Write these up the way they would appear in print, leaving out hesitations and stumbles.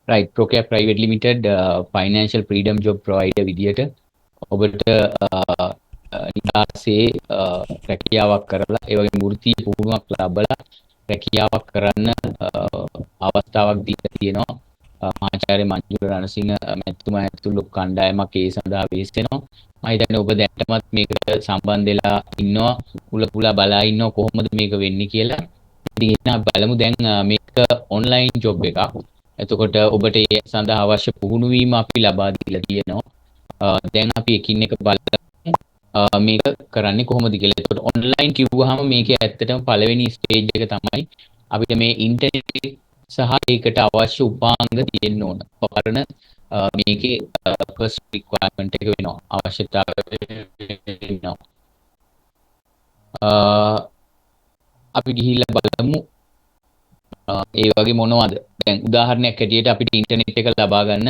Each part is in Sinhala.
right Procare Private Limited financial freedom job provider විදියට ඔබට නිදාසේ රැකියාවක් කරලා ඒ වගේම වෘත්තීය පුහුණුවක් ලබලා රැකියාවක් කරන්න අවස්ථාවක් දීලා තියෙනවා. මහාචාර්ය මංජුල රණසිංහ මැතිතුමා ඇතුළු කණ්ඩායමක් ඒ සඳහා වෙහෙසෙනවා. මම හිතන්නේ ඔබ දැනටමත් මේකට සම්බන්ධ වෙලා ඉන්නවා. පුලා බලා ඉන්නවා කොහොමද මේක වෙන්නේ කියලා. ඉතින් එහෙනම් බලමු දැන් මේක ඔන්ලයින් ජොබ් එකක්. එතකොට ඔබට ඒ සඳහා අවශ්‍ය පුහුණු වීම අපි ලබා දීලා තියෙනවා. දැන් අපි එකින් එක බලමු මේක කරන්නේ කොහොමද කියලා. එතකොට ඔන්ලයින් කිව්වහම මේකේ ඇත්තටම පළවෙනි ස්ටේජ් එක තමයි අපිට මේ ඉන්ටර්නෙට් සහ ඒකට අවශ්‍ය උපාංග තියෙන්න ඕන. පරණ මේකේ ෆස්ට් රික්වයර්මන්ට් එක වෙනවා. අවශ්‍යතාවය වෙනවා. අපි ගිහිල්ලා බලමු ඒ වගේ මොනවද. දැන් උදාහරණයක් ඇටියට අපිට ඉන්ටර්නෙට් එක ලබා ගන්න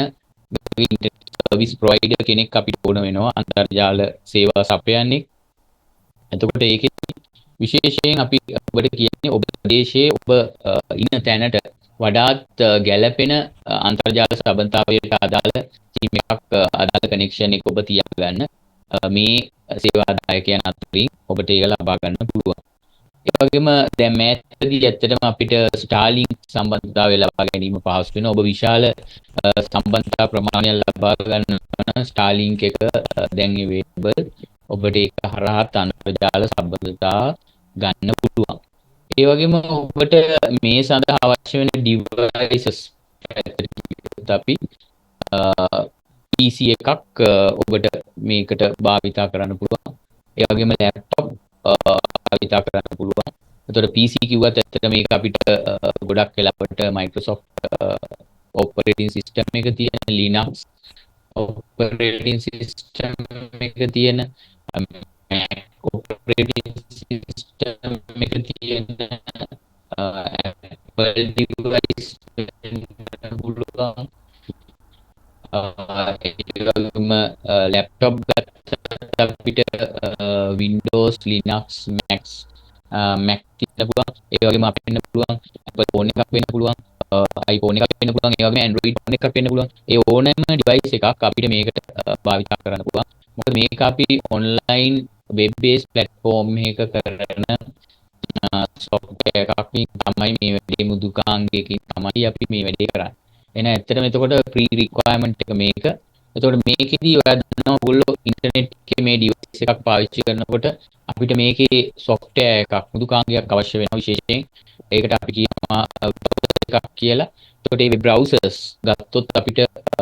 ඉන්ටර්නෙට් සර්විස් ප්‍රොවයිඩර් කෙනෙක් අපිට ඕන වෙනවා. අන්තර්ජාල සේවා සපයන්නේ. එතකොට ඒකේ විශේෂයෙන් අපි ඔබට කියන්නේ ඔබ ප්‍රදේශයේ ඔබ ඉන්න තැනට වඩාත් ගැළපෙන අන්තර්ජාල සබඳතාවයට අදාළ සීම් එකක් අදාළ කනෙක්ෂන් එක ඔබ තියාගන්න මේ සේවා දායකයන් අතරින් ඔබට ඒක ලබා ගන්න පුළුවන්. ඒ වගේම දැන් මෑතකදී ඇත්තටම අපිට ස්ටාර්ලින්ක් සම්බන්ධතාවය ලබා ගැනීම පහසු වෙනවා. ඔබ විශාල සම්බන්ධතා ප්‍රමාණයක් ලබා ගන්න ස්ටාර්ලින්ක් එක දැන් available. ඔබට ඒක හරහා අන්තර්ජාල සම්බන්ධතා ගන්න පුළුවන්. ඒ වගේම ඔබට මේ සඳහා අවශ්‍ය වෙන ඩිවයිසස් අපි PC එකක් ඔබට මේකට භාවිතා කරන්න පුළුවන්. ඒ වගේම ලැප්ටොප් භාවිතා කරන්න පුළුවන්. එතකොට PC කිව්වත් ඇත්තට මේක අපිට ගොඩක් වෙලාවට Microsoft operating system එක තියෙන Linux operating system එක තියෙන operating system එක තියෙන Apple device පුළුවන්. ඒ වගේම ලැප්ටොප් ගත්තත් අපිට Windows Linux Mac තියෙන්න පුළුවන්. ඒ වගේම අපිට වෙන්න පුළුවන් Apple phone එකක් වෙන්න පුළුවන්. iPhone එකක් වෙන්න පුළුවන්. ඒ වගේම Android phone එකක් වෙන්න පුළුවන්. ඒ ඕනෑම device එකක් අපිට මේකට භාවිතා කරන්න පුළුවන්. මොකද මේක අපි online web based platform එකක කරන software එකක් තමයි මේ වැඩේ මුදුකාංගයකින් තමයි අපි මේ වැඩේ කරන්නේ. එහෙනම් ඇත්තටම එතකොට pre requirement එක මේක. එතකොට මේකෙදී ඔයා දන්නවා ඔයගොල්ලෝ ඉන්ටර්නෙට් එකේ මේ device එකක් පාවිච්චි කරනකොට අපිට මේකේ software එකක් මුදුකාංගයක් අවශ්‍ය වෙනවා විශේෂයෙන්. ඒකට අපි කියනවා එකක් කියලා. එතකොට මේ browsers ගත්තොත් අපිට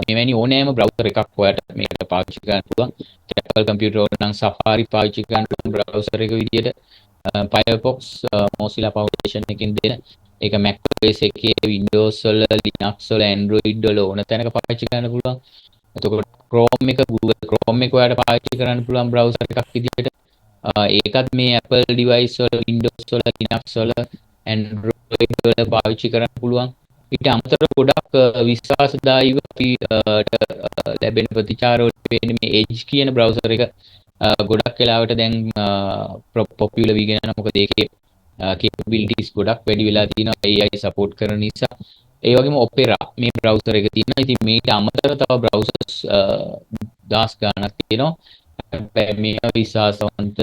මෙවැනි ඕනෑම browser එකක් ඔයාලට මේකට පාවිච්චි කරන්න පුළුවන්. Apple computer වල නම් Safari පාවිච්චි කරන්න පුළුවන් browser එක විදියට. Firefox Mozilla Foundation එකෙන් දෙන ඒක Mac OS එකේ Windows වල Linux වල Android වල ඕන තැනක පාවිච්චි කරන්න පුළුවන්. එතකොට Chrome එක Google Chrome එක ඔයාලට පාවිච්චි කරන්න පුළුවන් browser එකක් විදියට. ඒකත් මේ Apple device වල Windows වල Linux වල Android වල පාවිච්චි කරන්න පුළුවන්. ඊට අමතරව ගොඩක් විශ්වාසදායීව අපිට ලැබෙන ප්‍රතිචාර වලට වෙන්නේ මේ Edge කියන browser එක ගොඩක් වෙලාවට දැන් පොපියුලර් වීගෙන යනවා. මොකද ඒකේ capabilities ගොඩක් වැඩි වෙලා තියෙනවා AI support කරන නිසා. ඒ වගේම Opera මේ browser එක තියෙනවා. ඉතින් මේකට අමතරව තව browsers දහස් ගණනක් තියෙනවා. හැබැයි මේ විශ්වාසවන්ත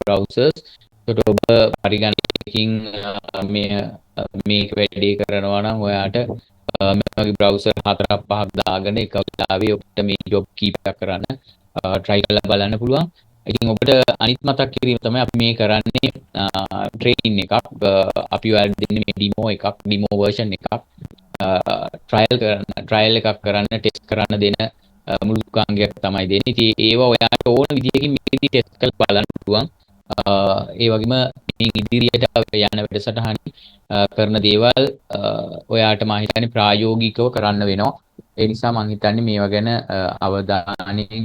browsers. ඒකට ඔබ පරිගණකකින් මේක වැඩි කරනවා නම් ඔයාට මේ වගේ browser 4-5ක් දාගෙන එක වෙලාවෙ ඔබට මේ job කීපයක් කරන්න try කරලා බලන්න පුළුවන්. ඉතින් ඔබට අනිත් මතක් කිරීම තමයි අපි මේ කරන්නේ training එකක්. අපි ඔයාලට දෙන්නේ මේ demo version එකක්. trial එකක් කරන්න test කරන්න දෙන මුළුකාංගයක් තමයි දෙන්නේ. ඉතින් ඒවා ඔයාලට ඕන විදිහකින් මේකදී test කරලා බලන්න පුළුවන්. ඒ වගේම මේ ඉදිරියට යන වැඩසටහන කරන දේවල් ඔයාට මම හිතන්නේ ප්‍රායෝගිකව කරන්න වෙනවා. ඒ නිසා මම හිතන්නේ මේවා ගැන අවධානයෙන්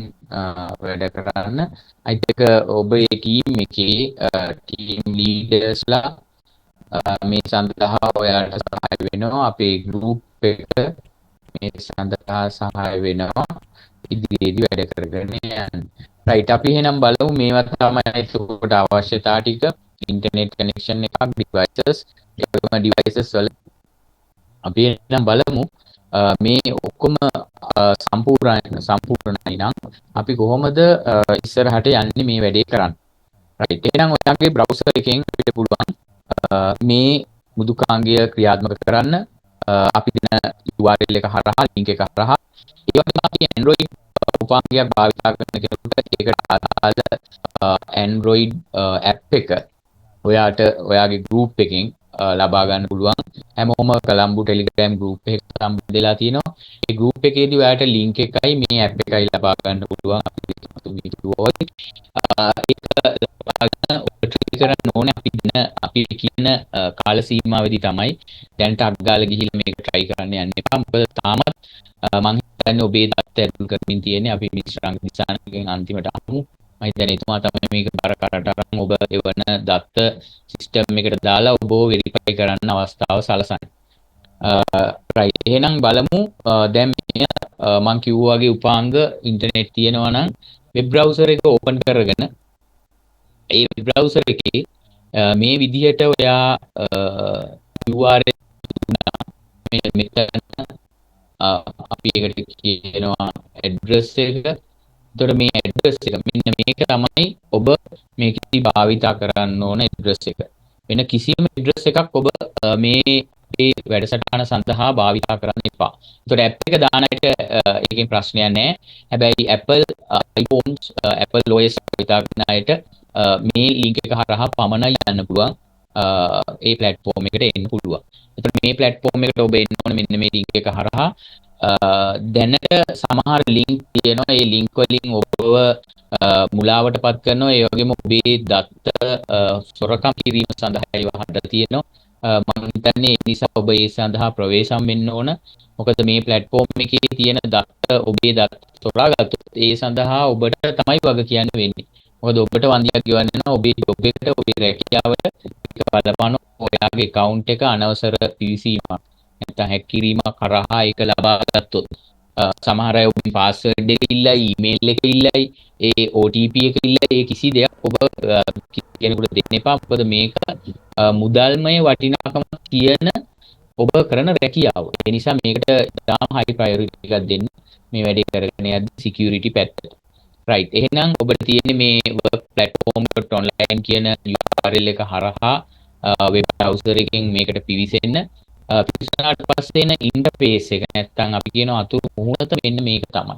වැඩ කරන්න. අනිත් එක ඔබේ ටීම් එකේ ටීම් ලීඩර්ස්ලා මේ සඳහා ඔයාලට සහාය වෙනවා. අපේ group එක මේ සඳහා සහාය වෙනවා. ඉදිරියේදී වැඩ කරගෙන යන්න. right අපි එහෙනම් බලමු මේවා තමයි ඒකට අවශ්‍යතා ටික. ඉන්ටර්නෙට් කනෙක්ෂන් එකක්, devices වල අපි එහෙනම් බලමු මේ ඔක්කොම සම්පූර්ණයි නම් අපි කොහොමද ඉස්සරහට යන්නේ මේ වැඩේ කරන්න. රයිට්. එහෙනම් ඔයාගේ බ්‍රවුසර් එකෙන් අපිට පුළුවන් මේ මෘදුකාංගය ක්‍රියාත්මක කරන්න අපි දෙන URL එක හරහා link එක හරහා ඒ වගේම අපි Android උපාංගයක් භාවිත කරන කෙනෙකුට ඒකට අදාළ Android app එක ඔයාට ඔයාගේ group එකෙන් ලබා ගන්න පුළුවන්. හැමෝම කලම්බු Telegram group එකකට සම්බන්ධ වෙලා තියෙනවා. ඒ group එකේදී ඔයාට link එකයි මේ app එකයි ලබා ගන්න පුළුවන්. අපි ඒක ලබාගෙන ඔබට කරන්න ඕනේ අපි කියන කාල සීමාවෙදී තමයි දැනට අග්ගාල ගිහිල්ලා මේක try කරන්න යන්න එපා. මොකද තාමත් මම හිතන්නේ ඔබේ දත්ත ඇතුල් කරමින් තියෙන්නේ අපි මිශ්‍රාංග දිසානකින් අන්තිමට අහමු. මම හිතන්නේ එතුමා තමයි මේක බර කරට අරන් ඔබ එවන දත්ත සිස්ටම් එකට දාලා ඔබව වෙරිෆයි කරන්න අවස්ථාව සලසන්නේ. රයිට්. එහෙනම් බලමු දැන් මම කිව්වා වගේ උපාංග ඉන්ටර්නෙට් තියෙනවා නම් වෙබ් බ්‍රවුසර් එක ඕපන් කරගෙන ඒ වෙබ් බ්‍රවුසර් එකේ මේ විදිහට ඔයා URL මෙතන අපි ඒකට කියනවා ඇඩ්‍රස් එක. එතකොට මේ ඇඩ්‍රස් එක මෙන්න මේක තමයි ඔබ මේකදී භාවිතා කරන්න ඕන ඇඩ්‍රස් එක. වෙන කිසිම ඇඩ්‍රස් එකක් ඔබ මේ වැඩසටහන සඳහා භාවිතා කරන්න එපා. එතකොට ඇප් එක දාන අයට ඒකෙන් ප්‍රශ්නයක් නැහැ. හැබැයි Apple iPhones Apple OS භාවිතා කරන අයට මේ link එක හරහා පමණයි යන්න පුළුවන්. ඒ platform එකට එන්න පුළුවන්. එතකොට මේ platform එකට ඔබ එන්න ඕන මෙන්න මේ link එක හරහා. දැනට සමහර link තියෙනවා. ඒ link වලින් ඔබව මුලාවටපත් කරනවා. ඒ වගේම ඔබේ දත්ත සොරකම් කිරීම සඳහා ඒවා හදලා තියෙනවා. මම හිතන්නේ ඒ නිසා ඔබ ඒ සඳහා ප්‍රවේශම් වෙන්න ඕන. මොකද මේ platform එකේ තියෙන දත්ත ඔබේ දත්ත සොරාගත්තොත් ඒ සඳහා ඔබට තමයි වග කියන්න වෙන්නේ. මොකද ඔබට වන්දියක් ගෙවන්න නම් ඔබේ ජොබ් එකට ඔබේ රැකියාවට ඒක බලපාන ඔයාගේ account එක අනවසර පිවිසීමක් නැත්නම් හැක් කිරීමක් කරහා ඒක ලබා ගත්තොත් සමහර අය ඔබේ password එක ඉල්ලයි email එක ඉල්ලයි ඒ OTP එක ඉල්ලයි ඒ කිසි දෙයක් ඔබ කෙනෙකුට දෙන්න එපා. මොකද මේක මුදල්මය වටිනාකමක් කියන ඔබ කරන රැකියාව. ඒ නිසා මේකට ඉතාම high priority එකක් දෙන්න මේ වැඩේ කරගෙන යද්දි security පැත්තට. right. එහෙනම් ඔබට තියෙන්නේ මේ workplatform.online කියන URL එක හරහා web browser එකෙන් මේකට පිවිසෙන්න. පිවිසනාට පස්සේ එන interface එක නැත්නම් අපි කියන අතුරු මුහුණත මෙන්න මේක තමයි.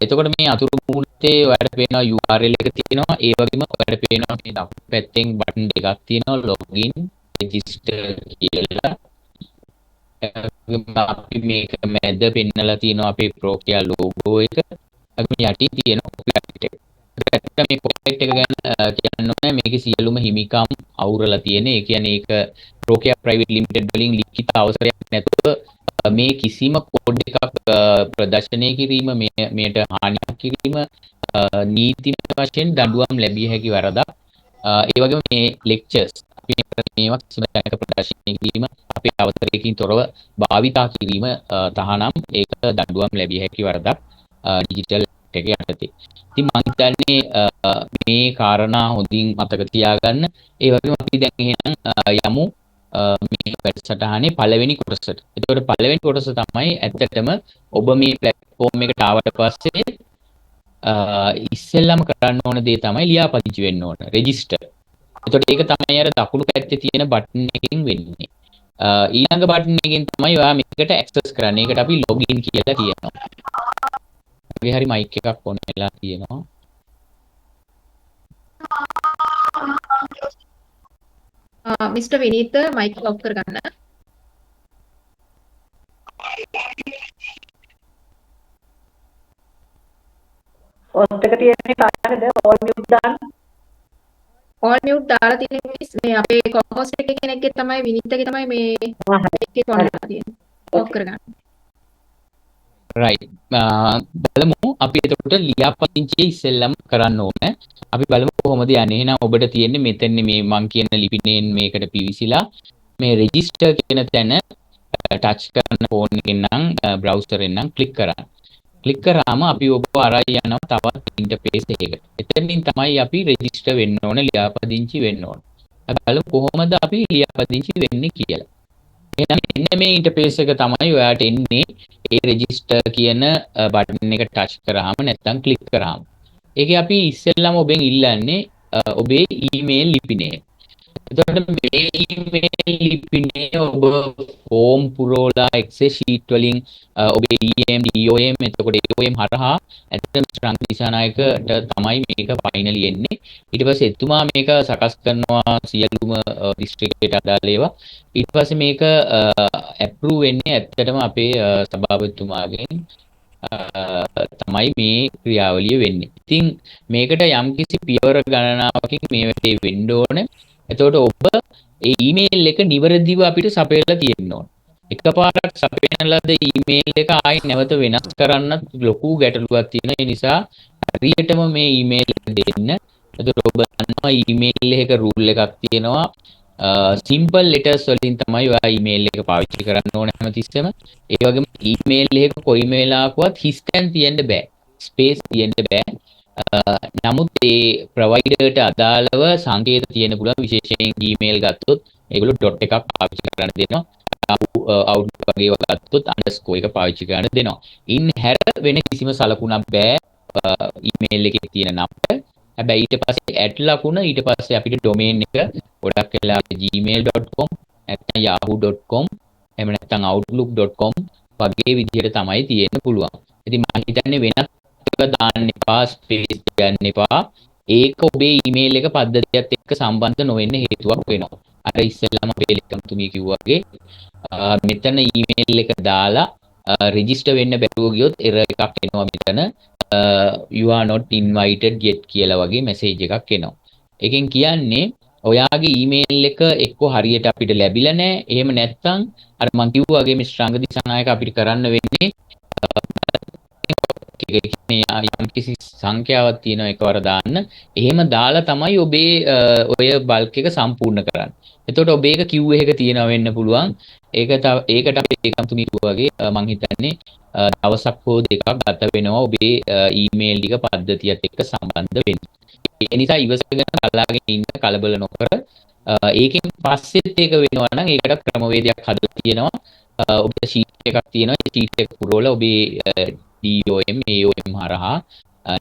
එතකොට මේ අතුරු මුහුණතේ ඔයාලට පේනවා URL එක තියෙනවා. ඒ වගේම ඔයාලට පේනවා මේ දකුණු පැත්තෙන් බටන් දෙකක් තියෙනවා login register කියලා. අපි මේක මැද පෙන්නලා තියෙනවා අපේ Prokia logo එක. අපි යටින් තියෙන copyright එක. ඇත්ත මේ copyright එක ගැන කියන්න ඕනේ. මේකේ සියලුම හිමිකම් අවුරලා තියෙන. ඒ කියන්නේ ඒක Prokia Private Limited වලින් ලිඛිත අවසරයක් නැතුව මේ කිසිම කෝඩ් එකක් ප්‍රදර්ශනය කිරීම මේට හානියක් කිරීම නීතිමය වශයෙන් දඬුවම් ලැබිය හැකි වරදක්. ඒ වගේම මේ ලෙක්චර්ස් අපි මේවා කිසිම තැනක ප්‍රදර්ශනය කිරීම අපේ අවසරයකින් තොරව භාවිතා කිරීම තහනම් ඒක දඬුවම් ලැබිය හැකි වරදක් ඩිජිටල් එක යටතේ. ඉතින් මම හිතන්නේ මේ කාරණා හොඳින් මතක තියාගන්න. ඒ වගේම අපි දැන් එහෙනම් යමු මේ වැඩසටහනේ පළවෙනි කොටසට. එතකොට පළවෙනි කොටස තමයි ඇත්තටම ඔබ මේ platform එකට ආවට පස්සේ ඉස්සෙල්ලාම කරන්න ඕන දේ තමයි ලියාපදිංචි වෙන්න ඕන. register. එතකොට ඒක තමයි අර දකුණු පැත්තේ තියෙන බටන් එකකින් වෙන්නේ. ඊළඟ බටන් එකෙන් තමයි ඔයා මේකට access කරන්නේ. ඒකට අපි login කියලා කියනවා. මගේ හරි mic එකක් on වෙලා තියෙනවා. මිස්ටර් විනීත මයික් ඔෆ් කරගන්න. ඔත් එක තියෙන්නේ කාටද ඕල් මියුට් දාන්න. ඕල් මියුට් දාලා තියෙන මේ අපේ කොහොස්ට් එකේ කෙනෙක්ගේ තමයි විනීතගේ තමයි මේ එකේ ෆෝන් එකක් තියෙන්නේ. ඔෆ් කරගන්න. right. බලමු අපි එතකොට ලියාපදිංචිය ඉස්සෙල්ලම කරන්න ඕනේ. අපි බලමු කොහොමද යන්නේ. එහෙනම් ඔබට තියෙන්නේ මෙතන මේ මං කියන ලිපිණයෙන් මේකට පිවිසිලා මේ register කියන තැන ටච් කරන ෆෝන් එකෙන් නම් browser එකෙන් නම් ක්ලික් කරන්න. ක්ලික් කරාම අපි ඔබ අරයි යනවා තවත් ඉන්ටර්ෆේස් එකකට. එතනින් තමයි අපි register වෙන්න ඕන ලියාපදිංචි වෙන්න ඕන. අපි බලමු කොහොමද අපි ලියාපදිංචි වෙන්නේ කියලා. එහෙනම් මෙන්න මේ ඉන්ටර්ෆේස් එක තමයි ඔයාට එන්නේ ඒ රෙජිස්ටර් කියන බටන් එක ටච් කරාම නැත්නම් ක්ලික් කරාම. ඒකේ අපි ඉස්සෙල්ලාම ඔබෙන් ඉල්ලන්නේ ඔබේ ඊමේල් ලිපිනය. එතකොට මේ ඊමේල් ලිපිනේ ඔබ ෆෝම් පුරවලා Excel sheet වලින් ඔබේ EM DOM එතකොට DOM හරහා ඇත්තටම ශ්‍රංග දිසානායකට තමයි මේක ෆයිනලි එන්නේ. ඊට පස්සේ එතුමා මේක සකස් කරනවා සියලුම දිස්ත්‍රික්කයට අදාළ ඒවා. ඊට පස්සේ මේක ඇප්‍රූව් වෙන්නේ ඇත්තටම අපේ සභාපතිතුමාගෙන් තමයි මේ ක්‍රියාවලිය වෙන්නේ. ඉතින් මේකට යම්කිසි පියවර ගණනාවකින් මේ වැඩේ වෙන්න ඕනේ. එතකොට ඔබ ඒ ඊමේල් එක නිවැරදිව අපිට සපයලා තියෙන්න ඕන. එකපාරක් සපයන ලද ඊමේල් එක ආයි නැවත වෙනස් කරන්නත් ලොකු ගැටලුවක් තියෙනවා. ඒ නිසා හරියටම මේ ඊමේල් එක දෙන්න. එතකොට ඔබ දන්නවා ඊමේල් එකක රූල් එකක් තියෙනවා. සිම්පල් ලෙටර්ස් වලින් තමයි ඔයා ඊමේල් එක පාවිච්චි කරන්න ඕන හැමතිස්සෙම. ඒ වගේම ඊමේල් එක කොයි වෙලාවකවත් හිස්තැන් තියෙන්න බෑ. ස්පේස් තියෙන්න බෑ. නමුත් ඒ ප්‍රොවයිඩර්ට අදාළව සංකේත තියෙන පුළුවන් විශේෂයෙන් Gmail ගත්තොත් ඒගොල්ලෝ ඩොට් එකක් පාවිච්චි කරන්න දෙනවා. Outlook වගේ ඒවා ගත්තොත් අන්ඩර්ස්කෝර් එක පාවිච්චි කරන්න දෙනවා. ඉන් හැර වෙන කිසිම සලකුණක් බෑ ඊමේල් එකේ තියෙන නම්බර. හැබැයි ඊට පස්සේ ඇඩ් ලකුණ ඊට පස්සේ අපිට ඩොමේන් එක ගොඩක් වෙලාවට gmail.com නැත්නම් yahoo.com එහෙම නැත්නම් outlook.com වගේ විදිහට තමයි තියෙන්න පුළුවන්. ඉතින් මම හිතන්නේ වෙනත් දාන්න එපා ස්පේස් ගන්න එපා. ඒක ඔබේ ඊමේල් එක පද්ධතියත් එක්ක සම්බන්ධ නොවෙන්න හේතුවක් වෙනවා. අර ඉස්සෙල්ලාම අපේ ලේකම්තුමිය කිව්වා වගේ මෙතන ඊමේල් එක දාලා රෙජිස්ටර් වෙන්න බැරුව ගියොත් එරර් එකක් එනවා මෙතන you are not invited yet කියලා වගේ මැසේජ් එකක් එනවා. ඒකෙන් කියන්නේ ඔයාගේ ඊමේල් එක එක්ක හරියට අපිට ලැබිලා නැහැ. එහෙම නැත්නම් අර මං කිව්වා වගේ මේ ශ්‍රංග දිසානායක අපිට කරන්න වෙන්නේ යම් කිසි සංඛ්‍යාවක් තියෙනවා එකවර දාන්න. එහෙම දාලා තමයි ඔබේ ඔය බල්ක් එක සම්පූර්ණ කරන්නේ. එතකොට ඔබේ එක queue එකක තියෙනවා වෙන්න පුළුවන්. ඒකට අපේ ඒකම්තුමිය වගේ මම හිතන්නේ දවසක් හෝ දෙකක් ගත වෙනවා ඔබේ ඊමේල් ටික පද්ධතියත් එක්ක සම්බන්ධ වෙන්න. ඒ නිසා ඉවසගෙන බලාගෙන ඉන්න කලබල නොකර ඒකෙන් පස්සෙත් ඒක වෙනවා නම් ඒකට ක්‍රමවේදයක් හදලා තියෙනවා. ඔබට ෂීට් එකක් තියෙනවා. ඒ ෂීට් එක පුරවලා ඔබේ DOM AOM හරහා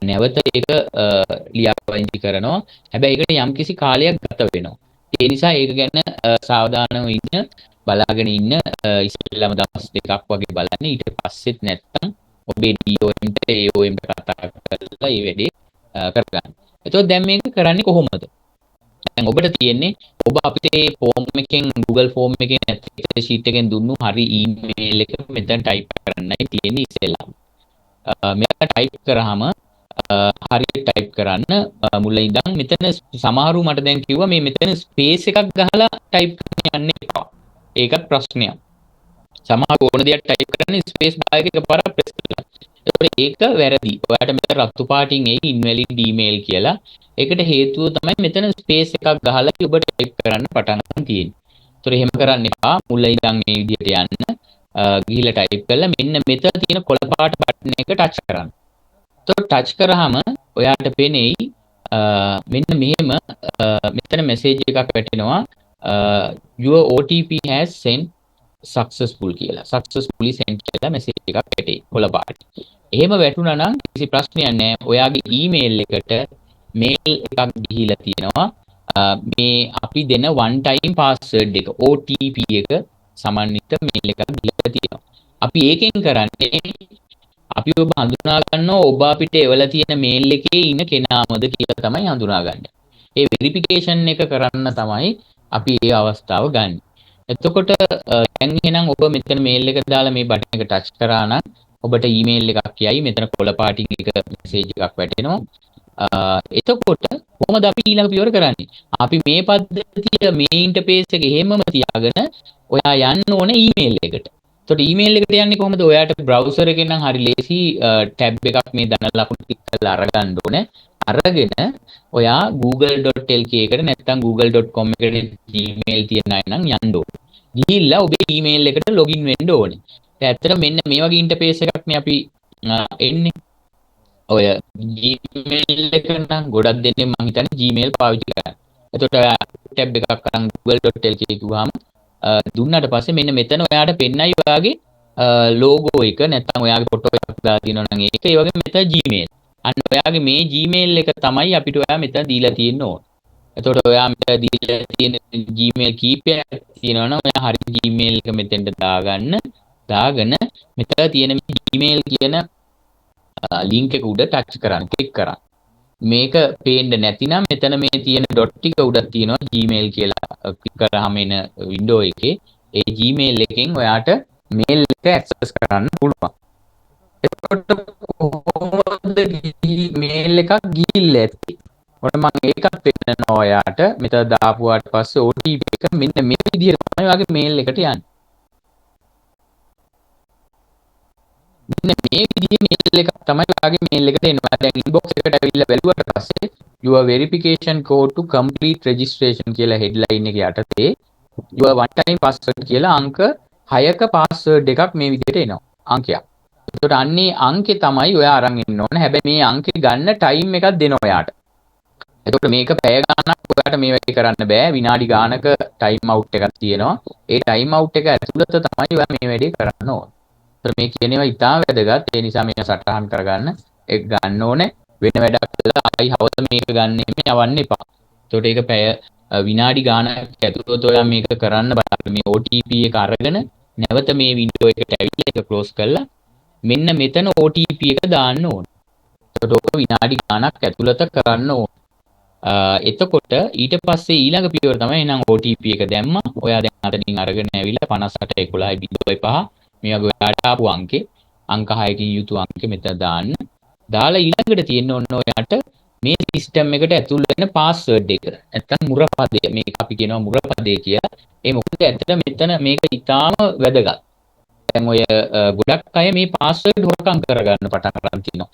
නැවත ඒක ලියාපදිංචි කරනවා. හැබැයි ඒකට යම්කිසි කාලයක් ගත වෙනවා. ඒ නිසා ඒක ගැන සාවධානව ඉන්න බලාගෙන ඉන්න ඉස්සෙල්ලාම දවස් දෙකක් වගේ බලන්න. ඊට පස්සෙත් නැත්තම් ඔබේ DOM ට AOM ට කතා කරලා මේ වැඩේ කරගන්න. එතකොට දැන් මේක කරන්නේ කොහොමද? දැන් ඔබට තියෙන්නේ ඔබ අපිට මේ ෆෝම් එකෙන් Google ෆෝම් එකෙන් නැත්නම් ෂීට් එකෙන් දුන්නු හරි ඊමේල් එක මෙතන ටයිප් කරන්නයි තියෙන්නේ ඉස්සෙල්ලා. මේක ටයිප් කරාම හරියට ටයිප් කරන්න මුල ඉඳන් මෙතන සමහරු මට දැන් කිව්වා මේ මෙතන ස්පේස් එකක් ගහලා ටයිප් කරන්න යන්න එපා. ඒකත් ප්‍රශ්නයක්. සමහර ඕන දෙයක් ටයිප් කරන්න ස්පේස් බාර් එක එකපාරක් ප්‍රෙස් කරලා. ඒක වැරදි. ඔයාලට මෙතන රතු පාටින් එයි invalid email කියලා. ඒකට හේතුව තමයි මෙතන ස්පේස් එකක් ගහලා ඔබ ටයිප් කරන්න පටන් ගන්න තියෙන්නේ. ඒතර එහෙම කරන්න එපා. මුල ඉඳන් මේ විදිහට යන්න. ගිහිල්ලා ටයිප් කරලා මෙන්න මෙතන තියෙන කොළ පාට බටන් එක ටච් කරන්න. එතකොට ටච් කරාම ඔයාලට පේනෙයි මෙන්න මෙහෙම මෙතන මැසේජ් එකක් වැටෙනවා your OTP has sent successful කියලා. successfully sent කියලා මැසේජ් එකක් වැටේ කොළ පාට. එහෙම වැටුණා නම් කිසි ප්‍රශ්නයක් නැහැ. ඔයාගේ ඊමේල් එකට මේල් එකක් ගිහිලා තියෙනවා. මේ අපි දෙන one time password එක OTP එක සමන්විත මේල් එකක් ගිහිලා තියෙනවා. අපි ඒකෙන් කරන්නේ අපි ඔබ හඳුනා ගන්නවා ඔබ අපිට එවලා තියෙන මේල් එකේ ඉන්න කෙනාමද කියලා තමයි හඳුනාගන්නේ. ඒ වෙරිෆිකේෂන් එක කරන්න තමයි අපි මේ අවස්ථාව ගන්න. එතකොට දැන් එහෙනම් ඔබ මෙතන මේල් එක දාලා මේ බටන් එක ටච් කරා නම් ඔබට ඊමේල් එකක් යයි. මෙතන කොළ පාටින් එක මැසේජ් එකක් වැටෙනවා. එතකොට කොහොමද අපි ඊළඟ පියවර කරන්නේ? අපි මේ පද්ධතිය මේ ඉන්ටර්ෆේස් එක එහෙමම තියාගෙන ඔයා යන්න ඕනේ ඊමේල් එකට. එතකොට ඊමේල් එකට යන්නේ කොහොමද? ඔයාට බ්‍රවුසර් එකෙන් නම් හරි ලේසි ටැබ් එකක් මේ ධන ලකුණු ක්ලික් කරලා අරගන්න ඕනේ. අරගෙන ඔයා google.lk එකට නැත්නම් google.com එකට Gmail තියන අය නම් යන්න ඕනේ. ගිහිල්ලා ඔබේ ඊමේල් එකට ලොගින් වෙන්න ඕනේ. දැන් ඇත්තට මෙන්න මේ වගේ ඉන්ටර්ෆේස් එකක් නේ අපි එන්නේ. ඔය Gmail එක නම් ගොඩක් දෙන්නේ මම හිතන්නේ Gmail පාවිච්චි කරන්නේ. එතකොට ඔයා ටැබ් එකක් අරන් google.lk කිව්වහම දුන්නාට පස්සේ මෙන්න මෙතන ඔයාට පෙන්නයි ඔයාගේ ලෝගෝ එක නැත්නම් ඔයාගේ ෆොටෝ එකක් දාලා තියෙනවා නම් ඒක ඒ වගේ මෙතන Gmail. අන්න ඔයාගේ මේ Gmail එක තමයි අපිට ඔයා මෙතන දීලා තියෙන්න ඕන. එතකොට ඔයා මෙතන දීලා තියෙන Gmail කීපයක් තියෙනවා නම් ඔයා හරි Gmail එක මෙතෙන්ට දාගෙන මෙතන තියෙන මේ Gmail කියන link එක උඩ ටච් කරන්න ක්ලික් කරන්න. මේක පේන්න නැතිනම් මෙතන මේ තියෙන ඩොට් ටික උඩ තියෙනවා Gmail කියලා ක්ලික් කරාම එන වින්ඩෝ එකේ ඒ Gmail එකෙන් ඔයාට මේල් එක ඇක්සස් කරන්න පුළුවන්. එතකොට කොහොමද මේල් එකක් ගිහිල්ලා ඇත්තේ? ඔන්න මම ඒකත් පෙන්නනවා ඔයාට. මෙතන දාපුවාට පස්සේ OTP එක මෙන්න මේ විදිහට තමයි ඔයාගේ මේල් එකට යන්නේ. මෙන්න මේ විදිහේ මේල් එකක් තමයි ඔයාගේ මේල් එකට එනවා. දැන් ඉන්බොක්ස් එකට ඇවිල්ලා බැලුවට පස්සේ your verification code to complete registration කියලා headline එක යටතේ your one time password කියලා අංක 6ක password එකක් මේ විදිහට එනවා. අංකයක්. ඒකට අන්නේ අංකේ තමයි ඔයා අරන් ඉන්න ඕන. හැබැයි මේ අංකේ ගන්න ටයිම් එකක් දෙනවා ඔයාට. එතකොට මේක පැය ගාණක් ඔයාලට මේ වැඩේ කරන්න බෑ. විනාඩි ගාණක ටයිම් අවුට් එකක් තියෙනවා. ඒ ටයිම් අවුට් එක ඇතුළත තමයි ඔයා මේ වැඩේ කරන්න ඕන. ඒතර මේ කියන ඒවා ඉතාම වැදගත්. ඒ නිසා මේක සටහන් කරගන්න ඒක ගන්න ඕනේ. වෙන වැඩක් කළා ආයි හවස මේක ගන්න එමේ යවන්න එපා. එතකොට ඒක පැය විනාඩි ගාණක් ඇතුළත ඔයා මේක කරන්න බලන්න. මේ OTP එක අරගෙන නැවත මේ වින්ඩෝ එකට ඇවිල්ලා ඒක ක්ලෝස් කරලා මෙන්න මෙතන OTP එක දාන්න ඕන. එතකොට ඔක විනාඩි ගාණක් ඇතුළත කරන්න ඕන. එතකොට ඊට පස්සේ ඊළඟ පියවර තමයි නම් OTP එක දැම්මා. ඔයා දැන් අතනින් අරගෙන ඇවිල්ලා 58 11.05 මේ වගේ ඔයාට ආපු අංකේ අංක 6කින් යුතු අංකෙ මෙතන දාන්න. දාලා ඊළඟට තියෙන්න ඕන ඔයාට මේ සිස්ටම් එකට ඇතුල් වෙන පාස්වර්ඩ් එක. නැත්තම් මුරපදය. මේක අපි කියනවා මුරපදය කියලා. ඒ මොකද ඇත්තට මෙතන මේක ඉතාම වැදගත්. දැන් ඔය ගොඩක් අය මේ පාස්වර්ඩ් හොරකම් කරගන්න පටන් ගන්න තිනවා.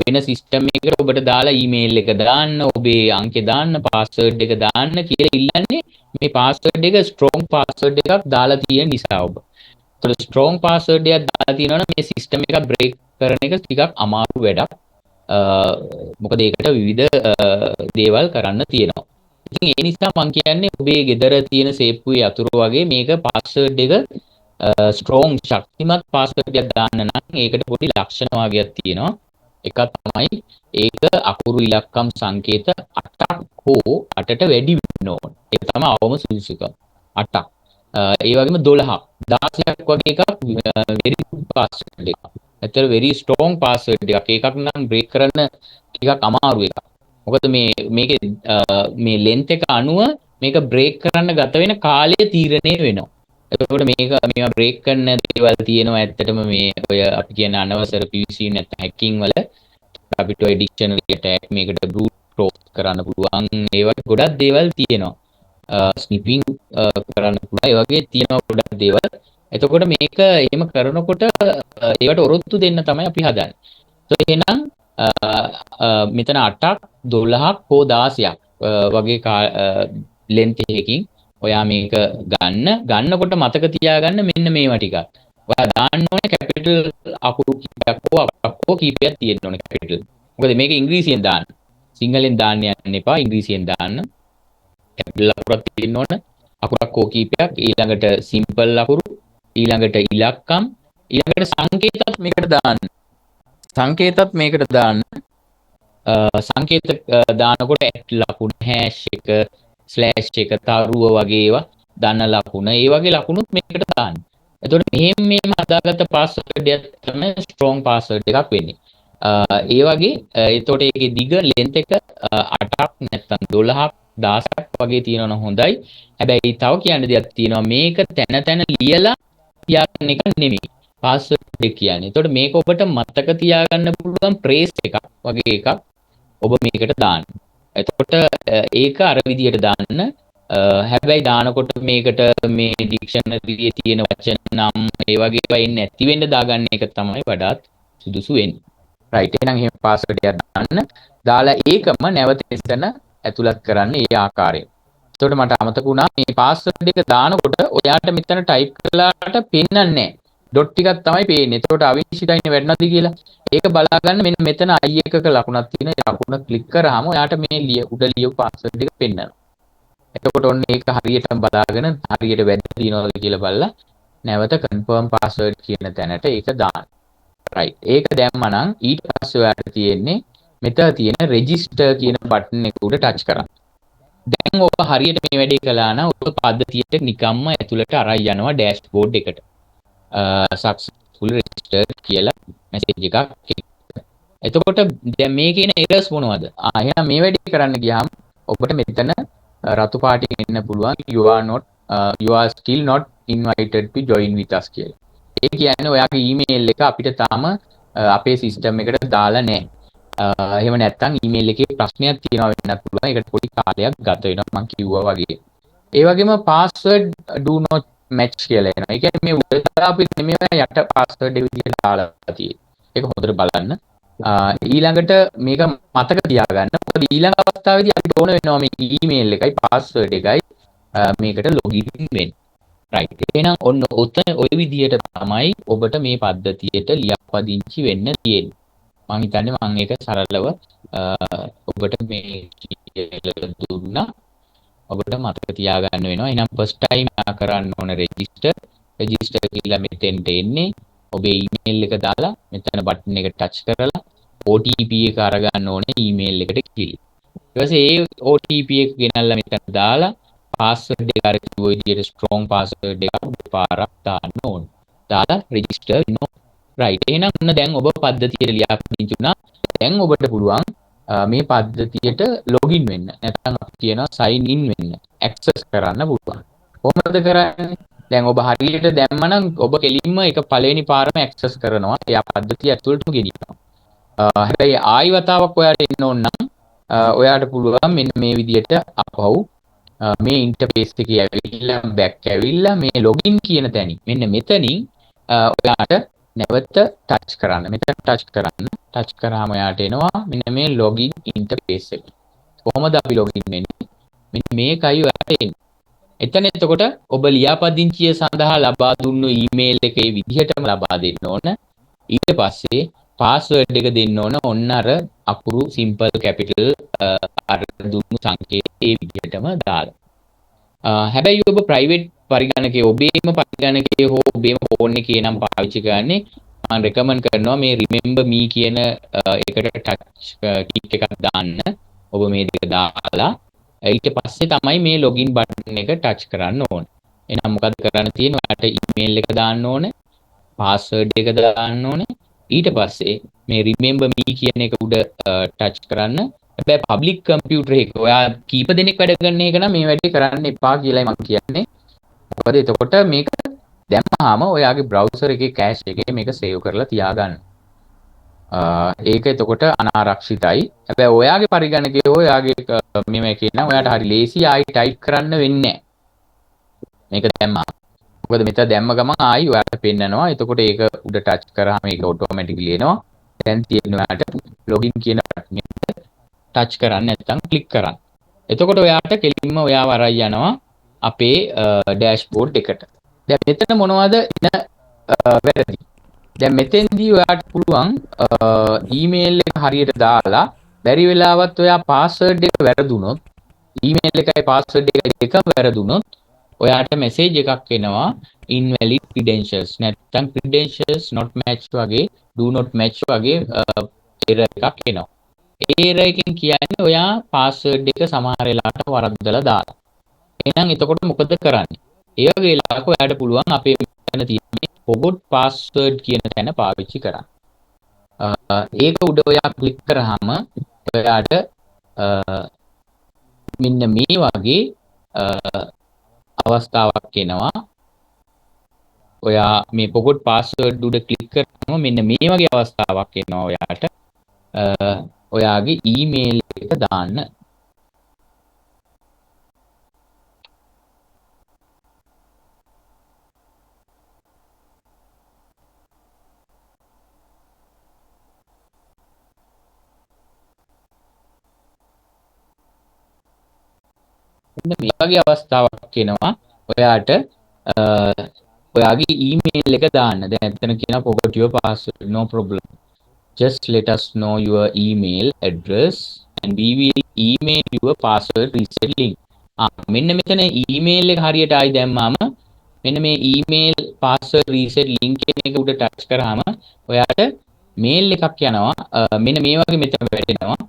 වෙන සිස්ටම් එකකට ඔබට දාලා ඊමේල් එක දාන්න, ඔබේ අංකේ දාන්න, පාස්වර්ඩ් එක දාන්න කියලා ඉල්ලන්නේ මේ පාස්වර්ඩ් එක ස්ට්‍රෝං පාස්වර්ඩ් එකක් දාලා තියෙන නිසා ඔබ. ඒතකොට ස්ට්‍රෝං පාස්වර්ඩ් එකක් දාලා තියෙනවා නම් මේ සිස්ටම් එක බ්‍රේක් කරන එක ටිකක් අමාරු වැඩක්. මොකද ඒකට විවිධ දේවල් කරන්න තියෙනවා. ඉතින් ඒ නිසා මම කියන්නේ ඔබේ ගෙදර තියෙන සේප්පුවේ අතුරු වගේ මේක පාස්වර්ඩ් එක ස්ට්‍රෝං ශක්තිමත් පාස්වර්ඩ් එකක් දාන්න නම් ඒකට පොඩි ලක්ෂණ වර්ගයක් තියෙනවා. එකක් තමයි ඒක අකුරු ඉලක්කම් සංකේත 8ක් හෝ 8ට වැඩි වෙන්න ඕන. ඒක තමයි අවම සුදුසුකම. 8ක්. ඒ වගේම 12ක් 16ක් වගේ එකක් very good password එකක්. ඇත්තට very strong password එකක්. ඒකක් නම් break කරන්න ටිකක් අමාරු එකක්. මොකද මේකේ මේ length එක අනුව මේක break කරන්න ගත වෙන කාලය තීරණය වෙනවා. එතකොට මේවා break කරන දේවල් තියෙනවා ඇත්තටම මේ ඔය අපි කියන අනවසර PVC නැත්නම් hacking වල අපිට ඔය dictionary attack මේකට brute force කරන්න පුළුවන්. ඒ වගේ ගොඩක් දේවල් තියෙනවා. ස්නිපින් කරන්න පුළුවන්. ඒ වගේ තියෙනවා ගොඩක් දේවල්. එතකොට මේක එහෙම කරනකොට ඒවට ඔරොත්තු දෙන්න තමයි අපි හදන්නේ. එහෙනම් මෙතන 8ක් 12ක් හෝ 16ක් වගේ length එකකින් ඔයා මේක ගන්නකොට මතක තියාගන්න මෙන්න මේවා ටිකක්. ඔයා දාන්න ඕනේ කැපිටල් අකුරු කීපයක් හෝ අකුරු කීපයක් තියෙන්න ඕනේ කැපිටල්. මොකද මේක ඉංග්‍රීසියෙන් දාන්න. සිංහලෙන් දාන්න යන්න එපා. ඉංග්‍රීසියෙන් දාන්න. කැපිටල් අකුරක් තියෙන්න ඕන. අකුරක් හෝ කීපයක් ඊළඟට සිම්පල් අකුරු ඊළඟට ඉලක්කම් ඊළඟට සංකේතත් මේකට දාන්න. සංකේත දානකොට ඇට් ලකුණ හෑෂ් එක ස්ලෑෂ් එක තරුව වගේ ඒවා දන්න ලකුණ ඒ වගේ ලකුණුත් මේකට දාන්න. එතකොට මෙහෙම හදාගත්ත පාස්වර්ඩ් එක තමයි ස්ට්‍රෝං පාස්වර්ඩ් එකක් වෙන්නේ. ඒ වගේ එතකොට ඒකේ දිග ලෙන්ත් එක 8ක් නැත්නම් 12ක් 16ක් වගේ තියෙනවා නම් හොඳයි. හැබැයි තව කියන්න දෙයක් තියෙනවා මේක තැන ලියලා තියාගන්න එක නෙමෙයි. පාස්වර්ඩ් එක කියන්නේ. එතකොට මේක ඔබට මතක තියාගන්න පුළුවන් ප්‍රේස් එකක් වගේ එකක් ඔබ මේකට දාන්න. එතකොට ඒක අර විදියට දාන්න. හැබැයි දානකොට මේකට මේ ඩික්ෂනරියේ තියෙන වචන නම් ඒ වගේ ඒවා එන්නේ නැති වෙන්න දාගන්න එක තමයි වඩාත් සුදුසු වෙන්නේ. රයිට්. එහෙනම් එහෙම පාස්වර්ඩ් එකක් දාන්න. දාලා ඒකම නැවත එතන ඇතුළත් කරන්න ඒ ආකාරයෙන්. එතකොට මට අමතක වුණා මේ පාස්වර්ඩ් එක දානකොට ඔයාට මෙතන ටයිප් කළාට පෙන්නන්නේ නැහැ. ඩොට් ටිකක් තමයි පේන්නේ. එතකොට අවිනිශ්චිතයිනේ වැඩනවද කියලා. ඒක බලා ගන්න මෙන්න මෙතන i එකක ලකුණක් තියෙනවා. ඒ ලකුණ ක්ලික් කරාම ඔයාට මේ උඩ ලියපු පාස්වර්ඩ් එක පෙන්නනවා. එතකොට ඔන්න ඒක හරියටම බලාගෙන හරියට වැඩ තියනවද කියලා බලලා නැවත confirm password කියන තැනට ඒක දාන්න. right. ඒක දැම්මා නම් ඊට පස්සේ ඔයාලට තියෙන්නේ මෙතන තියෙන register කියන බටන් එක උඩ touch කරන්න. දැන් ඔබ හරියට මේ වැඩේ කළා නම් ඔබ පද්ධතියට නිකම්ම ඇතුළට අරන් යනවා dashboard එකට. successful registered කියලා message එකක් එක්ක. එතකොට දැන් මේකේ එන errors මොනවද? එහෙනම් මේ වැඩේ කරන්න ගියාම ඔබට මෙතන රතු පාටින් එන්න පුළුවන් you are still not invited to join with us කියලා. ඒ කියන්නේ ඔයාගේ email එක අපිට තාම අපේ system එකට දාලා නැහැ. එහෙම නැත්නම් email එකේ ප්‍රශ්නයක් තියෙනවා වෙන්නත් පුළුවන්. ඒකට පොඩි කාලයක් ගත වෙනවා මම කිව්වා වගේ. ඒ වගේම password do not match කියලා එනවා. ඒ කියන්නේ මේ උඩ අපි නෙමෙයි යට password එක විදිහට දාලා තියෙන්නේ. ඒක හොඳට බලන්න. ඊළඟට මේක මතක තියාගන්න. මොකද ඊළඟ අවස්ථාවේදී අපිට ඕන වෙනවා මේ email එකයි password එකයි මේකට login වෙන්න. right. එහෙනම් ඔන්න ඔතන ওই විදිහට තමයි ඔබට මේ පද්ධතියට ලියාපදිංචි වෙන්න තියෙන්නේ. මම හිතන්නේ මම ඒක සරලව ඔබට මේ කියලා දුන්නා. ඔබට මතක තියාගන්න වෙනවා. එහෙනම් first time කරන්න ඕන register කියලා මෙතෙන්ට එන්නේ. ඔබේ email එක දාලා මෙතන බටන් එක touch කරලා OTP එක අරගන්න ඕනේ email එකට කියලා. ඊට පස්සේ ඒ OTP එක ගෙනල්ලා මෙතන දාලා password එක අර කිව්ව විදිහට strong password එක දෙපාරක් දාන්න ඕනේ. දාලා register වෙනවා. right. එහෙනම් ඔන්න දැන් ඔබ පද්ධතියට ලියාපදිංචි වුණා. දැන් ඔබට පුළුවන් මේ පද්ධතියට login වෙන්න. නැත්නම් අපි කියනවා sign in වෙන්න. access කරන්න පුළුවන්. කොහොමද කරන්නේ? දැන් ඔබ හරියට දැම්මනම් ඔබ කෙලින්ම එක පළවෙනි පාරම access කරනවා. එයා පද්ධතිය ඇතුළටම ගෙනියනවා. හැබැයි ආයි වතාවක් ඔයාලට එන්න ඕන නම් ඔයාලට පුළුවන් මෙන්න මේ විදිහට අපහු මේ ඉන්ටර්ෆේස් එකේ ඇවිල්ලා බෑක් ඇවිල්ලා මේ login කියන තැනින් මෙන්න මෙතනින් ඔයාලට නැවත ටච් කරන්න. මෙතන ටච් කරන්න. ටච් කරාම ඔයාලට එනවා මෙන්න මේ login ඉන්ටර්ෆේස් එක. කොහොමද අපි login වෙන්නේ? මෙන්න මේකයි ඔයාලට එන්නේ. එතන එතකොට ඔබ ලියාපදිංචිය සඳහා ලබා දුන්නු ඊමේල් එකේ විදිහටම ලබා දෙන්න ඕන. ඊට පස්සේ password එක දෙන්න ඕන. ඔන්න අර අකුරු simple capital අර දුන්නු සංකේතයේ විදිහටම දාලා. හැබැයි ඔබ private පරිගණකයේ ඔබේම පරිගණකයේ හෝ ඔබේම ෆෝන් එකේ නම් පාවිච්චි කරන්නේ මම recommend කරනවා මේ remember me කියන එකට touch click එකක් දාන්න. ඔබ මේ දෙක දාලා ඊට පස්සේ තමයි මේ login button එක touch කරන්න ඕනේ. එහෙනම් මොකද කරන්න තියෙන්නේ? ඔයාලට email එක දාන්න ඕනේ, password එක දාන්න ඕනේ. ඊට පස්සේ මේ remember me කියන එක උඩ touch කරන්න. හැබැයි public computer එක ඔයා කීප දෙනෙක් වැඩ කරන එක නම් මේ වැඩේ කරන්න එපා කියලායි මම කියන්නේ. මොකද එතකොට මේක දැම්මහම ඔයාගේ browser එකේ cache එකේ මේක save කරලා තියාගන්න. ඒක එතකොට අනාරක්ෂිතයි. හැබැයි ඔයාගේ පරිගණකයේ හෝ ඔයාගේ මේ එකේ නම් ඔයාට හරි ලේසි ආයි type කරන්න වෙන්නේ නැහැ. මේක දැම්මා. මොකද මෙතන දැම්ම ගමන් ආයි ඔයාලට පෙන්නනවා. එතකොට ඒක උඩ touch කරාම ඒක automatically එනවා. දැන් තියෙන ඔයාලට login කියන button එක touch කරන්න නැත්නම් click කරන්න. එතකොට ඔයාට කෙලින්ම ඔයාව අරන් යනවා අපේ dashboard එකට. දැන් මෙතන මොනවද එන වැරදි? දැන් මෙතෙන්දී ඔයාට පුළුවන් email එක හරියට දාලා බැරි වෙලාවත් ඔයා password එක වැරදුනොත් email එකයි password එකයි දෙකම වැරදුනොත් ඔයාට message එකක් එනවා invalid credentials නැත්නම් credentials not match වගේ do not match වගේ error එකක් එනවා. ඒ error එකෙන් කියන්නේ ඔයා password එක සමහර වෙලාවට වරද්දලා දාලා. එහෙනම් එතකොට මොකද කරන්නේ? ඒ වගේ වෙලාවක ඔයාට පුළුවන් අපේ මෙතන තියෙන forgot password කියන තැන පාවිච්චි කරන්න. ඒක උඩ ඔයා ක්ලික් කරාම ඔයාට මෙන්න මේ වගේ අවස්ථාවක් එනවා. ඔයා මේ forgot password උඩ ක්ලික් කරාම මෙන්න මේ වගේ අවස්ථාවක් එනවා ඔයාට. ඔයාගේ email එක දාන්න. මේ වගේ අවස්ථාවක් එනවා ඔයාට ඔයාගේ email එක දාන්න. දැන් එතන කියනවා forgot your password, no problem. Just let us know your email address and we will email you a password reset link. මෙන්න මෙතන ඊමේල් එක හරියට ආයි දැම්මාම මෙන්න මේ ඊමේල් පාස්වර්ඩ් රීසෙට් ලින්ක් එක උඩ ටච් කරාම ඔයාට මේල් එකක් යනවා. මෙන්න මේ වගේ මෙතන වැටෙනවා.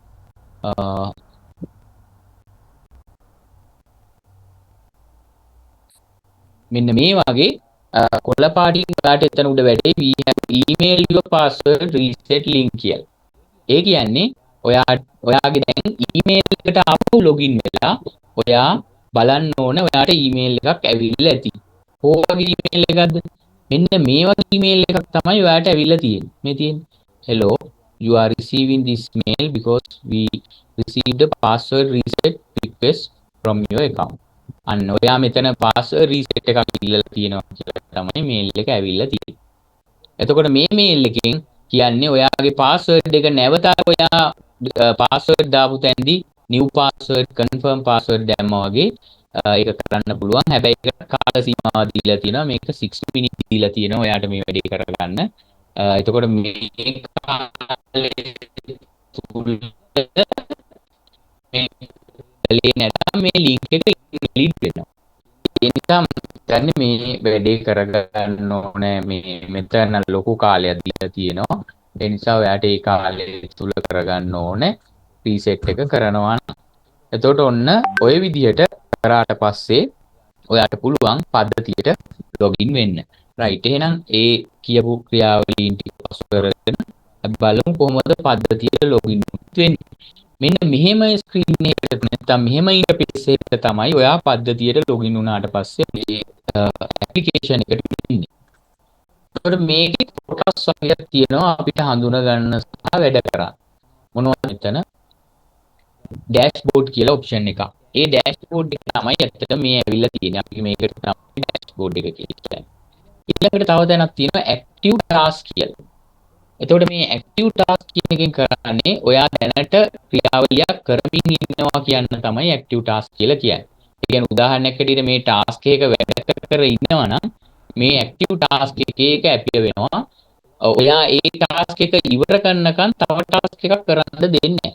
මෙන්න මේ වගේ කොළ පාටින් ඔයාට එතන උඩ වැටේ we have email your password reset link කියලා. ඒ කියන්නේ ඔයාගේ දැන් ඊමේල් එකට ආපහු ලොගින් වෙලා ඔයා බලන්න ඕන ඔයාට ඊමේල් එකක් ඇවිල්ලා ඇති. කොහොමද ඊමේල් එකක්ද? මෙන්න මේ වගේ ඊමේල් එකක් තමයි ඔයාට ඇවිල්ලා තියෙන්නේ. මේ තියෙන්නේ. Hello, you are receiving this mail because we received a password reset request from your account. අන්න ඔයා මෙතන password reset එකක් ඉල්ලලා තියෙනවා කියලා තමයි මේල් එක ඇවිල්ලා තියෙන්නේ. එතකොට මේ මේල් එකෙන් කියන්නේ ඔයාගේ password එක නැවත ඔයා password දාපු තැනදී new password confirm password දැම්මා වගේ ඒක කරන්න පුළුවන්. හැබැයි ඒකට කාල සීමාවක් දීලා තියෙනවා. මේක 60 minutes දීලා තියෙනවා ඔයාට මේ වැඩේ කරගන්න. එතකොට මේ කාලේ තුල මේ කලේ නැත්නම් මේ link එක delete වෙනවා. ඒ නිසා දැන් මේ වැඩේ කරගන්න ඕනේ මේ මෙතන ලොකු කාලයක් දීලා තියෙනවා. ඒ නිසා ඔයාට ඒ කාලය තුල කරගන්න ඕනේ රීසෙට් එක කරනවා. එතකොට ඔන්න ওই විදිහට කරාට පස්සේ ඔයාට පුළුවන් පද්ධතියට ලොගින් වෙන්න. රයිට්. එහෙනම් ඒ කියපු ක්‍රියාවලීන් ටික පසු කරගෙන අපි බලමු කොහොමද පද්ධතියට ලොගින් වෙන්නේ. මෙන්න මෙහෙම ස්ක්‍රීන් එකකට නැත්නම් මෙහෙම ඉන්ටර්ෆේස් එකකට තමයි ඔයා පද්ධතියට ලොගින් වුණාට පස්සේ මේ ඇප්ලිකේෂන් එකට එන්නේ. ඒකට මේකේ කොටස් වර්ගයක් තියෙනවා අපිට හඳුනා ගන්න සහ වැඩ කරන්න. මොනවද මෙතන? ඩෑෂ්බෝඩ් කියලා ඔප්ෂන් එකක්. ඒ ඩෑෂ්බෝඩ් එක තමයි ඇත්තට මේ ඇවිල්ලා තියෙන්නේ. අපි මේකට තමයි ඩෑෂ්බෝඩ් එක කියන්නේ. ඊළඟට තව තැනක් තියෙනවා ඇක්ටිව් ටාස්ක් කියලා. එතකොට මේ ඇක්ටිව් ටාස්ක් කියන එකෙන් කරන්නේ ඔයා දැනට ක්‍රියාවලියක් කරමින් ඉන්නවා කියන තමයි ඇක්ටිව් ටාස්ක් කියලා කියන්නේ. ඒ කියන්නේ උදාහරණයක් හැටියට මේ ටාස්ක් එක වැඩ කර ඉන්නවා නම් මේ ඇක්ටිව් ටාස්ක් එකේ එක ඇපිය වෙනවා. ඔයා ඒ ටාස්ක් එක ඉවර කරනකන් තව ටාස්ක් එකක් කරන්න දෙන්නේ නැහැ.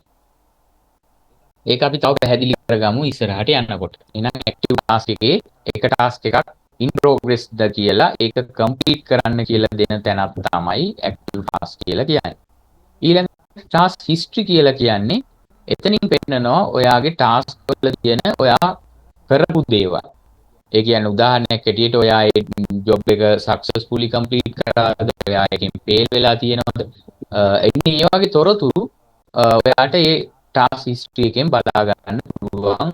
ඒක අපි තව පැහැදිලි කරගමු ඉස්සරහට යනකොට. එහෙනම් ඇක්ටිව් ටාස්ක් එකේ එක ටාස්ක් එකක් in progress ද කියලා ඒක කම්ප්ලීට් කරන්න කියලා දෙන තැනක් තමයි active task කියලා කියන්නේ. ඊළඟ task history කියලා කියන්නේ එතනින් පෙන්නනවා ඔයාගේ task වල තියෙන ඔයා කරපු දේවල්. ඒ කියන්නේ උදාහරණයක් හැටියට ඔයා ඒ job එක successfully complete කරාද, ඔයා එකෙන් fail වෙලා තියෙනවද? එන්නේ මේ වගේ තොරතුරු ඔයාට ඒ task history එකෙන් බලා ගන්න පුළුවන්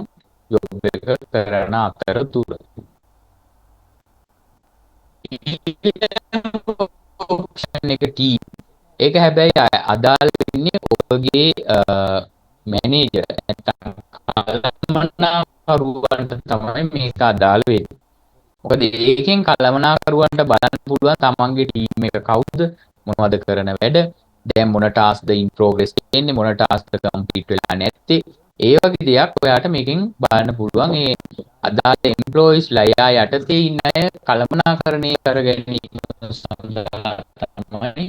job එක කරන අතරතුර. ඔප්ෂන් එක T. ඒක හැබැයි අදාළ වෙන්නේ ඔබගේ මැනේජර් නැත්නම් කළමනාකරුවන්ට තමයි මේක අදාළ වෙන්නේ. මොකද ඒකෙන් කළමනාකරුවන්ට බලන්න පුළුවන් තමන්ගේ ටීම් එක කවුද, මොනවද කරන වැඩ, දැන් මොන ටාස්ක්ද in progress තියෙන්නේ, මොන ටාස්ක්ද කම්ප්ලීට් වෙලා නැත්තේ. ඒ වගේ දෙයක් ඔයාට මේකෙන් බලන්න පුළුවන්. ඒ අදාළ එම්ප්ලොයිස් ලයා යටතේ ඉන්න අය කළමනාකරණය කර ගැනීම සඳහා තමයි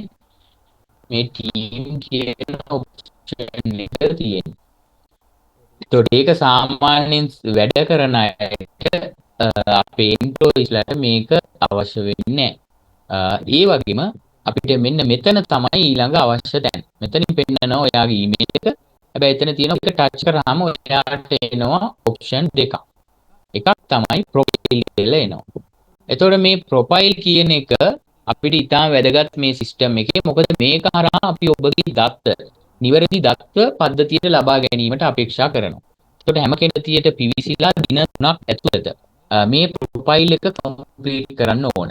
මේ ටීම් කියන ඔප්ෂන් එක තියෙන්නේ. ඒතකොට ඒක සාමාන්‍යයෙන් වැඩ කරන අයට අපේ එම්ප්ලොයිස්ලාට මේක අවශ්‍ය වෙන්නේ නැහැ. ඒ වගේම අපිට මෙන්න මෙතන තමයි ඊළඟ අවශ්‍ය තැන. මෙතනින් පෙන්නනවා ඔයාගේ ඊමේල් එක. හැබැයි එතන තියෙන එක ටච් කරාම ඔයාට එනවා ඔප්ෂන් දෙකක්. එකක් තමයි ප්‍රොෆයිල් කියලා එනවා. එතකොට මේ ප්‍රොෆයිල් කියන එක අපිට ඉතාම වැදගත් මේ සිස්ටම් එකේ. මොකද මේක හරහා අපි ඔබගේ දත්ත නිවැරදි දත්ත පද්ධතියට ලබා ගැනීමට අපේක්ෂා කරනවා. එතකොට හැම කෙනෙකුට පිවිසිලා දින 3ක් ඇතුළත මේ ප්‍රොෆයිල් එක කම්ප්ලීට් කරන්න ඕන.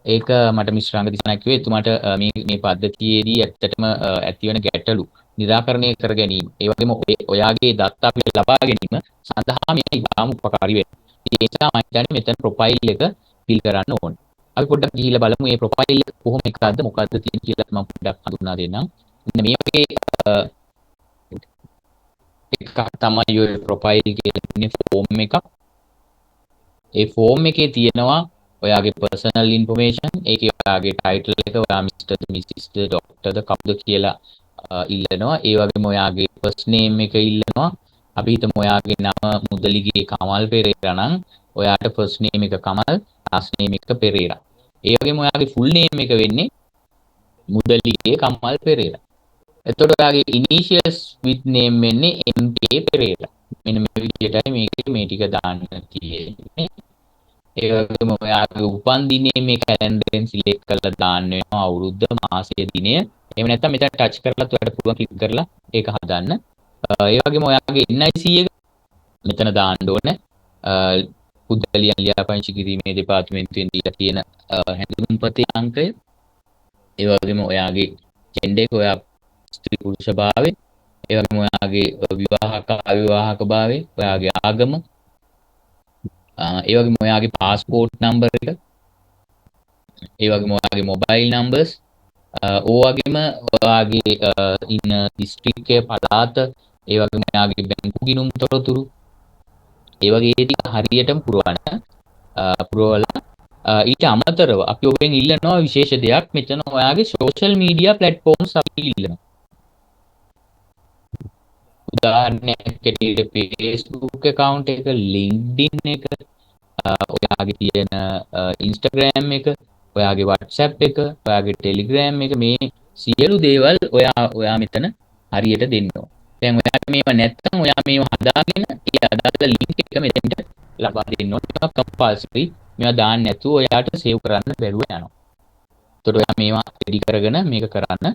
ඒක මට මිශ්‍රාංග දිසාවක් කිව්වේ එතුමාට මේ පද්ධතියේදී ඇත්තටම ඇති වෙන ගැටලු නිරාකරණය කර ගැනීම, ඒ වගේම ඔයාගේ දත්ත අපිට ලබා ගැනීම සඳහා මේ ඉතාම උපකාරී වෙනවා. ඒ නිසා මම කියන්නේ මෙතන ප්‍රොෆයිල් එක ෆිල් කරන්න ඕනේ. අපි පොඩ්ඩක් ගිහිල්ලා බලමු මේ ප්‍රොෆයිල් එක කොහොම එකක්ද මොකක්ද තියෙන්නේ කියලා මම පොඩ්ඩක් හඳුන්වා දෙන්නම්. මෙන්න මේ වගේ එකක් තමයි ඔය ප්‍රොෆයිල් කියන්නේ ෆෝම් එකක්. ඒ ෆෝම් එකේ තියෙනවා ඔයාගේ personal information, ඒකේ ඔයාගේ title එක, ඔයා Mr. Mrs. Dr. කවුද කියලා ඉල්ලනවා. ඒ වගේම ඔයාගේ first name එක ඉල්ලනවා. අපි හිතමු ඔයාගේ නම මුදලිගේ කමල් පෙරේරා නම් ඔයාට ෆස්ට් නේම් එක කමල්, ලාස්ට් නේම් එක පෙරේරා. ඒ වගේම ඔයාගේ ෆුල් නේම් එක වෙන්නේ මුදලිගේ කමල් පෙරේරා. එතකොට ඔයාගේ ඉනිෂියල්ස් විත් නේම් වෙන්නේ MK පෙරේරා. මෙන්න මේ විදිහටයි මේකේ මේ ටික දාන්න තියෙන්නේ. ඒ වගේම ඔයාගේ උපන් දිනේ මේ කැලෙන්ඩරෙන් සිලෙක්ට් කරලා දාන්න වෙනවා අවුරුද්ද, මාසය, දිනය. එහෙම නැත්නම් මෙතන ටච් කරලා ඔයාලට පුළුවන් ක්ලික් කරලා ඒක හදන්න. ඒ වගේම ඔයාගේ NIC එක මෙතන දාන්න ඕනේ. පුද්ගලයන් ලියාපදිංචි කිරීමේ දෙපාර්තමේන්තුවෙන් දීලා තියෙන හැඳුනුම්පතේ අංකය. ඒ වගේම ඔයාගේ ජෙන්ඩර් එක, ඔයා ස්ත්‍රී පුරුෂ භාවය, ඒ වගේම ඔයාගේ විවාහක අවිවාහක භාවය, ඔයාගේ ආගම, ඒ වගේම ඔයාගේ පාස්පෝර්ට් නම්බර් එක, ඒ වගේම ඔයාගේ මොබයිල් නම්බර්ස්, වගේම ඔයාගේ ඉන්න දිස්ත්‍රික්කය, පළාත, ඒ වගේම ඔයාගේ බැංකු ගිණුම් තොරතුරු, ඒ වගේ ටික හරියටම පුරවලා ඊට අමතරව අපි ඔබෙන් ඉල්ලනවා විශේෂ දෙයක්. මෙතන ඔයාගේ සෝෂල් මීඩියා ප්ලැට්ෆෝම්ස් අපි ඉල්ලනවා. උදාහරණයක් ඇටියට Facebook account එක, LinkedIn එක, ඔයාගේ තියෙන Instagram එක, ඔයාගේ WhatsApp එක, ඔයාගේ Telegram එක, මේ සියලු දේවල් ඔයා මෙතන හරියට දෙන්න ඕන. දැන් ඔයාට මේවා නැත්නම් ඔයා මේවා හදාගෙන ඒ අදාළ link එක මෙතෙන්ට ලබා දෙන්න ඕන. ඒක කම්පල්සරි. මේවා දාන්න නැතුව ඔයාට සේව් කරන්න බැරුව යනවා. එතකොට ඔයා මේවා රෙඩි කරගෙන මේක කරන්න.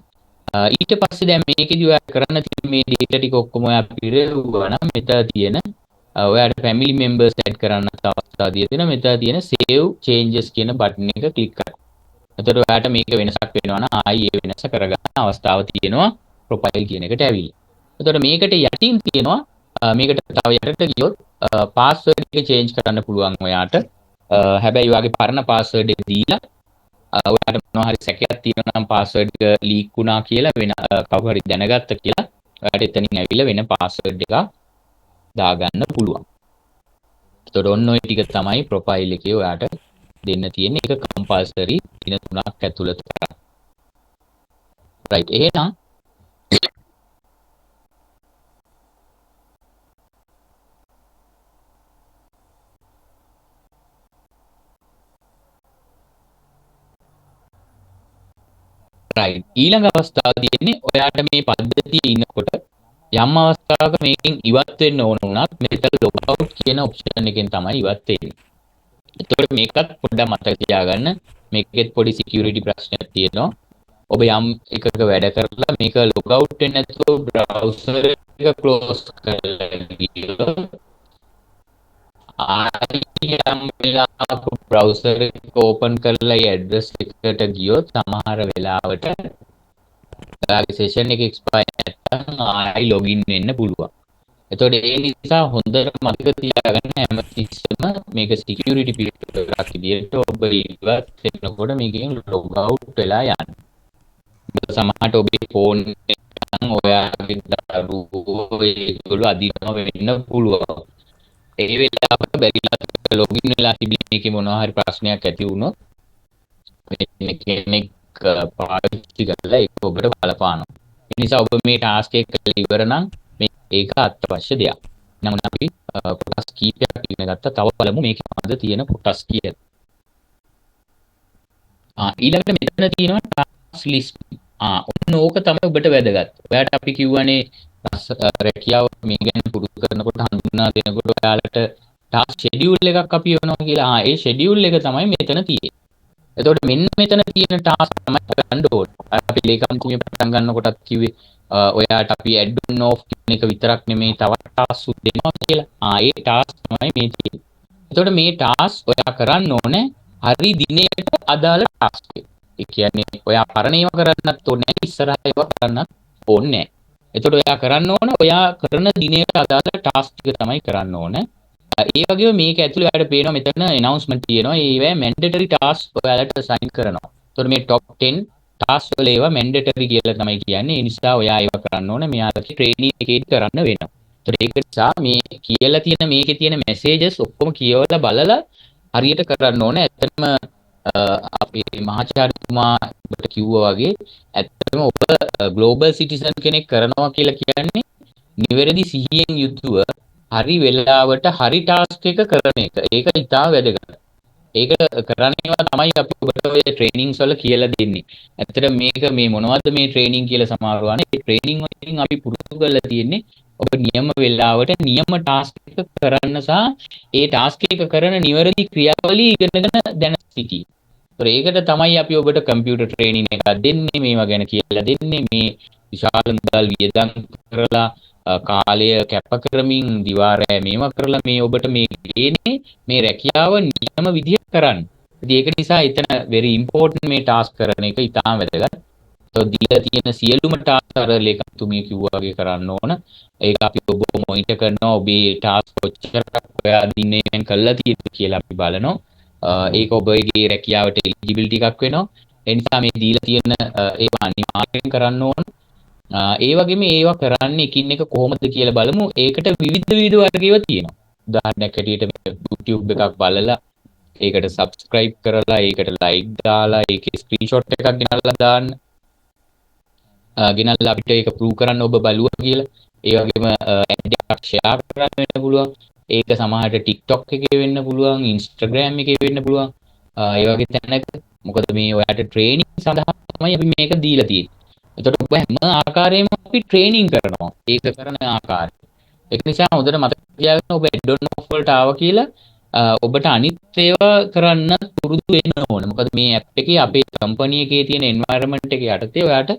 ඊට පස්සේ දැන් මේකෙදි ඔයා කරන්න තියෙන මේ data ටික ඔක්කොම ඔයා පිරෙවුවා නම් මෙතන තියෙන ඔයාට family members add කරන්න අවස්ථාව තියෙනවා. මෙතන තියෙන save changes කියන බටන් එක ක්ලික් කරන්න. එතකොට ඔයාට මේක වෙනසක් වෙනවා නම් ආයි ඒ වෙනස කරගන්න අවස්ථාව තියෙනවා profile කියන එකට ඇවිල්ලා. එතකොට මේකට යටින් තියෙනවා මේකට තව යටට ගියොත් password එක change කරන්න පුළුවන් ඔයාට. හැබැයි ඔයාගේ පරණ password එක දීලා ඔයාට මොනවා හරි සැකයක් තියෙනවා නම් password එක leak වුණා කියලා වෙන කවුරු හරි දැනගත්ත කියලා ඔයාට එතනින් ඇවිල්ලා වෙන password එකක් දාගන්න පුළුවන්. එතකොට ඔන්න ඔය ටික තමයි profile එකේ ඔයාට දෙන්න තියෙන එක compulsory දින 3ක් ඇතුළත කරන්න. right එහෙනම් right ඊළඟ අවස්ථාව තියෙන්නේ ඔයාට මේ පද්ධතියේ ඉන්නකොට යම් අවස්ථාවක මේකෙන් ඉවත් වෙන්න ඕන වුණත් මෙතන log out කියන ඔප්ෂන් එකෙන් තමයි ඉවත් වෙන්නේ. එතකොට මේකත් පොඩ්ඩක් මතක තියාගන්න. මේකෙත් පොඩි security ප්‍රශ්නයක් තියෙනවා. ඔබ යම් එකක වැඩ කරලා මේක log out වෙන්නේ නැතුව browser එක close කරලා ගියොත් යම් වෙලාවක browser එක open කරලා ඒ address එකට ගියොත් සමහර වෙලාවට ඔයාගේ session එක expire නැත්නම් ආයි login වෙන්න පුළුවන්. එතකොට ඒ නිසා හොඳට මතක තියාගන්න හැම තිස්සෙම මේක security feature එකක් විදිහට ඔබ ඉවත් වෙනකොට මේකෙන් log out වෙලා යන්න. සමහරට ඔබේ phone එකෙන් ඔයාගේ දරුවෝ ඒගොල්ලෝ අදිනවා වෙන්න පුළුවන්. ඒ වෙලාවට බැරිලා login වෙලා තිබිලා මේකේ මොනවා හරි ප්‍රශ්නයක් ඇති වුණොත් මේ කෙනෙක් පාවිච්චි කරලා ඒක ඔබට බලපානවා. ඒ නිසා ඔබ මේ ටාස්ක් එක කරලා ඉවර නම් මේක අත්‍යවශ්‍ය දෙයක්. නමුත් අපි කොටස් කීපයක් ඉගෙන ගත්තා. තව බලමු මේකේ මොනවද තියෙන කොටස් කීයද. ඊළඟට මෙතන තියෙනවා ටාස්ක් ලිස්ට්. ඔන්න ඕක තමයි ඔබට වැදගත්. ඔයාට අපි කිව්වනේ රැකියාව මේ ගැන පුරුදු කරනකොට හඳුන්වා දෙනකොට ඔයාලට ටාස්ක් ෂෙඩියුල් එකක් අපි වෙනවා කියලා. ඒ ෂෙඩියුල් එක තමයි මෙතන තියෙන්නේ. එතකොට මෙන්න මෙතන තියෙන ටාස්ක් තමයි ගන්න ඕනේ. අපි ලේකම් කුමිය පටන් ගන්නකොටත් කිව්වේ ඔයාට අපි add on off කියන එක විතරක් නෙමෙයි තවත් ටාස්ක් දෙනවා කියලා. ඒ ටාස්ක් තමයි මේ තියෙන්නේ. එතකොට මේ ටාස්ක් ඔයා කරන්න ඕනේ හරි දිනේට අදාළ ටාස්ක් එක. ඒ කියන්නේ ඔයා පරණ ඒවා කරන්නත් ඕනේ නැහැ, ඉස්සරහ ඒවා කරන්නත් ඕනේ නැහැ. එතකොට ඔයා කරන්න ඕන ඔයා කරන දිනේට අදාළ ටාස්ක් ටික තමයි කරන්න ඕනේ. ඒ වගේම මේක ඇතුළේ ඔයාලට පේනවා මෙතන announcement තියෙනවා. ඒවා mandatory task ඔයාලට assign කරනවා. එතකොට මේ top 10 task වල ඒවා mandatory කියලා තමයි කියන්නේ. ඒ නිසා ඔයා ඒවා කරන්න ඕනේ. මෙයාලගේ training එකේදී කරන්න වෙනවා. එතකොට ඒක නිසා මේ කියලා තියෙන මේකේ තියෙන messages ඔක්කොම කියවලා බලලා හරියට කරන්න ඕනේ. ඇත්තටම අපේ මහාචාර්යතුමා ඔබට කිව්වා වගේ ඇත්තටම ඔබ global citizen කෙනෙක් කරනවා කියලා කියන්නේ නිවැරදි සිහියෙන් යුතුව හරි වෙලාවට හරි ටාස්ක් එක කරන එක. ඒක ඉතාම වැදගත්. ඒක කරන්නේවා තමයි අපි ඔබට ඔය ට්‍රේනින්ග්ස් වල කියලා දෙන්නේ. ඇත්තට මේක මේ මොනවද මේ ට්‍රේනින්ග් කියලා සමහරව අහන්නේ. ඒ ට්‍රේනින්ග් වලින් අපි පුරුදු කරලා තියෙන්නේ ඔබ නියම වෙලාවට නියම ටාස්ක් එක කරන්න සහ ඒ ටාස්ක් එක කරන නිවැරදි ක්‍රියාවලිය ඉගෙනගෙන දැන සිටී. ඒකට තමයි අපි ඔබට කම්පියුටර් ට්‍රේනින් එකක් දෙන්නේ. මේවා ගැන කියලා දෙන්නේ. මේ විශාල මුදල් වියදම් කරලා කාලය කැප කරමින් දිවා රෑ මේවා කරලා මේ ඔබට මේ ගේන්නේ මේ රැකියාව නියම විදිහට කරන්න. ඉතින් ඒක නිසා එතන very important මේ ටාස්ක් කරන එක ඉතාම වැදගත්. දීලා තියෙන සියලුම ටාස්ක් අර ලේකම්තුමිය කිව්වා වගේ කරන්න ඕන. ඒක අපි ඔබ මොනිටර් කරනවා. ඔබේ ටාස්ක් කොච්චර ඔයා දිනේ වෙන් කළා තියෙද කියලා අපි බලනවා. ඒක ඔබගේ රැකියාවට එලිජිබිලිටි එකක් වෙනවා. ඒ නිසා මේ දීලා තියෙන ඒවා අනිවාර්යෙන් කරන්න ඕන. ඒ වගේම ඒවා කරන්නේ එකින් එක කොහොමද කියලා බලමු. ඒකට විවිධ වර්ග ඒවා තියෙනවා. උදාහරණයක් හැටියට YouTube එකක් බලලා ඒකට subscribe කරලා ඒකට like දාලා ඒකේ screenshot එකක් ගෙනල්ලා දාන්න. ගෙනල්ලා අපිට ඒක prove කරන්න ඔබ බලුවා කියලා. ඒ වගේම ad එකක් share කරන්න වෙන්න පුළුවන්. ඒක සමහරට TikTok එකේ වෙන්න පුළුවන්, Instagram එකේ වෙන්න පුළුවන්. ඒ වගේ තැනක මොකද මේ ඔයාලට ට්‍රේනින් සඳහා තමයි අපි මේක දීලා තියෙන්නේ. එතකොට ඔබ හැම ආකාරයෙන්ම අපි ට්‍රේනින් කරනවා. ඒක කරන ආකාරය. ඒක නිසා හොඳට මතක තියාගන්න ඔබ add on off වලට ආවා කියලා ඔබට අනිත් ඒවා කරන්න පුරුදු වෙන්න ඕන. මොකද මේ app එකේ අපේ කම්පැනි එකේ තියෙන environment එක යටතේ ඔයාට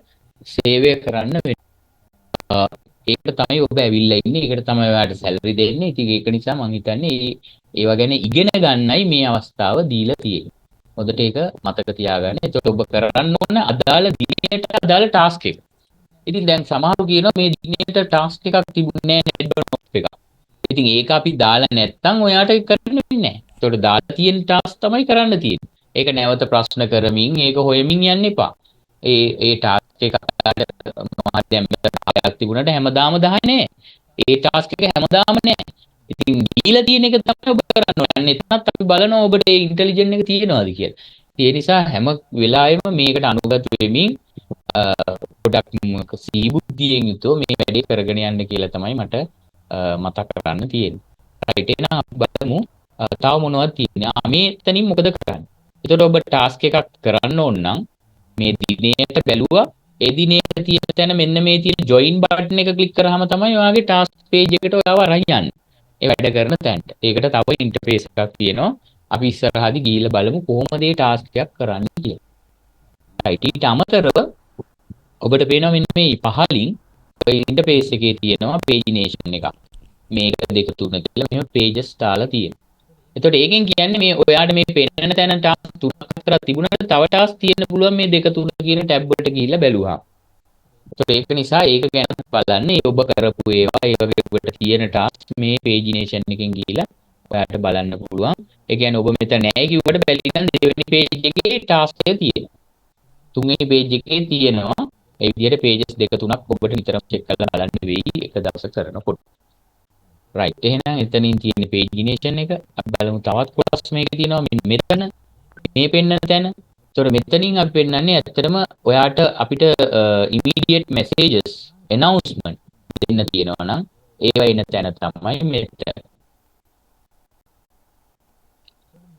සේවය කරන්න වෙනවා. ඒකට තමයි ඔබ ඇවිල්ලා ඉන්නේ. ඒකට තමයි ඔයාලට සැලරි දෙන්නේ. ඉතින් ඒක නිසා මම හිතන්නේ ඒවා ගැන ඉගෙන ගන්නයි මේ අවස්ථාව දීලා තියෙන්නේ. හොඳට ඒක මතක තියාගන්න. එතකොට ඔබ කරන්න ඕන අදාළ දිනයට අදාළ ටාස්ක් එක. ඉතින් දැන් සමහරව කියනවා මේ දිනයට ටාස්ක් එකක් තිබුණේ නැහැ නෙඩ් ඔෆ් එකක්. ඉතින් ඒක අපි දාලා නැත්තම් ඔයාට කරන්න වෙන්නේ නැහැ. එතකොට දාලා තියෙන ටාස්ක් තමයි කරන්න තියෙන්නේ. ඒක නැවත ප්‍රශ්න කරමින් ඒක හොයමින් යන්න එපා. ඒ ටාස්ක් එක මොනවද දැන් මෙතන 10ක් තිබුණාට හැමදාම 10 නෑ. ඒ ටාස්ක් එක හැමදාම නෑ. ඉතින් දීලා තියෙන එක තමයි ඔබ කරන්න ඕනේ. එතනත් අපි බලනවා ඔබට ඒ ඉන්ටෙලිජන්ට් එක තියෙනවද කියලා. ඒ නිසා හැම වෙලාවෙම මේකට අනුගත වෙමින් ගොඩක් සීබුද්ධියෙන් යුතුව මේ වැඩේ කරගෙන යන්න කියලා තමයි මට මතක් කරන්න තියෙන්නේ. රයිට් එහෙනම් අපි බලමු තව මොනවද තියෙන්නේ. මේ එතනින් මොකද කරන්නේ? එතකොට ඔබ ටාස්ක් එකක් කරන්න ඕන නම් මේ දිනේට බැලුවා ඒ දිනේට තියෙන තැන මෙන්න මේ තියෙන join button එක click කරාම තමයි ඔයාගේ task page එකට ඔයාව අරන් යන්නේ. ඒ වැඩ කරන තැනට. ඒකට තව interface එකක් තියෙනවා. අපි ඉස්සරහදී ගිහිල්ලා බලමු කොහොමද මේ task එකක් කරන්නේ කියලා. right ඊට අමතරව ඔබට පේනවා මෙන්න මේ පහලින් ඔය interface එකේ තියෙනවා pagination එකක්. මේක 2 3 කියලා මෙහෙම pages දාලා තියෙනවා. එතකොට ඒකෙන් කියන්නේ මේ ඔයාට මේ පෙන්නන තැන ටාස්ක් 3-4ක් තිබුණාට තව ටාස්ක් තියෙන්න පුළුවන් මේ 2 3 කියන ටැබ් වලට ගිහිල්ලා බැලුවා. එතකොට ඒක නිසා ඒක ගැන බලන්න ඔබ කරපු ඒවා ඒ වගේ ඔබට තියෙන ටාස්ක් මේ pagination එකෙන් ගිහිල්ලා ඔයාට බලන්න පුළුවන්. ඒ කියන්නේ ඔබ මෙතන නැහැ කිව්වට බැලිනම් දෙවෙනි page එකේ ටාස්ක් එක තියෙනවා. තුන්වෙනි page එකේ තියෙනවා. ඒ විදිහට pages 2 3ක් ඔබට නිතරම check කරලා බලන්න වෙයි එක දවසක් කරනකොට. right එහෙනම් එතනින් තියෙන pagination එක අපි බලමු තවත් කොටස් මේකේ තියෙනවා මෙතන මේ පෙන්නන තැන. ඒතකොට මෙතනින් අපි පෙන්නන්නේ ඇත්තටම ඔයාට අපිට immediate messages announcement දෙන්න තියෙනවා නම් ඒවා එන තැන තමයි මෙතන.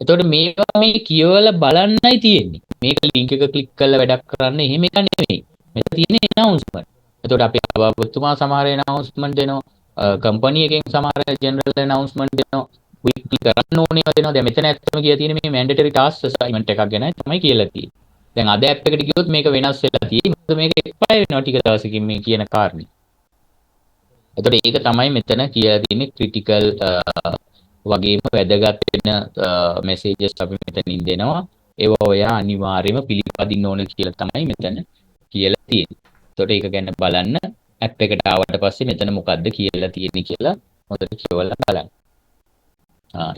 එතකොට මේවා මේ කියවලා බලන්නයි තියෙන්නේ. මේක link එක click කරලා වැඩක් කරන්න එහෙම එක නෙමෙයි. මෙතන තියෙන announcement. එතකොට අපි අබතුමා සමහර announcement දෙනවා. කම්පැනි එකෙන් සමහර ජෙනරල් announcement දෙනවා. weekly කරන්න ඕනේ දෙනවා. දැන් මෙතන ඇත්තටම කියලා තියෙන්නේ මේ mandatory task assignment එකක් ගැන තමයි කියලා තියෙන්නේ. දැන් අද app එකට ගියොත් මේක වෙනස් වෙලා තියෙන්නේ. මොකද මේක expire වෙනවා ටික දවසකින් මේ කියන කාරණේ. එතකොට ඒක තමයි මෙතන කියලා තියෙන්නේ critical වගේම වැදගත් වෙන messages අපි මෙතනින් දෙනවා. ඒවා ඔයා අනිවාර්යයෙන්ම පිළිපදින්න ඕන කියලා තමයි මෙතන කියලා තියෙන්නේ. එතකොට ඒක ගැන බලන්න app එකට ආවට පස්සේ මෙතන මොකද්ද කියලා තියෙන්නේ කියලා හොඳට කියවලා බලන්න.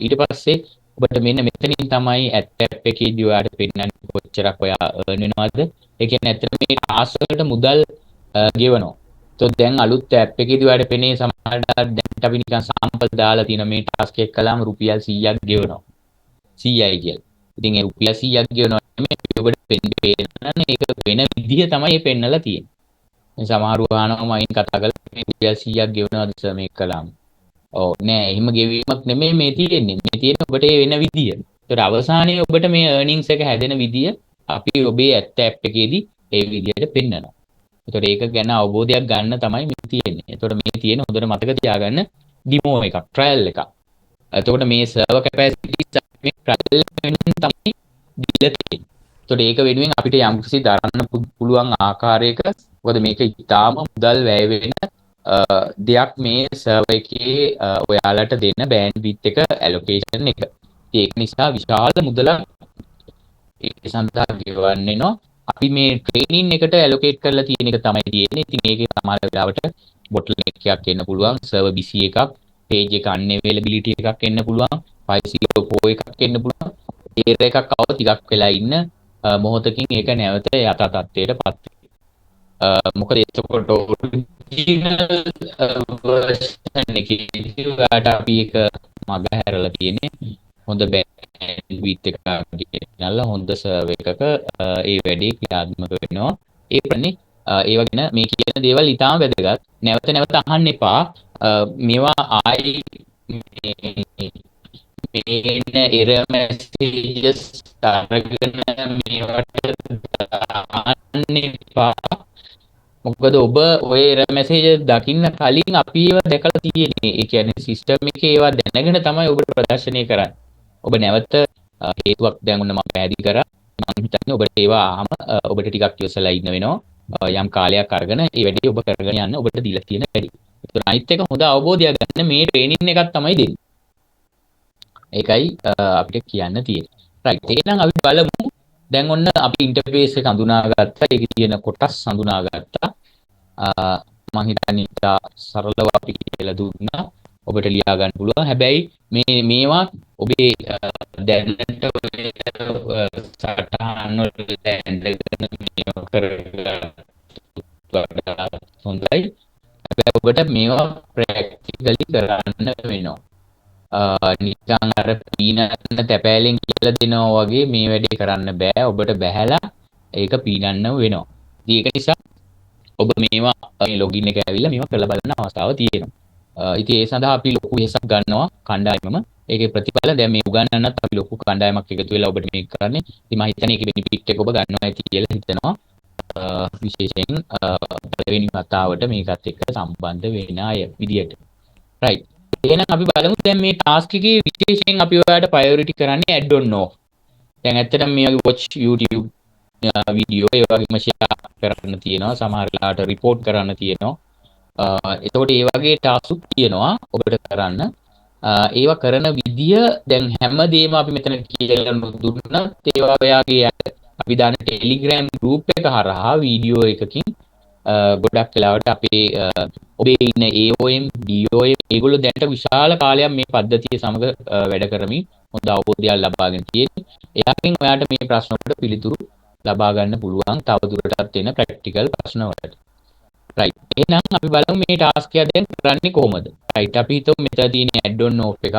ඊට පස්සේ ඔබට මෙන්න මෙතනින් තමයි app එකේදී ඔයාලට පෙන්නන්නේ කොච්චරක් ඔයා earn වෙනවද. ඒ කියන්නේ ඇත්තට මේ task වලට මුදල් ගෙවනවා. તો දැන් අලුත් app එකේදී ඔයාලට පෙනේ සමහරවිට දැන් අපි නිකන් sample දාලා තියෙන මේ task එක කළාම රුපියල් 100ක් ගෙවනවා. 100යි කියලා. ඉතින් ඒ රුපියල් 100ක් ගෙවනවා නෙමෙයි ඔබට පෙන්නන්නේ ඒක වෙන විදිහ තමයි පෙන්නලා තියෙන්නේ. සමහරව අහනවා මයින් කතා කරලා මේ රුපියල් 100ක් ගෙවනවාද සර් මේක කළාම. ඔව් නෑ එහෙම ගෙවීමක් නෙමෙයි මේ තියෙන්නේ. මේ තියෙන ඔබට ඒ වෙන විදිය. ඒතර අවසානයේ ඔබට මේ earnings එක හැදෙන විදිය අපි ඔබේ ඇත්ත ඇප් එකේදී ඒ විදියට පෙන්නනවා. ඒතර ඒක ගැන අවබෝධයක් ගන්න තමයි මේ තියෙන්නේ. ඒතර මේ තියෙන හොඳට මතක තියාගන්න ඩිමෝ එකක්, ට්‍රයල් එකක්. එතකොට මේ සර්වර් කැපැසිටිස් මේ ට්‍රයල් වෙනුවෙන් තමයි දීලා තියෙන්නේ. එතකොට ඒක වෙනුවෙන් අපිට යම්කිසි දරන්න පුළුවන් ආකාරයක මොකද මේක ඉතාම මුදල් වැය වෙන දෙයක් මේ සර්වර් එකේ ඔයාලට දෙන බෑන්ඩ්විඩ්ත් එක ඇලොකේෂන් එක. ඒක නිසා විශාල මුදලක් ඒ සඳහා ගෙවන්න වෙනවා. අපි මේ ට්‍රේනින් එකට ඇලොකේට් කරලා තියෙන එක තමයි තියෙන්නේ. ඉතින් ඒකේ සමහර වෙලාවට බොටල්නෙක් එකක් එන්න පුළුවන්, සර්වර් බිසි එකක්, page එක unavailability එකක් එන්න පුළුවන්, 504 එකක් එන්න පුළුවන්. error එකක් ආව ටිකක් වෙලා ඉන්න මොහොතකින් ඒක නැවත යථා තත්ත්වයටපත් වෙනවා. මොකද එතකොට ඔරිජිනල් version එකේ ඔයාලට අපි එක මග හැරලා තියෙන්නේ හොඳ බෑන්ඩ්විඩ්ත් එකක් ගෙනල්ලා හොඳ සර්වර් එකක ඒ වැඩේ ක්‍රියාත්මක වෙනවා. ඒ ප්‍රනේ ඒ වගේන මේ කියන දේවල් ඉතාම වැදගත්. නැවත නැවත අහන්න එපා. මේවා ආයි මේන error messages අරගෙන මේවට දාන්න එපා. මොකද ඔබ ඔය error message දකින්න කලින් අපි ඒවා දැකලා තියෙන්නේ. ඒ කියන්නේ සිස්ටම් එකේ ඒවා දැනගෙන තමයි ඔබට ප්‍රදර්ශනය කරන්නේ. ඔබ නැවත හේතුවක් දැන් ඔන්න මම පැහැදිලි කරා. මම හිතන්නේ ඔබට ඒවා ආම ඔබට ටිකක් ඉවසලා ඉන්න වෙනවා. යම් කාලයක් අරගෙන මේ වැඩේ ඔබ කරගෙන යන්න ඔබට දීලා තියෙන වැඩේ. ඒතර අනිත් එක හොඳ අවබෝධයක් ගන්න මේ ට්‍රේනින් එකක් තමයි දෙන්නේ. ඒකයි අපිට කියන්න තියෙන්නේ. රයිට්. එහෙනම් අපි බලමු. දැන් ඔන්න අපි ඉන්ටර්ෆේස් එක හඳුනාගත්තා. ඒකේ තියෙන කොටස් හඳුනාගත්තා. මම හිතන්නේ ඉතා සරලව අපි කියලා දුන්නා. ඔබට ලියා ගන්න පුළුවන්. හැබැයි මේවා ඔබේ දැනට සටහන් වල ඇඳගෙන මේවා කරගන්න හොඳයි. හැබැයි ඔබට මේවා ප්‍රැක්ටිකලි කරන්න වෙනවා. නිකන් අර පීනන්න තැපෑලෙන් කියලා දෙනවා වගේ මේ වැඩේ කරන්න බෑ. ඔබට බැහැලා ඒක පීනන්න වෙනවා. ඉතින් ඒක නිසා ඔබ මේවා මේ ලොගින් එක ඇවිල්ලා මේවා කරලා බලන්න අවස්ථාව තියෙනවා. ඉතින් ඒ සඳහා අපි ලොකු වෙසක් ගන්නවා කණ්ඩායමම. ඒකේ ප්‍රතිඵල දැන් මේ උගන්වන්නත් අපි ලොකු කණ්ඩායමක් එකතු වෙලා ඔබට මේක කරන්නේ. ඉතින් මම හිතන්නේ ඒකේ බෙනිෆිට් එක ඔබ ගන්නවා ඇති කියලා හිතනවා. විශේෂයෙන් පළවෙනි වතාවට මේකත් එක්ක සම්බන්ධ වෙන අය විදියට. right. එහෙනම් අපි බලමු දැන් මේ ටාස්ක් එකේ විශේෂයෙන් අපි ඔයාලට ප්‍රයොරිටි කරන්නේ add on no. දැන් ඇත්තටම මේ වගේ watch YouTube වීඩියෝ ඒ වගේම share කරන්න තියෙනවා. සමහර වෙලාවට report කරන්න තියෙනවා. එතකොට මේ වගේ ටාස්ක් තියෙනවා ඔබට කරන්න. ඒවා කරන විදිය දැන් හැමදේම අපි මෙතන කියලා දුන්නත් ඒවා ඔයාගේ අපි දාන Telegram group එක හරහා වීඩියෝ එකකින් ගොඩක් වෙලාවට අපේ ඔබේ ඉන්න AOM DOM ඒගොල්ලෝ දැනට විශාල කාලයක් මේ පද්ධතිය සමග වැඩ කරමින් හොඳ අවබෝධයක් ලබාගෙන තියෙනවා. එයාගෙන් ඔයාලට මේ ප්‍රශ්න වලට පිළිතුරු ලබා ගන්න පුළුවන් තව දුරටත් එන ප්‍රැක්ටිකල් ප්‍රශ්න වලට. right. එහෙනම් අපි බලමු මේ ටාස්ක් එක දැන් කරන්නේ කොහොමද? right. අපි හිතමු මෙතන තියෙන add on off එකක්.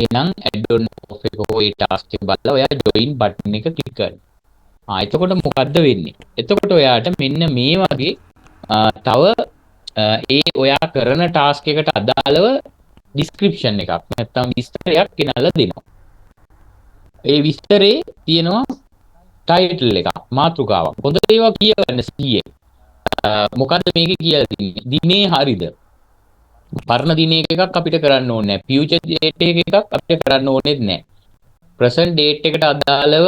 එහෙනම් add on off එක හොය ටාස්ක් එක බලලා ඔයා join button එක click කරන්න. එතකොට මොකද්ද වෙන්නේ? එතකොට ඔයාට මෙන්න මේ වගේ තව ඒ ඔයා කරන ටාස්ක් එකට අදාළව description එකක් නැත්නම් විස්තරයක් ගෙනල්ලා දෙනවා. ඒ විස්තරේ තියෙනවා title එකක්, මාතෘකාවක්. හොඳට ඒවා කියවන්න 100. මොකද්ද මේකේ කියලා තින්නේ? දිනේ හරිද? පරණ දිනයක එකක් අපිට කරන්න ඕනේ නැහැ. future date එකක් අපිට කරන්න ඕනෙත් නැහැ. present date එකට අදාළව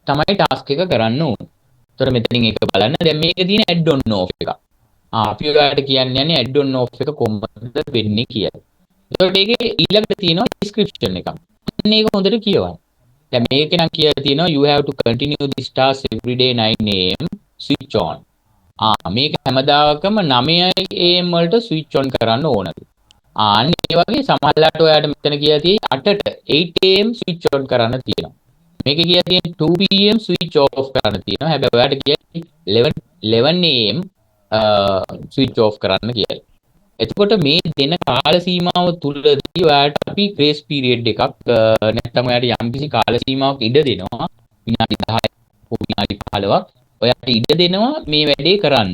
තමයි ටාස්ක් එක කරන්න ඕනේ. ඒතර මෙතනින් එක බලන්න. දැන් මේකේ තියෙන add on off එක. අපි ඔයාලට කියන්න යන්නේ add on off එක කොහොමද වෙන්නේ කියලා. ඒතකොට ඒකේ ඊළඟට තියෙනවා description එකක්. අන්න ඒක හොඳට කියවන්න. දැන් මේකේ නම් කියලා තියෙනවා you have to continue this task every day 9 am switch on. මේක හැමදාකම 9 am වලට switch on කරන්න ඕනද? අන්න ඒ වගේ සමහරවිට ඔයාලට මෙතන කියලා තියෙන්නේ 8ට 8 am switch on කරන්න තියෙනවා. මේකේ කියලා තියෙන්නේ 2 pm switch off කරන්න තියෙනවා. හැබැයි ඔයාලට කියන්නේ 11 am switch off කරන්න කියලා. එතකොට මේ දෙන කාල සීමාව තුලදී ඔයාලට අපි grace period එකක් නැත්නම් ඔයාලට යම්කිසි කාල සීමාවක් ඉඩ දෙනවා. විනාඩි 10ක් හෝ විනාඩි 15ක් ඔයාලට ඉඩ දෙනවා මේ වැඩේ කරන්න.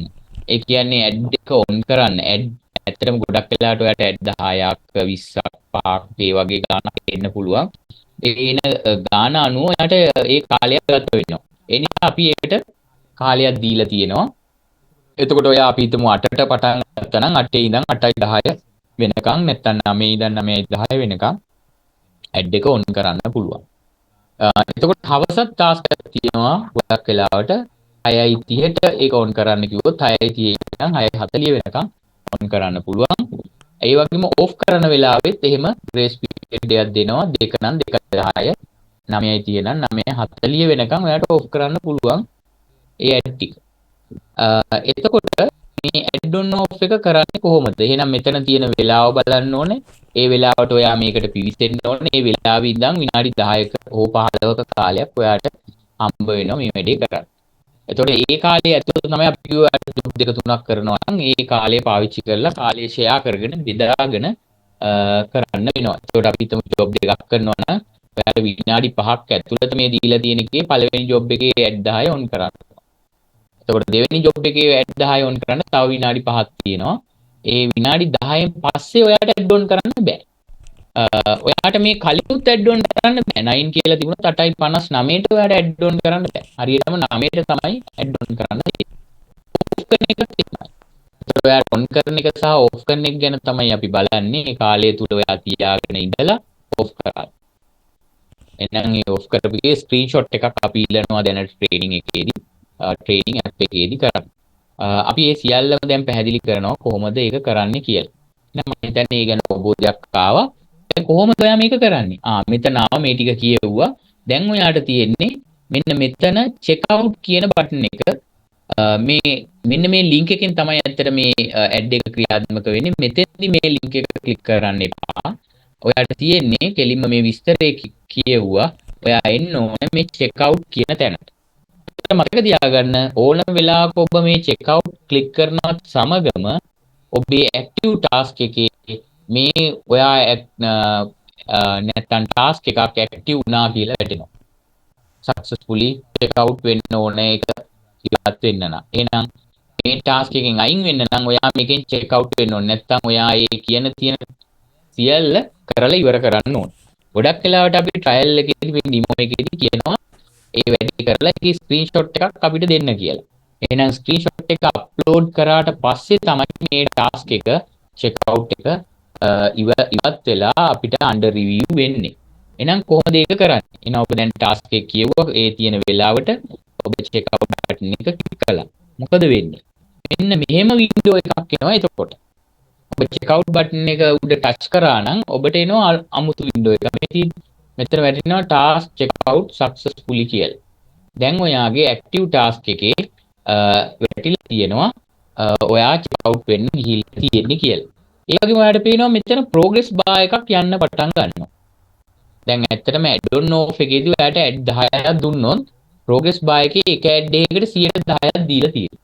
ඒ කියන්නේ ad එක on කරන්න, ad ඇත්තටම ගොඩක් වෙලාවට ඔයාලට ඇඩ් 10ක් 20ක් 5ක් ඒ වගේ ගාණක් එන්න පුළුවන්. ඒ එන ගාණ අනුව ඔයාලට ඒ කාලයක් ගත වෙනවා. ඒ නිසා අපි ඒකට කාලයක් දීලා තියෙනවා. එතකොට ඔයා අපි හිතමු 8ට පටන් ගත්තා නම් 8 ඉඳන් 8:10 වෙනකන් නැත්නම් 9 ඉඳන් 9:10 වෙනකන් ඇඩ් එක ඔන් කරන්න පුළුවන්. එතකොට හවසත් ටාස්ක් එකක් තියෙනවා ගොඩක් වෙලාවට 6:30ට ඒක ඔන් කරන්න කිව්වොත් 6:30 ඉඳන් 6:40 වෙනකන් ඔන් කරන්න පුළුවන්. ඒ වගේම ඔෆ් කරන වෙලාවෙත් එහෙම ග්‍රේස් පීරියඩ් එකක් දෙනවා. දෙක නම් 2:10 9:30 නම් 9:40 වෙනකන් ඔයාලට ඔෆ් කරන්න පුළුවන් ඒ ඇඩ් ටික. එතකොට මේ ඇඩ් ඔන් ඔෆ් එක කරන්නේ කොහොමද? එහෙනම් මෙතන තියෙන වෙලාව බලන්න ඕනේ. ඒ වෙලාවට ඔයා මේකට පිවිසෙන්න ඕනේ. ඒ වෙලාවෙ ඉඳන් විනාඩි 10ක හෝ 15ක කාලයක් ඔයාට හම්බ වෙනවා මේ වැඩේ කරන්න. එතකොට ඒ කාලේ ඇතුළත තමයි අපි ජොබ් දෙක තුනක් කරනවා නම් ඒ කාලය පාවිච්චි කරලා කාලය ෂෙයා කරගෙන බෙදාගෙන කරන්න වෙනවා. එතකොට අපි හිතමු ජොබ් දෙකක් කරනවා නම් ඔයාලා විනාඩි 5ක් ඇතුළත මේ දීලා තියෙන එකේ පළවෙනි ජොබ් එකේ ඇඩ් 10 ඔන් කරන්න. එතකොට දෙවෙනි ජොබ් එකේ ඇඩ් 10 ඔන් කරන්න තව විනාඩි 5ක් තියෙනවා. ඒ විනාඩි 10න් පස්සේ ඔයාට ඇඩ් ඔන් කරන්න බෑ. ඔයාට මේ කලිනුත් ඇඩ් ඔන් කරන්න බෑ. 9 කියලා තිබුණොත් 8:59ට ඔයාට ඇඩ් ඔන් කරන්න බෑ. හරියටම 9ට තමයි ඇඩ් ඔන් කරන්න තියෙන්නේ. ඔෆ් කරන එක තියෙනවා. ඒතකොට ඔයාට ඔන් කරන එක සහ ඔෆ් කරන එක ගැන තමයි අපි බලන්නේ. මේ කාලය තුල ඔයා තියාගෙන ඉඳලා ඔෆ් කරා. එහෙනම් මේ ඔෆ් කරපු එකේ ස්ක්‍රීන්ෂොට් එකක් අපි ඉල්ලනවා දැනට ට්‍රේනින් එකේදී. ට්‍රේනින් ඇප් එකේදී කරන්න. අපි මේ සියල්ලම දැන් පැහැදිලි කරනවා කොහොමද ඒක කරන්නේ කියලා. එහෙනම් මම හිතන්නේ ඒ ගැන අවබෝධයක් ආවා. දැන් කොහොමද ඔයා මේක කරන්නේ? මෙතන ආව මේ ටික කියෙව්වා. දැන් ඔයාට තියෙන්නේ මෙන්න මෙතන චෙක් අවුට් කියන බටන් එක. මෙන්න මේ ලින්ක් එකෙන් තමයි ඇත්තට මේ ඇඩ් එක ක්‍රියාත්මක වෙන්නේ. මෙතෙන්දී මේ ලින්ක් එක ක්ලික් කරන්න එපා. ඔයාට තියෙන්නේ කෙලින්ම මේ විස්තරේ කියෙව්වා. ඔයා එන්න ඕනේ මේ චෙක් අවුට් කියන තැනට. මතක තියාගන්න ඕනම වෙලාවක ඔබ මේ චෙක් අවුට් ක්ලික් කරනවත් සමගම ඔබේ ඇක්ටිව් ටාස්ක් එකේ මේ ඔයා නැත්තම් ටාස්ක් එකක් ඇක්ටිව් වුණා කියලා වැටෙනවා. සක්සස්ෆුලි චෙක් අවුට් වෙන්න ඕනේ ඒක ඉවත් වෙන්න නම්. එහෙනම් මේ ටාස්ක් එකෙන් අයින් වෙන්න නම් ඔයා මේකෙන් චෙක් අවුට් වෙන්න ඕනේ. නැත්තම් ඔයා ඒ තියෙන සියල්ල කරලා ඉවර කරන්න ඕනේ. ගොඩක් වෙලාවට අපි ට්‍රයල් එකේදී මේ ඩෙමෝ එකේදී කියනවා ඒ වැඩේ කරලා ඒකේ ස්ක්‍රීන්ෂොට් එකක් අපිට දෙන්න කියලා. එහෙනම් ස්ක්‍රීන්ෂොට් එක අප්ලෝඩ් කරාට පස්සේ තමයි මේ ටාස්ක් එක චෙක් අවුට් එක ඉවත් වෙලා අපිට අන්ඩර් රිවිව් වෙන්නේ. එහෙනම් කොහොමද ඒක කරන්නේ? එහෙනම් ඔබ දැන් ටාස්ක් එක කියවුවා ඒ තියෙන වෙලාවට ඔබ චෙක් අවුට් බටන් එක ක්ලික් කළා. මොකද වෙන්නේ? මෙන්න මෙහෙම වින්ඩෝ එකක් එනවා එතකොට. ඔබ චෙක් අවුට් බටන් එක උඩ ටච් කරා නම් ඔබට එනවා අමුතු වින්ඩෝ එකක්. මෙතන වැටෙනවා ටාස්ක් චෙක් අවුට් සක්සස්ෆුලි කියලා. දැන් ඔයාගේ ඇක්ටිව් ටාස්ක් එකේ වැටිලා තියෙනවා ඔයා චෙක් අවුට් වෙන්න ගිහිල්ලා තියෙන්නේ කියලා. ඒ වගේම ඔයාලට පේනවා මෙතන ප්‍රෝග්‍රස් බාර් එකක් යන්න පටන් ගන්නවා. දැන් ඇත්තටම ඇඩ් ඔන් ඔෆ් එකේදී ඔයාලට ඇඩ් 10ක් දුන්නොත් ප්‍රෝග්‍රස් බාර් එකේ එක ඇඩ් එකකට 10%ක් දීලා තියෙනවා.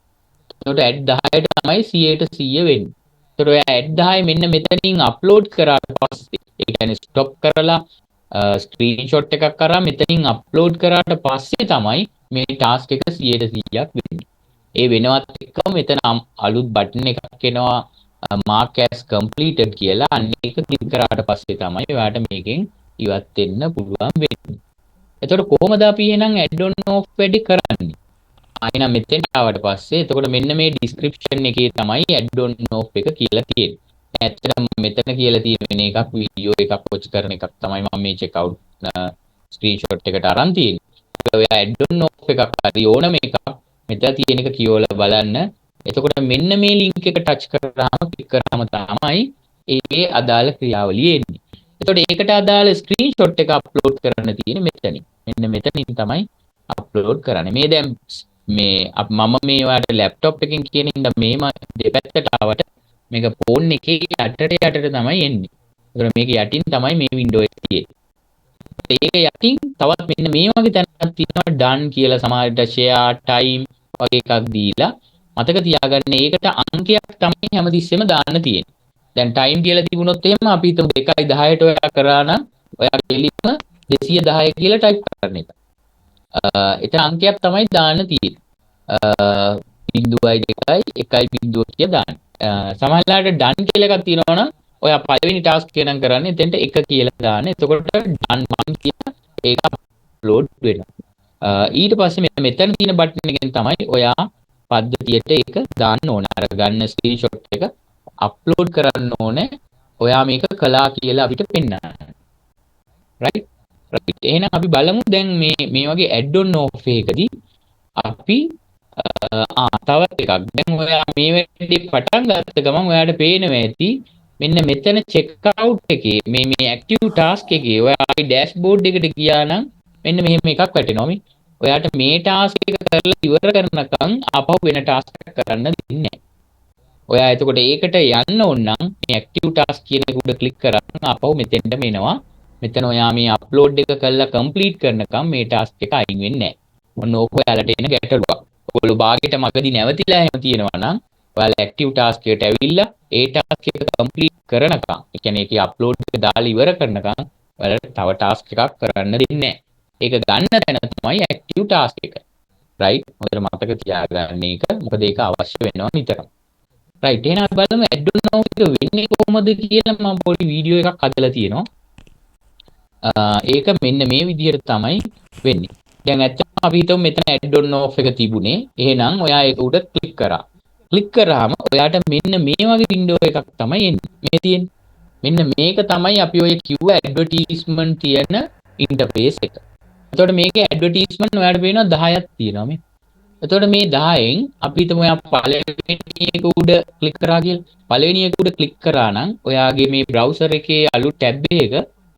එතකොට ඇඩ් 10ට තමයි 100% වෙන්නේ. එතකොට ඔයා ඇඩ් 10 මෙන්න මෙතනින් අප්ලෝඩ් කරාට පස්සේ ඒ කියන්නේ ස්ටොප් කරලා ස්ක්‍රීන්ෂොට් එකක් කරා මෙතනින් අප්ලෝඩ් කරාට පස්සේ තමයි මේ ටාස්ක් එක 100%ක් වෙන්නේ. ඒ වෙනවත් එක්කම මෙතන අලුත් බටන් එකක් එනවා mark as completed කියලා. අන්න ඒක ක්ලික් කරාට පස්සේ තමයි ඔයාලට මේකෙන් ඉවත් වෙන්න පුළුවන් වෙන්නේ. එතකොට කොහොමද අපි එහෙනම් add on off වැඩි කරන්නේ? එහෙනම් මෙතෙන් ආවට පස්සේ එතකොට මෙන්න මේ description එකේ තමයි add on off එක කියලා තියෙන්නේ. ඇත්තටම මෙතන කියලා තියෙන වෙන එකක් වීඩියෝ එකක් වොච් කරන එකක් තමයි මම මේ චෙක් අවුට් ස්ක්‍රීන්ෂොට් එකට අරන් තියෙන්නේ. ඒක ඔයා add on off එකක් හරි ඕනම එකක් මෙතන තියෙන එක කියවලා බලන්න. එතකොට මෙන්න මේ ලින්ක් එක ටච් කරාම ක්ලික් කරාම තමයි ඒ අදාළ ක්‍රියාවලිය එන්නේ. එතකොට ඒකට අදාළ ස්ක්‍රීන්ෂොට් එක අප්ලෝඩ් කරන්න තියෙන්නේ මෙතනින්. මෙන්න මෙතනින් තමයි අප්ලෝඩ් කරන්නේ. මේ දැන් මම මේ ඔයාලට ලැප්ටොප් එකකින් කියන ඉඳ මේම දෙපැත්තට ආවට මේක ෆෝන් එකේ යටට තමයි එන්නේ. ඒතර මේක යටින් තමයි මේ වින්ඩෝ එක තියෙන්නේ. ඒක යටින් තවත් මෙන්න මේ වගේ තැනක් තියෙනවා done කියලා සමහරට share time වගේ එකක් දීලා මතක තියාගන්න ඒකට අංකයක් තමයි හැමතිස්සෙම දාන්න තියෙන්නේ. දැන් time කියලා තිබුණොත් එහෙම අපි හිතමු 2:10ට ඔයා කරා නම් ඔයා කෙලින්ම 210 කියලා ටයිප් කරන්න එක. එතන අංකයක් තමයි දාන්න තියෙන්නේ. 0.2 1.0 කියලා දාන්න. සමහරවිට ඩන් කියලා එකක් තියෙනවා නම් ඔයා පළවෙනි ටාස්ක් එක නම් කරන්නේ එතෙන්ට 1 කියලා දාන්න. එතකොට ඩන් 1 කියලා ඒක අප්ලෝඩ් වෙනවා. ඊට පස්සේ මෙතන තියෙන බටන් එකෙන් තමයි ඔයා පද්ධතියට ඒක දාන්න ඕන. අර ගන්න ස්ක්‍රීන්ෂොට් එක අප්ලෝඩ් කරන්න ඕනේ. ඔයා මේක කළා කියලා අපිට පෙන්නන්න. රයිට්? රයිට්. එහෙනම් අපි බලමු දැන් මේ වගේ ඇඩ් ඔන් ඕෆ් එකකදී අපි තවත් එකක්. දැන් ඔයා මේ වැඩේ පටන් ගත්ත ගමන් ඔයාට පේනවා ඇති මෙන්න මෙතන චෙක් අවුට් එකේ මේ ඇක්ටිව් ටාස්ක් එකේ ඔයාගේ ඩෑෂ්බෝඩ් එකට ගියා නම් මෙන්න මෙහෙම එකක් වැටෙනවා මේ. ඔයාට මේ ටාස්ක් එක කරලා ඉවර කරනකම් ආපහු වෙන ටාස්ක් එකක් කරන්න දෙන්නේ නැහැ. ඔයා එතකොට ඒකට යන්න ඕන නම් මේ ඇක්ටිව් ටාස්ක් කියන එක උඩ ක්ලික් කරන් ආපහු මෙතෙන්ට එනවා. මෙතන ඔයා මේ අප්ලෝඩ් එක කරලා කම්ප්ලීට් කරනකම් මේ ටාස්ක් එක අයින් වෙන්නේ නැහැ. මොන ඕක ඔයාලට එන ගැටලුවක්. ඔයගොල්ලෝ භාගයට මගදී නැවතිලා එහෙම තියෙනවා නම් ඔයාලා ඇක්ටිව් ටාස්ක් එකට ඇවිල්ලා ඒ ටාස්ක් එක කම්ප්ලීට් කරනකම් ඒ කියන්නේ ඒකේ අප්ලෝඩ් එක දාලා ඉවර කරනකම් ඔයාලට තව ටාස්ක් එකක් කරන්න දෙන්නේ නැහැ. ඒක ගන්න තැන තමයි ඇක්ටිව් ටාස්ක් එක. රයිට්? හොඳට මතක තියාගන්න ඒක. මොකද ඒක අවශ්‍ය වෙනවා නිතරම. රයිට්. එහෙනම් අපි බලමු ඇඩ් ඔන් ඔෆ් එක වෙන්නේ කොහොමද කියලා මම පොඩි වීඩියෝ එකක් හදලා තියෙනවා. ඒක මෙන්න මේ විදිහට තමයි වෙන්නේ. දැන් ඇත්තටම අපි හිතමු මෙතන ඇඩ් ඔන් ඔෆ් එක තිබුණේ. එහෙනම් ඔයා ඒක උඩ ක්ලික් කරා. ක්ලික් කරාම ඔයාට මෙන්න මේ වගේ වින්ඩෝ එකක් තමයි එන්නේ. මේ තියෙන්නේ. මෙන්න මේක තමයි අපි ඔය කිව්ව ඇඩ්වර්ටයිස්මන්ට් තියෙන ඉන්ටර්ෆේස් එක. එතකොට මේකේ ඇඩ්වර්ටයිස්මන්ට් ඔයාලට පේනවා 10ක් තියෙනවා මේ. එතකොට මේ 10න් අපි හිතමු ඔයා පළවෙනි එක උඩ ක්ලික් කරා කියලා. පළවෙනි එක උඩ ක්ලික් කරා නම් ඔයාගේ මේ බ්‍රවුසර් එකේ අලුත් ටැබ් එක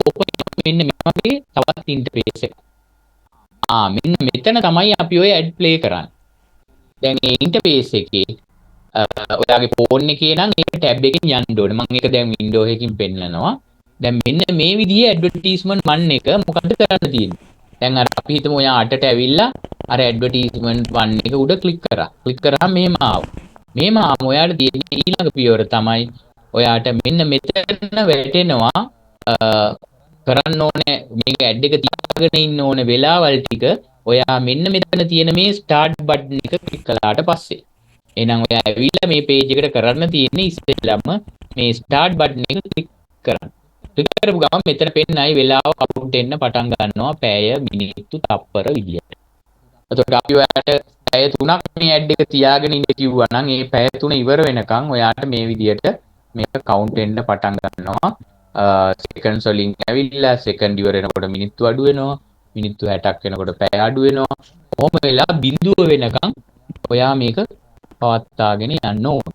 ඕපන් මෙන්න මේ වගේ තවත් ඉන්ටර්ෆේස් එකක්. මෙන්න මෙතන තමයි අපි ඔය ඇඩ් ප්ලේ කරන්නේ. දැන් මේ ඉන්ටර්ෆේස් එකේ ඔයාගේ ෆෝන් එකේ නම් ඒක ටැබ් එකකින් යන්න ඕනේ. මම ඒක දැන් වින්ඩෝ එකකින් පෙන්නනවා. දැන් මෙන්න මේ විදිහේ ඇඩ්වර්ටයිස්මන්ට් 1 එක මොකද්ද කරන්න තියෙන්නේ? දැන් අර අපි හිතමු ඔයා අටට ඇවිල්ලා අර ඇඩ්වර්ටයිස්මන්ට් 1 එක උඩ ක්ලික් කරා. ක්ලික් කරාම මෙහෙම ආවා. මෙහෙම ආවම ඔයාට තියෙන ඊළඟ පියවර තමයි ඔයාට මෙන්න මෙතන වැටෙනවා කරන්න ඕනේ මේක ඇඩ් එක තියාගෙන ඉන්න ඕනේ වෙලාවල් ටික ඔයා මෙන්න මෙතන තියෙන මේ ස්ටාර්ට් බටන් එක ක්ලික් කළාට පස්සේ එහෙනම් ඔයා ඇවිල්ලා මේ පේජ් එකට කරන්න තියෙන්නේ ඉස්සෙල්ලාම මේ ස්ටාර්ට් බටන් එක ක්ලික් කරන්න. ක්ලික් කරපු ගමන් මෙතන පෙන්නයි වෙලාව කවුන්ට් වෙන්න පටන් ගන්නවා පැය මිනිත්තු තප්පර විදියට. එතකොට අපි ඔයාලට පැය 3ක් මේ ඇඩ් එක තියාගෙන ඉන්න කිව්වා නම් ඒ පැය 3 ඉවර වෙනකන් ඔයාට මේ විදියට මේක කවුන්ට් වෙන්න පටන් ගන්නවා. සෙකන්ඩ්ස් වලින් ඇවිල්ලා සෙකන්ඩ් ඉවර වෙනකොට මිනිත්තු අඩු වෙනවා. මිනිත්තු 60ක් වෙනකොට පැය අඩු වෙනවා. කොහොම වෙලා බිඳුව වෙනකන් ඔයා මේක පවත්වාගෙන යන්න ඕන.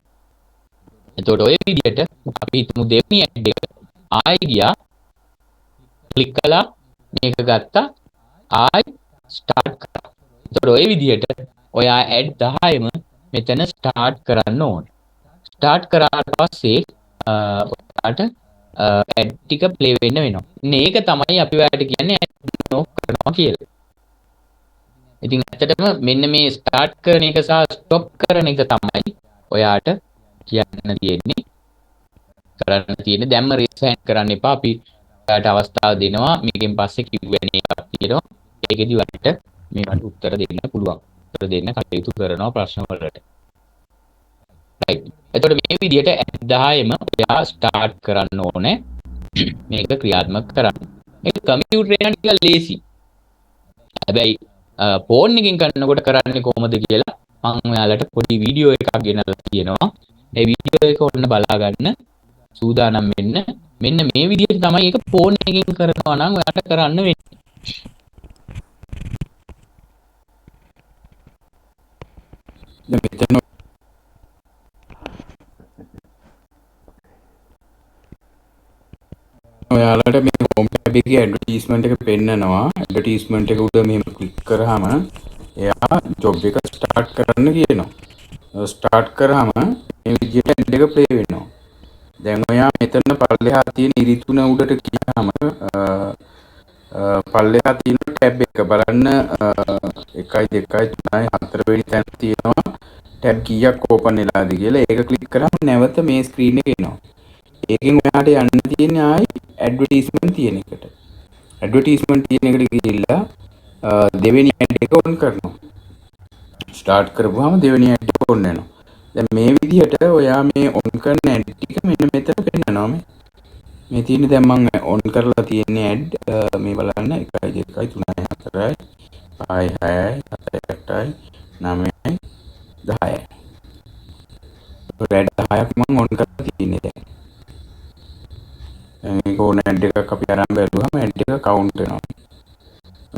එතකොට ඔය විදිහට අපි හිතමු දෙවෙනි ඇඩ් එක ආයෙ ගියා ක්ලික් කළා මේක ගත්තා ආයෙ ස්ටාර්ට් කරා. එතකොට ඔය විදිහට ඔයා ඇඩ් 10ම මෙතන ස්ටාර්ට් කරන්න ඕන. ස්ටාර්ට් කරාට පස්සේ ඔයාට ඇඩ් ටික ප්ලේ වෙන්න වෙනවා. මේක තමයි අපි ඔයාලට කියන්නේ ඇඩ් ඔෆ් කරනවා කියලා. ඉතින් ඇත්තටම මෙන්න මේ ස්ටාර්ට් කරන එක සහ ස්ටොප් කරන එක තමයි ඔයාට කියන්න තියෙන්නේ. කරන්න තියෙන්නේ දැන්ම රිසයින් කරන්න එපා. අපි ඔයාලට අවස්ථාව දෙනවා. මේකෙන් පස්සේ Q&A එකක් තියෙනවා. ඒකෙදි ඔයාලට මේකට උත්තර දෙන්න පුළුවන්. උත්තර දෙන්න කටයුතු කරනවා ප්‍රශ්න වලට. රයිට්. එතකොට මේ විදිහට 10ම ඔයා ස්ටාර්ට් කරන්න ඕනේ. මේක ක්‍රියාත්මක කරන්න. මේක කම්පියුටර් එකෙන් ටිකක් ලේසි. හැබැයි ෆෝන් එකෙන් කරනකොට කරන්නේ කොහොමද කියලා මම ඔයාලට පොඩි වීඩියෝ එකක් ගෙනල්ලා තියෙනවා. ඒ වීඩියෝ එක ඔන්න බලා ගන්න. සූදානම් වෙන්න. මෙන්න මේ විදිහට තමයි ඒක ෆෝන් එකෙන් කරනවා නම් ඔයාලට කරන්න වෙන්නේ. මෙතන ඔයාලට මේ හෝම් ටැබ් එකේ ඇඩ්වර්ටයිස්මන්ට් එක පෙන්නනවා. ඇඩ්වර්ටයිස්මන්ට් එක උඩ මෙහෙම ක්ලික් කරාම එයා ජොබ් එක ස්ටාර්ට් කරන්න කියනවා. ස්ටාර්ට් කරාම මේ විදිහට ඇඩ් එක ප්ලේ වෙනවා. දැන් ඔයා මෙතන පල්ලෙහා තියෙන ඉරිතුන උඩට ගියාම පල්ලෙහා තියෙන ටැබ් එක බලන්න 1 2 3 4 වෙනි තැන තියෙනවා ටැබ් කීයක් ඕපන් වෙලාද කියලා. ඒක ක්ලික් කරාම නැවත මේ ස්ක්‍රීන් එක එනවා. ඒකෙන් ඔයාට යන්න තියෙන්නේ ආයි ඇඩ්වර්ටයිස්මන්ට් තියෙන එකට. ඇඩ්වර්ටයිස්මන්ට් තියෙන එකට ගිහිල්ලා දෙවෙනි ඇඩ් එක ඔන් කරනවා. ස්ටාර්ට් කරපුවාම දෙවෙනි ඇඩ් එක ඔන් වෙනවා. දැන් මේ විදිහට ඔයා මේ ඔන් කරන ඇඩ් ටික මෙන්න මෙතන පෙන්නනවා මේ තියෙන්නේ දැන් මම ඔන් කරලා තියෙන්නේ ඇඩ් මේ බලන්න 1 2 3 4 5 6 7 8 9 10යි. ඇඩ් 10ක් මම ඔන් කරලා තියෙන්නේ දැන්. මේක ඕන ඇඩ් එකක් අපි අරන් බැලුවම ඇඩ් එක කවුන්ට් වෙනවා.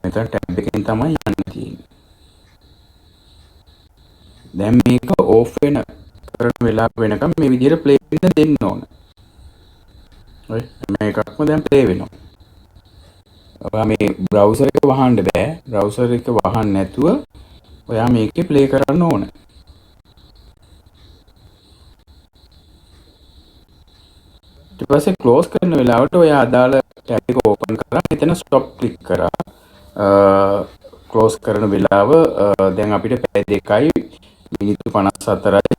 මෙතන ටැබ් එකෙන් තමයි යන්න තියෙන්නේ. දැන් මේක ඕෆ් වෙන කරන වෙලාව වෙනකම් මේ විදිහට ප්ලේ වෙන්න දෙන්න ඕන. හරි මේකක්ම දැන් ප්ලේ වෙනවා. ඔයා මේ බ්‍රවුසර් එක වහන්න බෑ. බ්‍රවුසර් එක වහන්න නැතුව ඔයා මේකේ ප්ලේ කරන්න ඕන. ඊට පස්සේ ක්ලෝස් කරන වෙලාවට ඔයා අදාළ ටැබ් එක ඕපන් කරලා මෙතන ස්ටොප් ක්ලික් කරා. ක්ලෝස් කරන වෙලාව දැන් අපිට පැය 2යි මිනිත්තු 54යි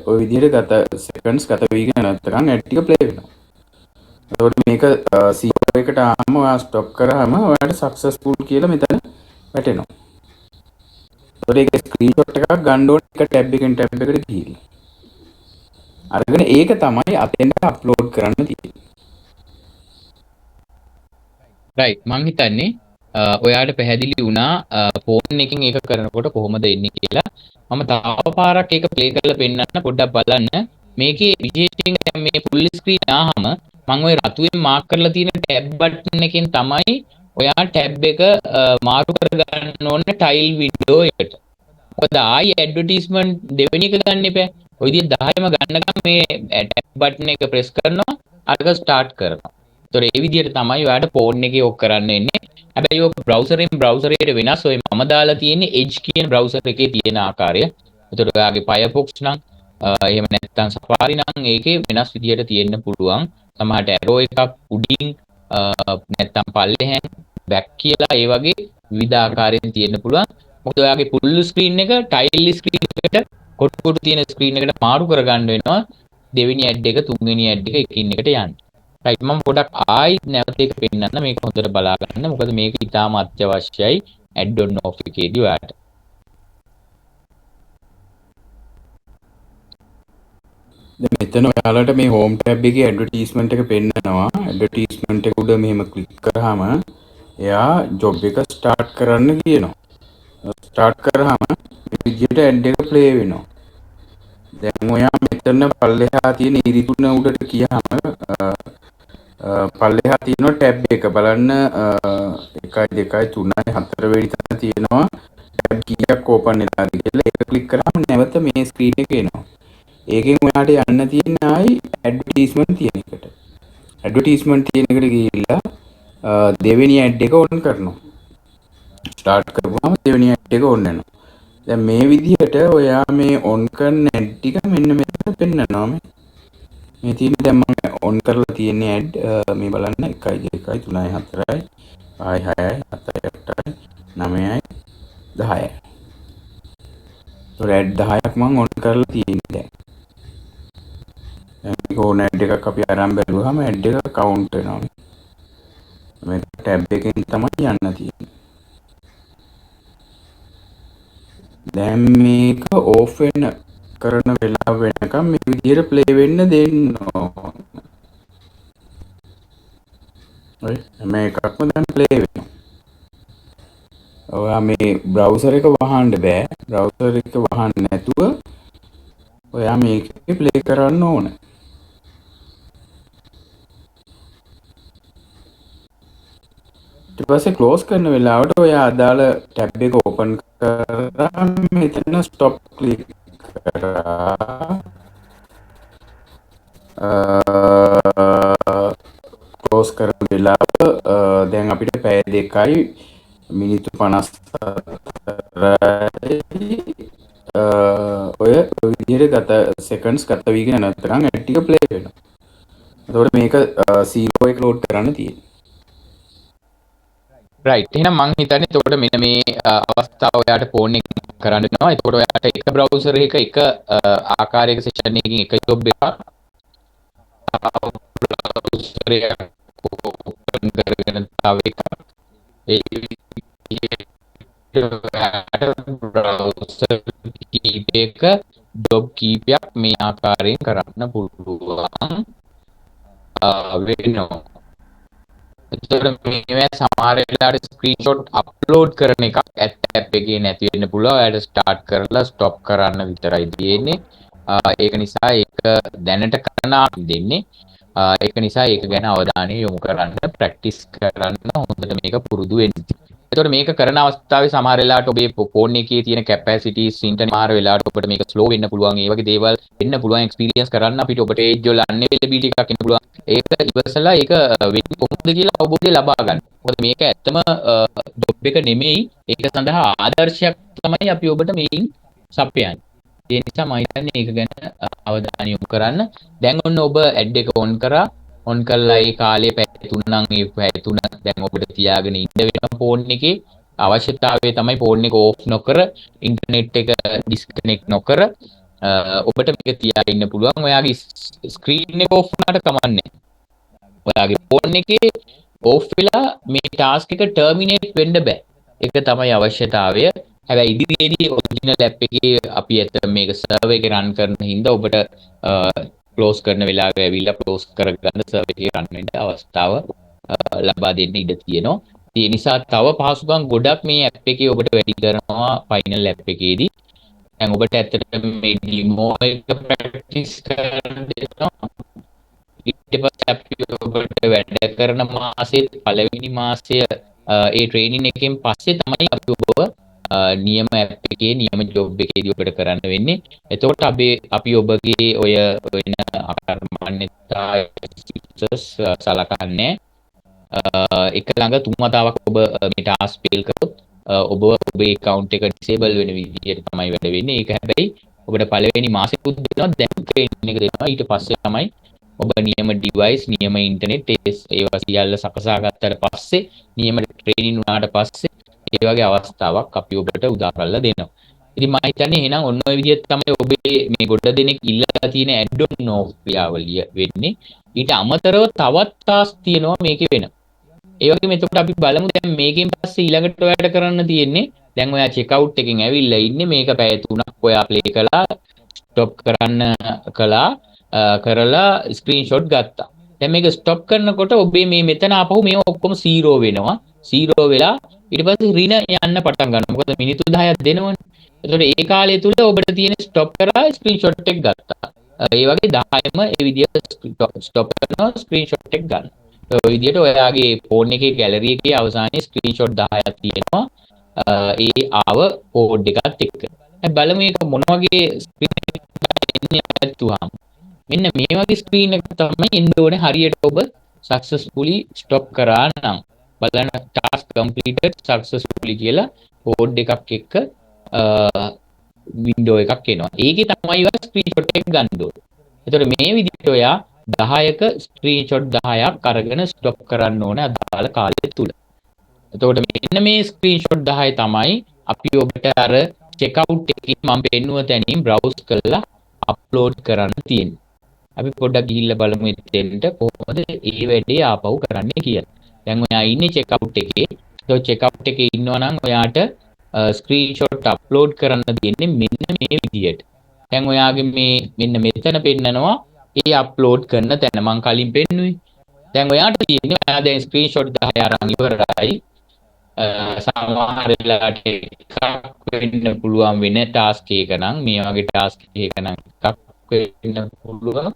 ඔය විදිහට ගත සෙකන්ඩ්ස් ගත වීගෙන නැත්නම් ඇඩ් ටික ප්ලේ වෙනවා. එතකොට මේක 0 එකට ආවම ඔයා ස්ටොප් කරාම ඔයාලට සක්සස්ෆුල් කියලා මෙතන වැටෙනවා. එතකොට ඒක ස්ක්‍රීන්ෂොට් එකක් ගන්න ඕනේ එක ටැබ් එකෙන් ටැබ් එකට ගිහිල්ලා. අරගෙන ඒක තමයි අතෙන්ට අප්ලෝඩ් කරන්න තියෙන්නේ. රයිට් මං හිතන්නේ ඔයාට පැහැදිලි වුණා ෆෝන් එකකින් ඒක කරනකොට කොහොමද එන්නේ කියලා. මම තව පාරක් ඒක ප්ලේ කරලා පෙන්නන්න පොඩ්ඩක් බලන්න. මේකේ විශේෂයෙන් දැන් මේ ෆුල් ස්ක්‍රීන් ආවම මම ওই රතුවෙන් මාක් කරලා තියෙන ටැබ් බටන් එකෙන් තමයි ඔයා ටැබ් එක මාරු කරගන්න ඕනේ ටයිල් වින්ඩෝ එකට. මොකද ආයි ඇඩ්වර්ටයිස්මන්ට් දෙවෙනි එක ගන්න එපා. ඔය විදිහට 10ම ගන්නකම් මේ ටැබ් බටන් එක ප්‍රෙස් කරනවා අරක ස්ටාර්ට් කරනවා. ඒතොර ඒ විදිහට තමයි ඔයාලට ෆෝන් එකේ ඔක් කරන්න එන්නේ. හැබැයි ඔක බ්‍රවුසරෙන් බ්‍රවුසරයට වෙනස්. ඔය මම දාලා තියෙන්නේ Edge කියන බ්‍රවුසර් එකේ තියෙන ආකාරය. ඒතොර ඔයාගේ Firefox නම් එහෙම නැත්නම් Safari නම් ඒකේ වෙනස් විදිහට තියෙන්න පුළුවන්. සමහරට arrow එකක් උඩින් නැත්නම් පල්ලෙහෙන් back කියලා ඒ වගේ විවිධ ආකාරයෙන් තියෙන්න පුළුවන්. මොකද ඔයාගේ full screen එක tile screen එකට කොටු තියෙන screen එකට මාරු කරගන්න වෙනවා. දෙවෙනි ඇඩ් එක තුන්වෙනි ඇඩ් එක එකින් එකට යන්න. රයිට් මම පොඩක් ආයි නැවත ඒක පෙන්නන්න මේක හොඳට බලා ගන්න. මොකද මේක ඉතාම අත්‍යවශ්‍යයි ඇඩ් ඔන් ඔෆ් එකේදී ඔයාලට. දැන් මෙතන ඔයාලට මේ හෝම් ටැබ් එකේ ඇඩ්වර්ටයිස්මන්ට් එක පෙන්නනවා. ඇඩ්වර්ටයිස්මන්ට් එක උඩ මෙහෙම ක්ලික් කරාම එයා ජොබ් එක ස්ටාර්ට් කරන්න කියනවා. ස්ටාර්ට් කරාම මේ විදිහට ඇඩ් එක ප්ලේ වෙනවා. දැන් ඔයා මෙතන පල්ලෙහා තියෙන ඉරි තුන උඩට ගියාම පල්ලෙහා තියෙන ටැබ් එක බලන්න 1 2 3 4 වෙනි තැන තියෙනවා ටැබ් කීයක් ඕපන් වෙලාද කියලා. ඒක ක්ලික් කරාම නැවත මේ ස්ක්‍රීන් එක එනවා. ඒකෙන් ඔයාට යන්න තියෙන්නේ ආයි ඇඩ්වර්ටයිස්මන්ට් තියෙන එකට. ඇඩ්වර්ටයිස්මන්ට් තියෙන එකට ගිහිල්ලා දෙවෙනි ඇඩ් එක ඔන් කරනවා. ස්ටාර්ට් කරපුවාම දෙවෙනි ඇඩ් එක ඔන් වෙනවා. දැන් මේ විදිහට ඔයා මේ ඔන් කරන ඇඩ් ටික මෙන්න මෙතන පෙන්නනවා මේ තියෙන දැන් මම ඔන් කරලා තියෙන ඇඩ් මේ බලන්න 1 2 3 4 5 6 7 8 9යි 10යි. ඒතර ඇඩ් 10ක් මම ඔන් කරලා තියෙන්නේ දැන්. මේක ඕන ඇඩ් එකක් අපි අරන් බැලුවාම ඇඩ් එක කවුන්ට් වෙනවා. මේ ටැබ් එකෙන් තමයි යන්න තියෙන්නේ. දැන් මේක ඕෆ් වෙන කරන වෙලාව වෙනකම් මේ විදිහට ප්ලේ වෙන්න දෙන්න ඕන. හරි මේකක්ම දැන් ප්ලේ වෙනවා. ඔයා මේ බ්‍රවුසර් එක වහන්න බෑ. බ්‍රවුසර් එක වහන්න නැතුව ඔයා මේකේ ප්ලේ කරන්න ඕන. ඊට පස්සේ ක්ලෝස් කරන වෙලාවට ඔයා අදාළ ටැබ් එක ඕපන් කරලා මෙතන ස්ටොප් ක්ලික් කරා. ක්ලෝස් කරන වෙලාව දැන් අපිට පැය 2යි මිනිත්තු 54යි ඔය විදිහට ගත සෙකන්ඩ්ස් ගත වීගෙන නැත්නම් ඇඩ් ටික ප්ලේ වෙනවා. එතකොට මේක 0 එක ලෝඩ් කරන්න තියෙනවා. රයිට් එහෙනම් මං හිතන්නේ එතකොට මෙන්න මේ අවස්ථාව ඔයාලට ෆෝන් එක කරන්න වෙනවා. එතකොට ඔයාලට එක බ්‍රවුසර් එක එක ආකාරයක සෙෂන් එකකින් එක ජොබ් එකක් බ්‍රවුසර් එක ඕපන් කරගෙන තව එකක් ඒ විදිහට බ්‍රවුසර් කීපයක ජොබ් කීපයක් මේ ආකාරයෙන් කරන්න පුළුවන් වෙනවා. එතකොට මේවා සමහර වෙලාවට ස්ක්‍රීන්ෂොට් අප්ලෝඩ් කරන එකක් ඇප් එකේ නැති වෙන්න පුළුවන්. ඔයාලට ස්ටාර්ට් කරලා ස්ටොප් කරන්න විතරයි තියෙන්නේ. ඒක නිසා ඒක දැනට කරන්න දෙන්නේ. ඒක නිසා ඒක ගැන අවධානය යොමු කරන්න, ප්‍රැක්ටිස් කරන්න, හොඳට මේක පුරුදු වෙන්න. එතකොට මේක කරන අවස්ථාවේ සමහර වෙලාවට ඔබේ ෆෝන් එකේ තියෙන කැපැසිටිස් ඉන්ටර්නෙට් සමහර වෙලාවට ඔබට මේක ස්ලෝ වෙන්න පුළුවන්. ඒ වගේ දේවල් වෙන්න පුළුවන්. එක්ස්පීරියන්ස් කරන්න අපිට ඔබට ඒජ් වල අන්අවයිලබිලිටි එකක් එන්න පුළුවන්. ඒක ඉවසලා ඒක වෙන්නේ කොහොමද කියලා අවබෝධය ලබා ගන්න. මොකද මේක ඇත්තම ජොබ් එක නෙමෙයි. ඒක සඳහා ආදර්ශයක් තමයි අපි ඔබට මේකින් සපයන්නේ. ඒ නිසා මම හිතන්නේ ඒක ගැන අවධානය යොමු කරන්න. දැන් ඔන්න ඔබ ඇඩ් එක ඔන් කරා. ඔන් කළා ඒ කාලේ පැය 3 නම් ඒ පැය 3 දැන් ඔබට තියාගෙන ඉන්න වෙනවා ෆෝන් එකේ. අවශ්‍යතාවය තමයි ෆෝන් එක ඕෆ් නොකර ඉන්ටර්නෙට් එක ඩිස්කනෙක්ට් නොකර ඔබට මේක තියාගෙන ඉන්න පුළුවන්. ඔයාගේ ස්ක්‍රීන් එක ඕෆ් වුණාට කමන්නේ. ඔයාගේ ෆෝන් එකේ ඕෆ් වෙලා මේ ටාස්ක් එක ටර්මිනේට් වෙන්න බෑ. ඒක තමයි අවශ්‍යතාවය. හැබැයි ඉදිරියේදී ඔරිජිනල් ඇප් එකේ අපි ඇත්තට මේක සර්වර් එකේ රන් කරන හින්දා ඔබට ක්ලෝස් කරන වෙලාවෙ ඇවිල්ලා ක්ලෝස් කරගන්න සර්වර් එකේ රන් වෙන්න අවස්ථාව ලබා දෙන්න ඉඩ තියෙනවා. ඒ නිසා තව පහසුකම් ගොඩක් මේ ඇප් එකේ ඔබට වැඩි කරනවා ෆයිනල් ඇප් එකේදී. දැන් ඔබට ඇත්තට මේ ඩිමෝ එක ප්‍රැක්ටිස් කරන්න දෙනවා. ඊට පස්සේ අපි ඔබට වැඩ කරන මාසයේ පළවෙනි මාසය ඒ ට්‍රේනින් එකෙන් පස්සේ තමයි අපි ඔබව නියම ඇප් එකේ නියම ජොබ් එකේදී ඔබට කරන්න වෙන්නේ. එතකොට අපි ඔබගේ ඔය වෙන අකර්මණ්‍යතා සලකන්නේ එක ළඟ 3 වතාවක් ඔබ මේ ටාස්ක් ෆේල් කරොත් ඔබේ account එක disable වෙන විදිහට තමයි වැඩ වෙන්නේ. ඒක හැබැයි ඔබට පළවෙනි මාසෙකුත් දෙනවා, දැන් ට්‍රේනින් එක දෙනවා. ඊට පස්සේ තමයි ඔබ නියම ඩිවයිස්, නියම ඉන්ටර්නෙට් ඒවා සියල්ල සකසා ගත්තට පස්සේ, නියම ට්‍රේනින් වුණාට පස්සේ ඒ වගේ අවස්ථාවක් අපි ඔබට උදා කරලා දෙනවා. ඉතින් මම හිතන්නේ එහෙනම් ඔන්න ඔය විදිහට තමයි ඔබේ මේ ගොඩ දෙනෙක් ඉල්ලලා තියෙන ඇඩ් ඔන් ඕෆ් ක්‍රියාවලිය වෙන්නේ. ඊට අමතරව තවත් ටාස්ක් තියෙනවා මේකේ වෙන. ඒ වගේම එතකොට අපි බලමු දැන් මේකෙන් පස්සේ ඊළඟට ඔයාලට කරන්න තියෙන්නේ දැන් ඔයා චෙක් අවුට් එකෙන් ඇවිල්ලා ඉන්නේ මේක පැය 3ක් ඔයා ප්ලේ කළා ස්ටොප් කරලා ස්ක්‍රීන්ෂොට් ගත්තා. දැන් මේක ස්ටොප් කරනකොට ඔබේ මේ මෙතන ආපහු මේව ඔක්කොම 0 වෙනවා. 0 වෙලා ඊට පස්සේ රින යන්න පටන් ගන්නවා. මොකද මිනිත්තු 10ක් දෙනවනේ. එතකොට ඒ කාලය තුල ඔබට තියෙන ස්ටොප් කරලා ස්ක්‍රීන්ෂොට් එක ගත්තා. ඒ වගේ 10ම ඒ විදිහට ස්ටොප් කරනවා ස්ක්‍රීන්ෂොට් එක ගන්න. ඔය විදිහට ඔයාගේ ෆෝන් එකේ ගැලරි එකේ අවසානයේ ස්ක්‍රීන්ෂොට් 10ක් තියෙනවා. ඒ ආව කෝඩ් එකත් එක්ක. දැන් බලමු මේක මොන වගේ ස්ක්‍රීන් එකක් ඇතුවාම. මෙන්න මේ වගේ ස්ක්‍රීන් එක තමයි එන්න ඕනේ හරියට ඔබ successfully stop කරා නම්. බලන්න task completed successfully කියලා කෝඩ් එකක් එක්ක වින්ඩෝ එකක් එනවා. ඒකේ තමයි ඔයා ස්ක්‍රීන්ෂොට් එක ගන්න ඕනේ. එතකොට මේ විදිහට ඔයා 10ක ස්ක්‍රීන්ෂොට් 10ක් අරගෙන ස්ටොප් කරන්න ඕනේ අදාළ කාලය තුල. එතකොට මෙන්න මේ ස්ක්‍රීන්ෂොට් 10 තමයි අපි ඔබට අර චෙක් අවුට් එකේ මම පෙන්නුව තැනින් බ්‍රවුස් කරලා අප්ලෝඩ් කරන්න තියෙන්නේ. අපි පොඩ්ඩක් ගිහිල්ලා බලමු එතෙන්ට කොහොමද මේ වැඩේ ආපහු කරන්නේ කියලා. දැන් ඔයා ඉන්නේ චෙක් අවුට් එකේ. ඒ චෙක් අවුට් එකේ ඉන්නවා නම් ඔයාට ස්ක්‍රීන්ෂොට් අප්ලෝඩ් කරන්න තියෙන්නේ මෙන්න මේ විදියට. දැන් ඔයාගේ මේ මෙන්න මෙතන පෙන්නනවා ඒ අප්ලෝඩ් කරන තැන මම කලින් පෙන්නුවේ. දැන් ඔයාට තියෙන්නේ ඔයා දැන් ස්ක්‍රීන්ෂොට් 10 අරන් ඉවරයි. සමහර වෙලාවට එකක් වෙන්න පුළුවන් වෙන ටාස්ක් එක නම් මේ වගේ ටාස්ක් එකක නම් එකක් වෙන්න පුළුවන්.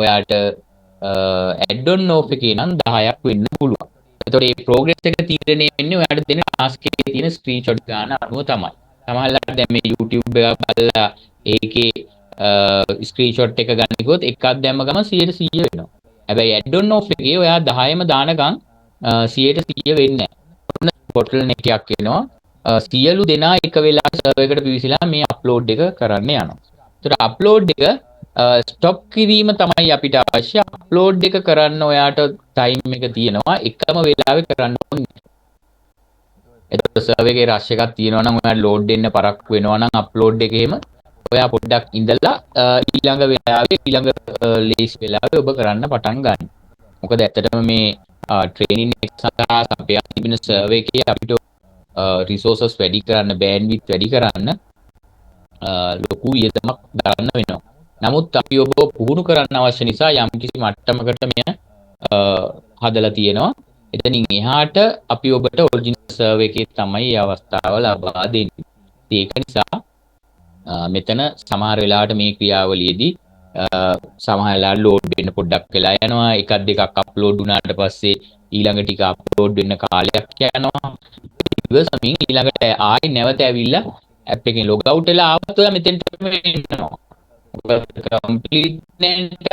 ඔයාට ඇඩ් ඔන් ඕෆ් එකේ නම් 10ක් වෙන්න පුළුවන්. එතකොට මේ ප්‍රෝග්‍රස් එක තීරණය වෙන්නේ ඔයාට දෙන ටාස්ක් එකේ තියෙන ස්ක්‍රීන්ෂොට් ගන්න අනුව තමයි. සමහරවිට දැන් මේ YouTube එක බලලා ඒකේ ස්ක්‍රීන්ෂොට් එක ගන්න කිව්වොත් එකක් දැම්ම ගමන් 100% වෙනවා. හැබැයි ඇඩ් ඔන් ඕෆ් එකේ ඔයා 10ම දානකම් 100% වෙන්නේ නැහැ. බොටල් එකක් එනවා. සියලු දෙනා එක වෙලාවට සර්වර් එකට පිවිසලා මේ අප්ලෝඩ් එක කරන්න යනවා. ඒතර අප්ලෝඩ් එක ස්ටොප් කිරීම තමයි අපිට අවශ්‍ය. අප්ලෝඩ් එක කරන්න ඔයාට ටයිම් එක තියෙනවා. එකම වෙලාවෙ කරන්න ඕනේ. එතකොට සර්වර් එකේ රෂ් එකක් තියෙනවා නම් ඔයාලා ලෝඩ් දෙන්න පරක් වෙනවා නම් අප්ලෝඩ් එකේම ඔයා පොඩ්ඩක් ඉඳලා ඊළඟ වෙලාවේ ඊළඟ ලේස් වෙලාවේ ඔබ කරන්න පටන් ගන්න. මොකද ඇත්තටම මේ ට්‍රේනින් එක සඳහා අපේ තිබෙන සර්වර් එකේ අපිට රිසෝසස් වැඩි කරන්න, බෑන්ඩ්විඩ්ත් වැඩි කරන්න ලොකු වියදමක් දරන්න වෙනවා. නමුත් අපි ඔබ පුහුණු කරන්න අවශ්‍ය නිසා යම්කිසි මට්ටමකට මෙය හදලා තියෙනවා. එතනින් එහාට අපි ඔබට ඔරිජිනල් සර්වර් එකේ තමයි මේ අවස්ථාව ලබා දෙන්නේ. ඒක නිසා මෙතන සමහර වෙලාවට මේ ක්‍රියාවලියේදී සමහර වෙලාවට ලෝඩ් වෙන්න පොඩ්ඩක් වෙලා යනවා. එකක් දෙකක් අප්ලෝඩ් වුණාට පස්සේ ඊළඟ ටික අප්ලෝඩ් වෙන්න කාලයක් යනවා. ඉවසමින් ඊළඟට ආයි නැවත ඇවිල්ලා ඇප් එකෙන් ලොග් අවුට් වෙලා ආවත් ඔයා මෙතෙන්ට එනවා. කම්ප්ලීට් නැන්ට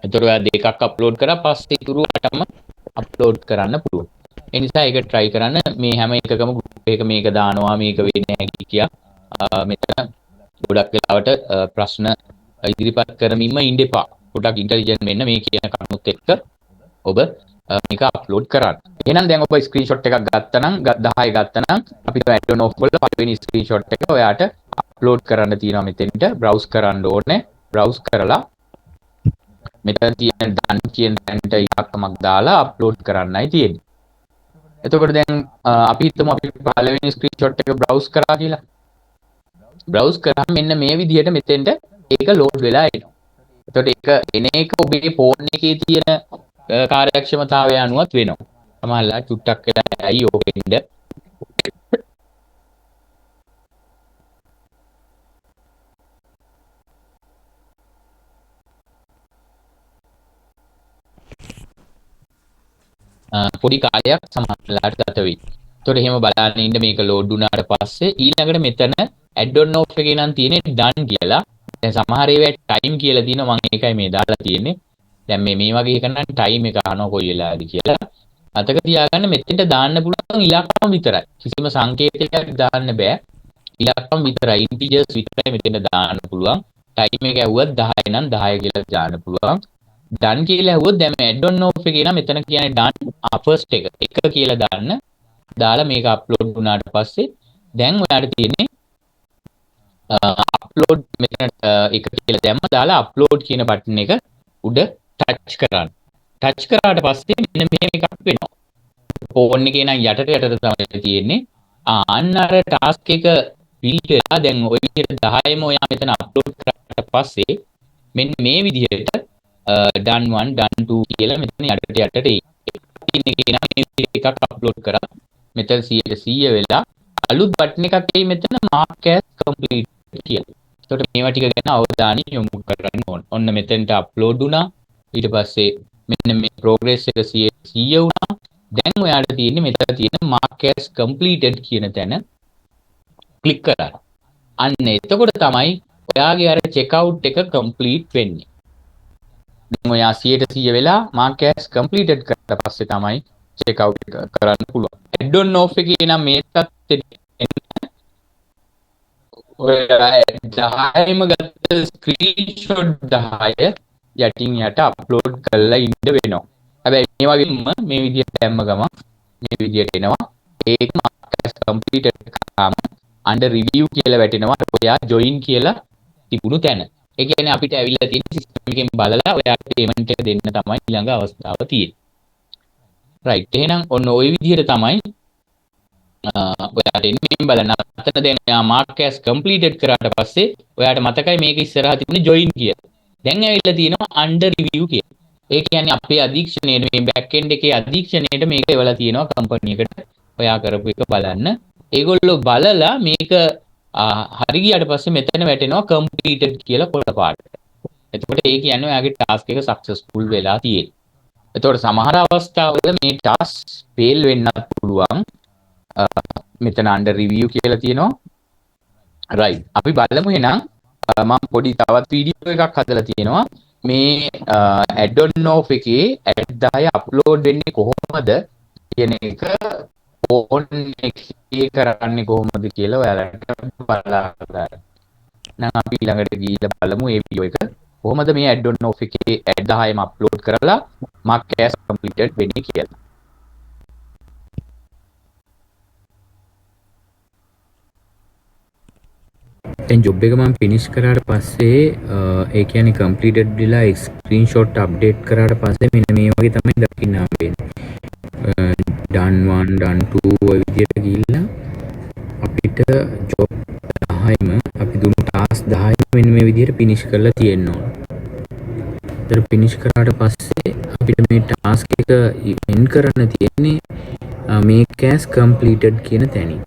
එතකොට ඔයා දෙකක් අප්ලෝඩ් කරා පස්සේ ඉතුරු 8ම අප්ලෝඩ් කරන්න පුළුවන්. ඒ නිසා ඒක try කරන්න. මේ හැම එකකම group එක මේක දානවා මේක වෙන්නේ නැහැ කියා මෙතන ගොඩක් වෙලාවට ප්‍රශ්න ඉදිරිපත් කරමින්ම ඉන්න එපා. ගොඩක් ඉන්ටෙලිජන්ට් වෙන්න මේ කියන කරුණුත් එක්ක ඔබ මේක අප්ලෝඩ් කරන්න. එහෙනම් දැන් ඔබ ස්ක්‍රීන්ෂොට් එකක් ගත්තා නම් 10 ගත්තා නම් අපිට add on off වල පළවෙනි ස්ක්‍රීන්ෂොට් එක ඔයාට අප්ලෝඩ් කරන්න තියෙනවා මෙතෙන්ට browse කරන්න ඕනේ. browse කරලා මෙතන තියෙන done කියන තැනට ඉලක්කමක් දාලා අප්ලෝඩ් කරන්නයි තියෙන්නේ. එතකොට දැන් අපි හිතමු අපි පළවෙනි ස්ක්‍රීන්ෂොට් එක browse කරා කියලා. browse කරාම මෙන්න මේ විදිහට මෙතෙන්ට ඒක load වෙලා එනවා. එතකොට ඒක එන එක ඔබේ ෆෝන් එකේ තියෙන කාර්යක්ෂමතාවය අනුවත් වෙනවා. සමහරවිට චුට්ටක් වෙලා ඇයි ඕකෙන්ද පොඩි කාලයක් සමහරවිට ගත වෙයි. එතකොට එහෙම බලන්න ඉන්න මේක load වුණාට පස්සේ ඊළඟට මෙතන add on off එකේ නම් තියෙන්නේ done කියලා. දැන් සමහර ඒවා time කියලා තියෙනවා. මම ඒකයි මේ දාලා තියෙන්නේ. දැන් මේ වගේ එක නම් time එක අහනවා කොයි වෙලාවද කියලා. අතක තියාගන්න මෙතෙන්ට දාන්න පුළුවන් ඉලක්කම විතරයි. කිසිම සංකේතයක් දාන්න බෑ. ඉලක්කම විතරයි. integers විතරයි මෙතෙන්ට දාන්න පුළුවන්. time එක ඇහුවත් 10 නම් 10 කියලා දාන්න පුළුවන්. done කියලා ඇහුවොත් දැන් add on off එකේ නම් මෙතන කියන්නේ done first එක කියලා දාන්න. දාලා මේක අප්ලෝඩ් වුණාට පස්සේ දැන් ඔයාලට තියෙන්නේ අප්ලෝඩ් මෙතන එක කියලා දැම්ම දාලා අප්ලෝඩ් කියන බටන් එක උඩ ටච් කරන්න. ටච් කරාට පස්සේ මෙන්න මෙහෙම එකක් වෙනවා. ෆෝන් එකේ නම් යටට තමයි තියෙන්නේ. අන්න අර ටාස්ක් එක ෆිල් වෙලා දැන් ඔය විදිහට 10ම ඔයා මෙතන අප්ලෝඩ් කරාට පස්සේ මෙන්න මේ විදිහට done 1 done 2 කියලා මෙතන යටට එයි. එකක් අප්ලෝඩ් කරා. මෙතන 100% වෙලා අලුත් බටන් එකක් එයි මෙතන mark as complete කියලා. ඒකට මේවා ටික ගැන අවධානය යොමු කරන්න ඕන. ඔන්න මෙතෙන්ට අප්ලෝඩ් වුණා. ඊට පස්සේ මෙන්න මේ progress එක 100 වුණා. දැන් ඔයාලට තියෙන්නේ මෙතන තියෙන mark as completed කියන තැන ක්ලික් කරන්න. අන්න එතකොට තමයි ඔයාගේ අර checkout එක complete වෙන්නේ. දැන් ඔයා 100% වෙලා mark as completed කරලා පස්සේ තමයි checkout එක කරන්න පුළුවන්. add on off එකේ නම් මේ ඔයා 10ම ගත්ත ස්ක්‍රීන්ෂොට් 10 යටින් යට අප්ලෝඩ් කරලා ඉන්න වෙනවා. හැබැයි මේ වගේම මේ විදිහට දැම්ම ගමන් මේ විදිහට එනවා. ඒක mark as completed කරාම under review කියලා වැටෙනවා. ඔයා join කියලා තිබුණු තැන. ඒ කියන්නේ අපිට ඇවිල්ලා තියෙන සිස්ටම් එකෙන් බලලා ඔයාට payment එක දෙන්න තමයි ඊළඟ අවස්ථාව තියෙන්නේ. right. එහෙනම් ඔන්න ওই විදිහට තමයි ඔයාට එන්නේ බලන්න. අතන දැන් ඔයා mark as completed කරාට පස්සේ ඔයාට මතකයි මේක ඉස්සරහා තිබුණේ join කියලා. දැන් ඇවිල්ලා තියෙනවා under review කියලා. ඒ කියන්නේ අපේ අධීක්ෂණයට මේ back end එකේ අධීක්ෂණයට මේක එවලා තියෙනවා කම්පැනි එකට. ඔයා කරපු එක බලන්න. ඒගොල්ලෝ බලලා මේක හරි ගියාට පස්සේ මෙතන වැටෙනවා completed කියලා කොළ පාට. එතකොට ඒ කියන්නේ ඔයාගේ task එක successful වෙලා තියෙන්නේ. එතකොට සමහර අවස්ථාවල මේ task fail වෙන්නත් පුළුවන්. මෙතන under review කියලා තියෙනවා. right. අපි බලමු එහෙනම් මම පොඩි තවත් වීඩියෝ එකක් හදලා තියෙනවා. මේ add on off එකේ add 10 අප්ලෝඩ් වෙන්නේ කොහොමද කියන එක ෆෝන් එකේ කරන්නේ කොහොමද කියලා ඔයාලට බලලා ගන්න. නම් අපි ඊළඟට ගිහිල්ලා බලමු මේ වීඩියෝ එක. කොහොමද මේ add on off එකේ add 10ම අප්ලෝඩ් කරලා mark as completed වෙන්නේ කියලා. දැන් ජොබ් එක මම ෆිනිෂ් කරාට පස්සේ ඒ කියන්නේ කම්ප්ලීටඩ් වෙලා ස්ක්‍රීන්ෂොට් අප්ඩේට් කරාට පස්සේ මෙන්න මේ වගේ තමයි දකින්න හම්බෙන්නේ. done 1 done 2 ඔය විදිහට ගිහිල්ලා අපිට අපිට ජොබ් 10ම අපි දුන්නු ටාස්ක් 10ම මෙන්න මේ විදිහට ෆිනිෂ් කරලා තියෙන්න ඕන. ඒතර ෆිනිෂ් කරාට පස්සේ අපිට මේ ටාස්ක් එක එන්ඩ් කරන්න තියෙන්නේ make as completed කියන තැනින්.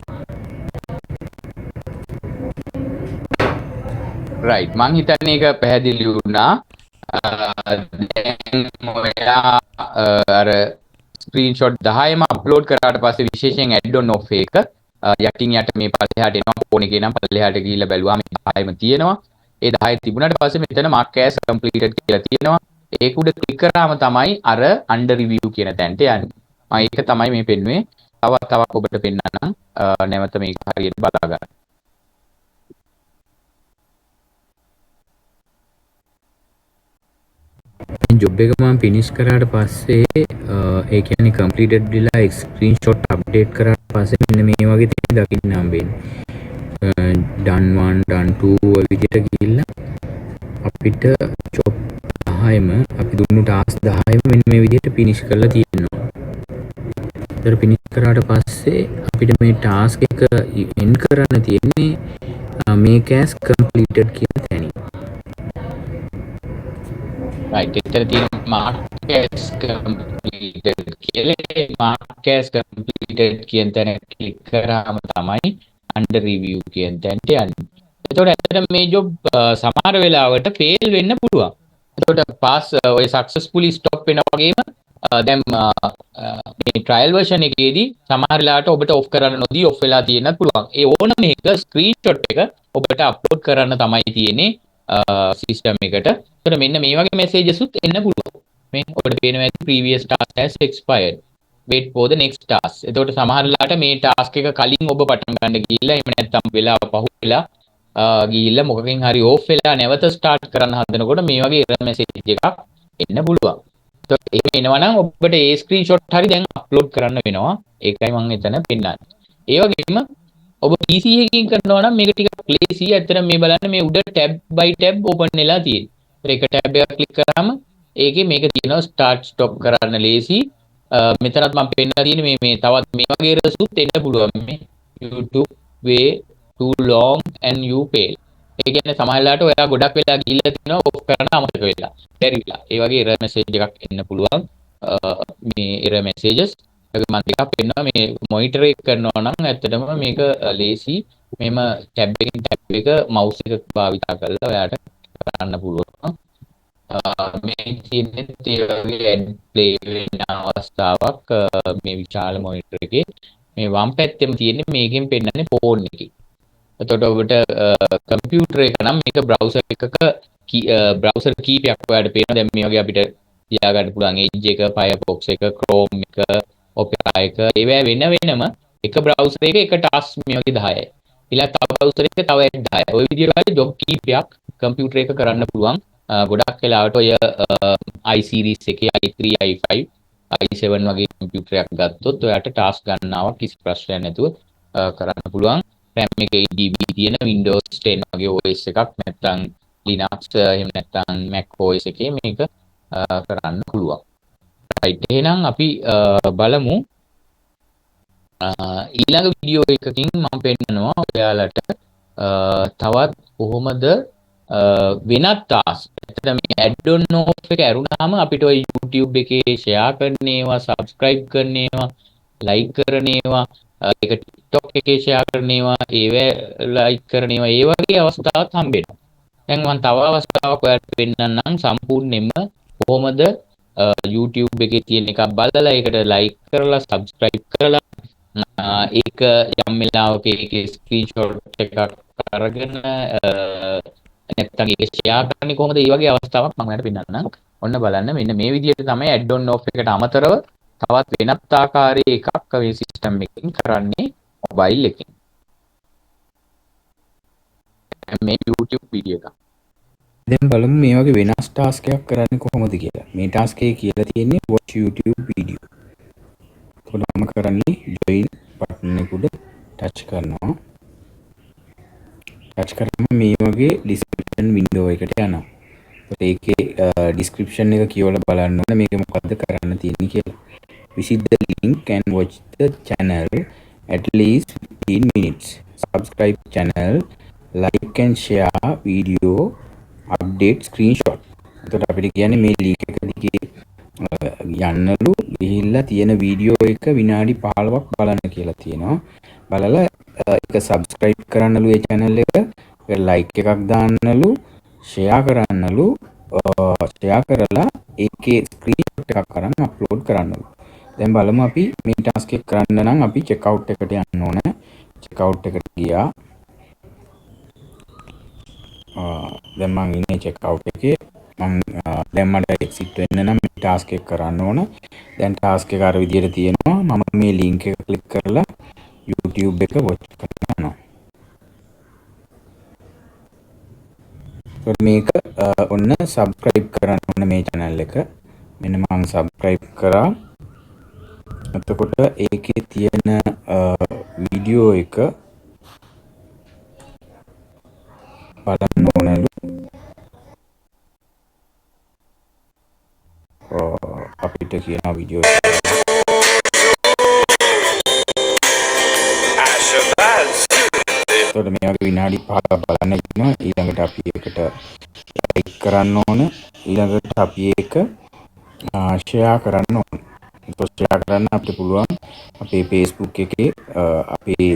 රයිට් මං හිතන්නේ ඒක පැහැදිලි වුණා. දැන් ඔයා අර ස්ක්‍රීන්ෂොට් 10ම අප්ලෝඩ් කරාට පස්සේ විශේෂයෙන් ඇඩ් ඔන් ඔෆ් එක යටින් යට මේ පල්ලෙහාට එනවා ෆෝන් එකේ නම් පල්ලෙහාට ගිහිල්ලා බැලුවාම 10ම තියෙනවා. ඒ 10 තිබුණාට පස්සේ මෙතන mark as completed කියලා තියෙනවා. ඒක උඩ ක්ලික් කරාම තමයි අර under review කියන තැනට යන්නේ. ඒක තමයි මේ පෙන්වුවේ. තවත් ඔබට පෙන්නන්නම්. නැවත මේක හරියට බලා ගන්න. ජොබ් එක මම ෆිනිෂ් කරාට පස්සේ ඒ කියන්නේ කම්ප්ලීටඩ් වෙලා ස්ක්‍රීන්ෂොට් අප්ඩේට් කරාට පස්සේ මෙන්න මේ වගේ තියෙන දකින්න හම්බෙන්නේ. done 1 done 2 ඔය විදිහට ගිහිල්ලා අපිට ජොබ් 10ම අපි දුන්නු ටාස්ක් 10ම මෙන්න මේ විදිහට ෆිනිෂ් කරලා තියෙනවා. ඒතර ෆිනිෂ් කරාට පස්සේ අපිට මේ ටාස්ක් එක එන්ඩ් කරන්න තියෙන්නේ make as completed කියන තැනින්. right එතන තියෙන mark as completed කියලා mark as completed කියන තැන ක්ලික් කරාම තමයි under review කියන තැනට යන්නේ. එතකොට ඇත්තට මේ job සමහර වෙලාවට fail වෙන්න පුළුවන්. එතකොට pass ඔය successfully stop වෙනා වගේම දැන් මේ trial version එකේදී සමහර වෙලාවට ඔබට off කරන්න නොදී off වෙලා තියෙන්නත් පුළුවන්. ඒ ඕන මේක screenshot එක ඔබට upload කරන්න තමයි තියෙන්නේ system එකට. එතකොට මෙන්න මේ වගේ messages උත් එන්න පුළුවන්. මේ ඔබට පේනවා ඇති previous task has expired. Wait for the next task. එතකොට සමහර වෙලාවට මේ task එක කලින් ඔබ පටන් ගන්න ගිහිල්ලා එහෙම නැත්නම් වෙලාව පහු වෙලා ගිහිල්ලා මොකකින් හරි off වෙලා නැවත start කරන්න හදනකොට මේ වගේ error message එකක් එන්න පුළුවන්. එතකොට එහෙම එනවා නම් ඔබට ඒ screenshot හරි දැන් upload කරන්න වෙනවා. ඒකයි මම එතන පෙන්නන්නේ. ඒ වගේම ඔබ PC එකකින් කරනවා නම් මේක ටිකක් lazy. ඇත්තට මේ බලන්න මේ උඩ tab by tab open වෙලා තියෙන්නේ. ඒක tab එක ක්ලික් කරාම ඒකේ මේක තියෙනවා start stop කරන්න lazy. මෙතනත් මම පෙන්නලා තියෙන්නේ මේ තවත් මේ වගේ errors උත් එන්න පුළුවන්. මේ YouTube way too long and you fail. ඒ කියන්නේ සමහර වෙලාවට ඔයා ගොඩක් වෙලා ගිහිල්ලා තිනවා ඔෆ් කරන්න අමතක වෙලා. බැරිලා. ඒ වගේ error message එකක් එන්න පුළුවන්. මේ error messages ඒක මම ටිකක් පෙන්නනවා මේ monitor එක කරනවා නම් ඇත්තටම මේක lazy. මෙහෙම tab එකකින් tab එක mouse එක භාවිතා කරලා ඔයාට කරන්න පුළුවන්. මේ තියෙන්නේ ඒ වගේ ad play වෙන අවස්ථාවක් මේ විශාල monitor එකේ මේ වම් පැත්තෙම තියෙන්නේ මේකෙන් පෙන්නන්නේ phone එකේ. එතකොට ඔබට කම්පියුටර් එක නම් මේක browser එකක browser කීපයක් ඔයාලට පේනවා. දැන් මේ වගේ අපිට තියා ගන්න පුළුවන් Edge එක, Firefox එක, Chrome එක, Opera එක. ඒවා වෙනම එක browser එක එක task මේ වගේ 10යි. ඊළඟ තව browser එක තව 10යි. ওই විදිහට job කීපයක් කම්පියුටර් එක කරන්න පුළුවන්. ගොඩක් වෙලාවට ඔය i series එකේ i3, i5, i7 වගේ කම්පියුටර් එකක් ගත්තොත් ඔයාට task ගන්නවා කිසි ප්‍රශ්නයක් නැතුව කරන්න පුළුවන්. RAM එක 8GB තියෙන Windows 10 වගේ OS එකක් නැත්නම් Linux එහෙම නැත්නම් Mac OS එකේ මේක කරන්න පුළුවන්. right එහෙනම් අපි බලමු ඊළඟ වීඩියෝ එකකින් මම පෙන්නනවා ඔයාලට තවත් කොහොමද වෙනත් task. ඇත්තට මේ add on off එක ඇරුණාම අපිට ඔය YouTube එකේ share කරන ඒවා, subscribe කරන ඒවා, like කරන ඒවා, ඒක TikTok එකේ share කරන ඒවා, ඒවා like කරන ඒවා, ඒ වගේ අවස්ථාවක් හම්බෙනවා. දැන් මම තව අවස්ථාවක් ඔයාලට පෙන්නන්නම් සම්පූර්ණයෙන්ම කොහොමද YouTube එකේ තියෙන එකක් බලලා ඒකට like කරලා subscribe කරලා ඒක යම් වෙලාවක ඒකේ screenshot එකක් අරගෙන නැත්නම් ඒක share කරන්නේ කොහොමද? මේ වගේ අවස්ථාවක් මම ඔයාලට පෙන්නන්නම්. ඔන්න බලන්න මෙන්න මේ විදිහට තමයි add on off එකට අමතරව තවත් වෙනත් ආකාරයේ එකක් මේ සිස්ටම් එකකින් කරන්නේ මොබයිල් එකකින්. මේ YouTube වීඩියෝ එක. දැන් බලමු මේ වගේ වෙනස් ටාස්ක් එකක් කරන්නේ කොහොමද කියලා. මේ ටාස්ක් එකේ කියලා තියෙන්නේ watch YouTube video. ඒකට මම කරන්නේ join button එක උඩ touch කරනවා. touch කරාම මේ වගේ description window එකට යනවා. ඒකේ description එක කියවලා බලන්න ඕනේ මේක මොකද්ද කරන්න තියෙන්නේ කියලා. Visit the link and watch the channel at least 15 minutes. subscribe channel, like and share video update screenshot. එතකොට අපිට කියන්නේ මේ link එක දිගේ යන්නලු ගිහිල්ලා තියෙන වීඩියෝ එක විනාඩි 15ක් බලන්න කියලා තියෙනවා. බලලා ඒක subscribe කරන්නලු ඒ channel එක, like එකක් දාන්නලු, share කරන්නලු, share කරලා ඒකේ screenshot එකක් අරන් upload කරන්නලු. දැන් බලමු අපි මේ task එක කරන්න නම් අපි check out එකට යන්න ඕනේ. check out එකට ගියා. දැන් මම ඉන්නේ check out එකේ. මම දැන් මට exit වෙන්න නම් මේ task එක කරන්න ඕන. දැන් task එක අර විදිහට තියෙනවා. මම මේ link එක click කරලා YouTube එක watch කරනවා. මේක ඔන්න subscribe කරන්න ඕන මේ channel එක. මෙන්න මම subscribe කරා. එතකොට ඒකේ තියෙන වීඩියෝ එක බලන්න ඕනලු. අපිට කියන වීඩියෝ එක. එතකොට මේ වගේ විනාඩි 5ක් බලන්න ඉන්නවා. ඊළඟට අපි ඒකට like කරන්න ඕන. ඊළඟට අපි ඒක share කරන්න ඕන. ඒක share කරන්න අපිට පුළුවන් අපේ Facebook එකේ අපේ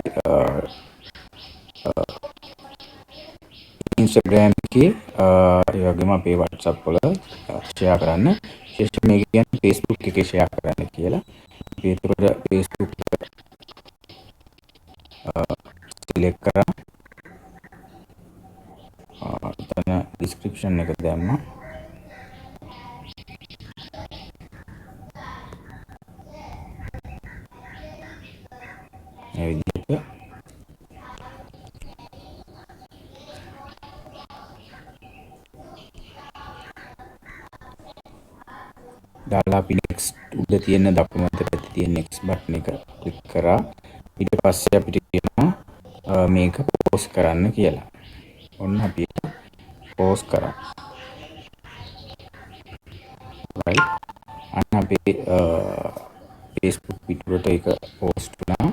Instagram එකේ ඒ වගේම අපේ WhatsApp වල share කරන්න. විශේෂයෙන් මේක කියන්නේ Facebook එකේ share කරන්න කියලා. අපි ඒකට Facebook එක select කරා. එතන description එක දැම්මා. මේ විදිහට දාලා අපි next උඩ තියෙන දකුණු අත පැත්තේ තියෙන next button එක click කරා. ඊට පස්සේ අපිට කියනවා මේක pause කරන්න කියලා. ඔන්න අපි pause කරා. right. අන්න අපේ Facebook පිටුවට ඒක post වුණා.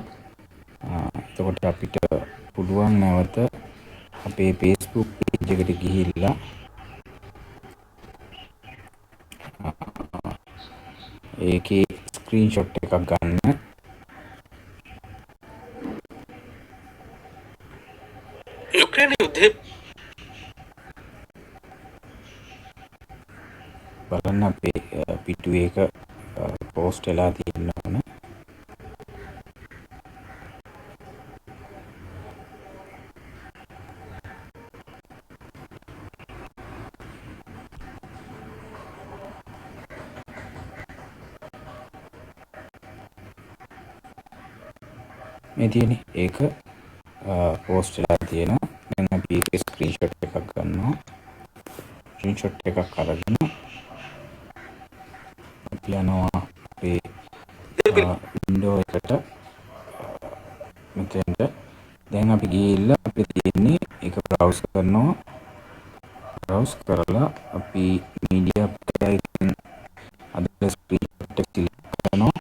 එතකොට අපිට පුළුවන් නැවත අපේ Facebook page එකට ගිහිල්ලා ඒකේ screenshot එකක් ගන්න. යුක්‍රේන යුද්ධය බලන්න අපේ පිටුවේ එක post වෙලා තියෙන්න ඕන. මේ තියෙන්නේ ඒක post වෙලා තියෙනවා. දැන් අපි ඒකේ screenshot එකක් ගන්නවා. screenshot එකක් අරගෙන අපි යනවා අපේ window එකට. මෙතෙන්ට දැන් අපි ගිහිල්ලා අපිට තියෙන්නේ ඒක browse කරනවා. browse කරලා අපි media player එකෙන් අද screenshot එක select කරනවා.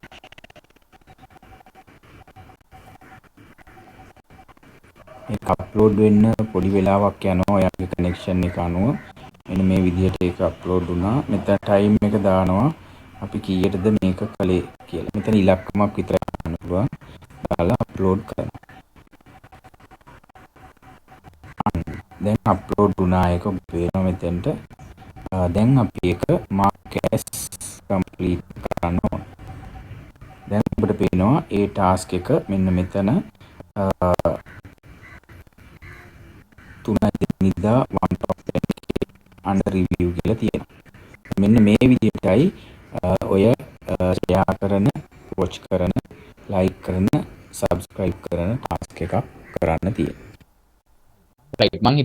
ඒක අප්ලෝඩ් වෙන්න පොඩි වෙලාවක් යනවා ඔයාගේ කනෙක්ෂන් එක අනුව. මෙන්න මේ විදිහට ඒක අප්ලෝඩ් වුණා. මෙතන ටයිම් එක දානවා අපි කීයටද මේක කළේ කියලා. මෙතන ඉලක්කමක් විතර ගන්න පුළුවන්. දාලා අප්ලෝඩ් කරනවා. දැන් අප්ලෝඩ් වුණා ඒක පේනවා මෙතෙන්ට. දැන් අපි ඒක mark as complete කරන්න ඕන. දැන් අපිට පේනවා ඒ ටාස්ක් එක මෙන්න මෙතන 3 දිනදා 1 top 10 under review කියලා තියෙනවා. මෙන්න මේ විදිහටයි ඔය share කරන, watch කරන, like කරන, subscribe කරන task එකක් කරන්න තියෙනවා. right මං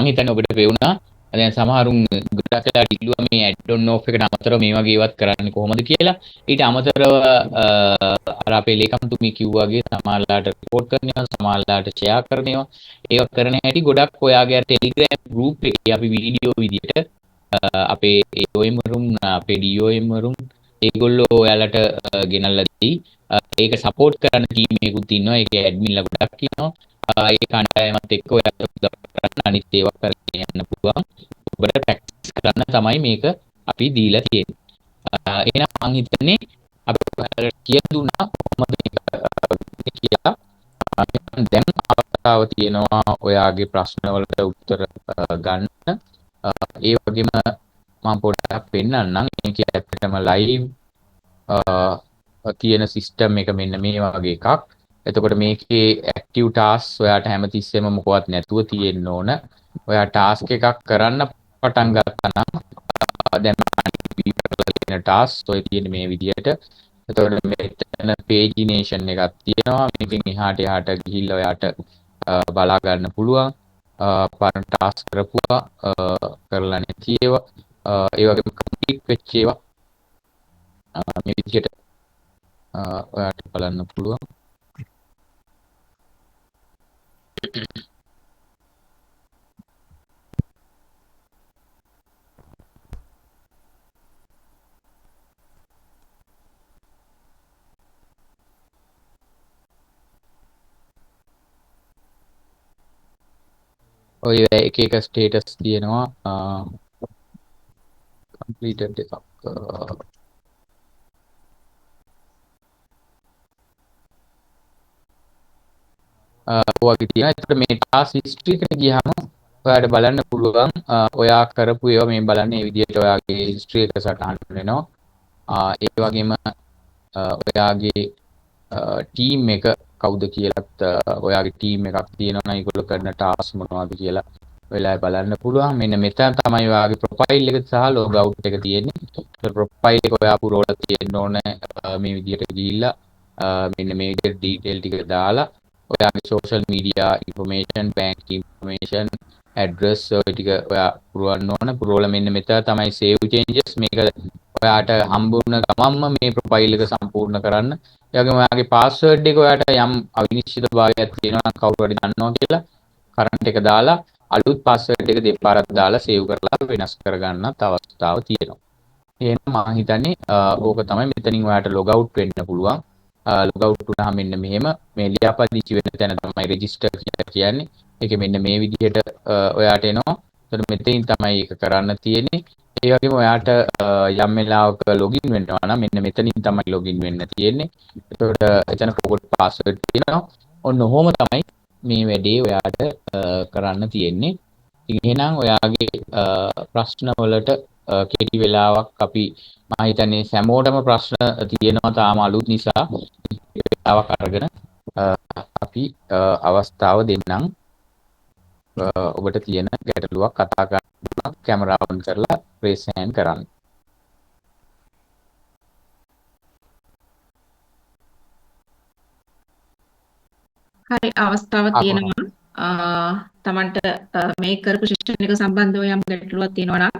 හිතන්නේ ඔබට පේුණා දැන් සමහරුන් ගොඩක් වෙලා ඩිලුවා මේ add on off එකට අමතරව මේ වගේ ඒවත් කරන්නේ කොහොමද කියලා. ඊට අමතරව අර අපේ ලේකම්තුමී කිව්වාගේ සමහරලාට report කරනවා, සමහරලාට share කරනවා. ඒක කරන හැටි ගොඩක් ඔයාගේ Telegram group එකේ අපි වීඩියෝ විදියට අපේ AOM වරුන් අපේ DOM වරුන් ඒගොල්ලෝ ඔයාලට ගෙනල්ලා දෙයි. ඒක සපෝට් කරන්න ටීම් එකකුත් ඉන්නවා. ඒකේ ඇඩ්මින්ලා ගොඩක් ඉන්නවා. ඒ කණ්ඩායමත් එක්ක ඔයාලට උදව් කරන්න අනිත් ඒවා කරගෙන යන්න පුළුවන්. ඔබට ප්‍රැක්ටිස් කරන්න තමයි මේක අපි දීලා තියෙන්නේ. එහෙනම් මම හිතන්නේ අපි ඔයාලට කියලා දුන්නා කොහොමද මේක වෙන්නේ කියලා. දැන් අවස්ථාව තියෙනවා ඔයාගේ ප්‍රශ්න වලට උත්තර ගන්න. ඒ වගේම මම පොඩ්ඩක් පෙන්නන්නම්. මේකේ ඇත්තටම ලයිව් තියෙන සිස්ටම් එක මෙන්න මේ වගේ එකක්. එතකොට මේකේ ඇක්ටිව් ටාස්ක් ඔයාට හැමතිස්සෙම මොකවත් නැතුව තියෙන්න ඕන. ඔයා ටාස්ක් එකක් කරන්න පටන් ගත්තා නම් දැන් තියෙන ටාස්ක් ඔය තියෙන මේ විදිහට. එතකොට මෙතන පේජිනේෂන් එකක් තියෙනවා. මේකෙන් එහාට ගිහිල්ලා ඔයාට බලා ගන්න පුළුවන්. පරණ ටාස්ක් කරපුවා කරලා නැති ඒවා ඒ වගේම කම්ප්ලීට් වෙච්ච ඒවා මේ විදිහට ඔයාට බලන්න පුළුවන්. ඔය එක එක ස්ටේටස් තියෙනවා. කම්ප්ලීටඩ් එකක් වගේ තියෙනවා. ඒකට මේ ටාස්ක් හිස්ටරි එකට ගියාම ඔයාලට බලන්න පුළුවන් ඔයා කරපු ඒවා මේ බලන්න මේ විදිහට ඔයාගේ හිස්ටරි එක සටහන් වෙනවා. ඒ වගේම ඔයාගේ ටීම් එක කවුද කියලාත් ඔයාගේ ටීම් එකක් තියෙනවා නම් ඒගොල්ලෝ කරන ටාස්ක් මොනවද කියලා ඔයාලා බලන්න පුළුවන්. මෙන්න මෙතන තමයි ඔයාගේ ප්‍රොෆයිල් එක සහ ලොග් අවුට් එක තියෙන්නේ. ප්‍රොෆයිල් එක ඔයා පුරවලා තියෙන්න ඕන මේ විදිහට ගිහිල්ලා මෙන්න මේ විදිහට ඩීටේල් ටික දාලා ඔයාගේ social media information, bank information, address ඔය ටික ඔයා පුරවන්න ඕන. පුරවලා මෙන්න මෙතන තමයි සේව් චේන්ජස්. මේක ඔයාට හම්බුන ගමන්ම මේ ප්‍රොෆයිල් එක සම්පූර්ණ කරන්න. ඒ වගේම ඔයාගේ පාස්වර්ඩ් එක ඔයාට යම් අවිනිශ්චිතභාවයක් තියෙනවා නම් කවුරු හරි දන්නවා කියලා කරන්ට් එක දාලා අලුත් පාස්වර්ඩ් එක දෙපාරක් දාලා සේව් කරලා වෙනස් කරගන්නත් අවස්ථාව තියෙනවා. එහෙනම් මම හිතන්නේ ඕක තමයි මෙතනින් ඔයාට ලොග් අවුට් වෙන්න පුළුවන්. ලොග් අවුට් වුණාම මෙන්න මෙහෙම මේ ලියාපදිංචි වෙන තැන තමයි රෙජිස්ටර් කියලා කියන්නේ. ඒක මෙන්න මේ විදිහට ඔයාට එනවා. එතකොට මෙතනින් තමයි ඒක කරන්න තියෙන්නේ. ඒ වගේම ඔයාට යම් වෙලාවක ලොගින් වෙනවා නම් මෙන්න මෙතනින් තමයි ලොගින් වෙන්න තියෙන්නේ. එතකොට එතන ෆෝගොට් පාස්වර්ඩ් තියෙනවා. ඔන්න ඔහොම තමයි මේ වැඩේ ඔයාට කරන්න තියෙන්නේ. ඉතින් එහෙනම් ඔයාගේ ප්‍රශ්න වලට කෙටි වෙලාවක් අපි මම හිතන්නේ හැමෝටම ප්‍රශ්න තියෙනවා තාම අලුත් නිසා වෙලාවක් අරගෙන අපි අවස්ථාව දෙන්නම්. ඔබට තියෙන ගැටලුවක් කතා කරන්න කැමරාව ඔන් කරලා රේස් හෑන්ඩ් කරන්න. හරි අවස්ථාවක් තියෙනවා. තමන්ට මේ කරපු ශිෂ්ටන් එක සම්බන්ධව යම් ගැටලුවක් තියෙනවා නම්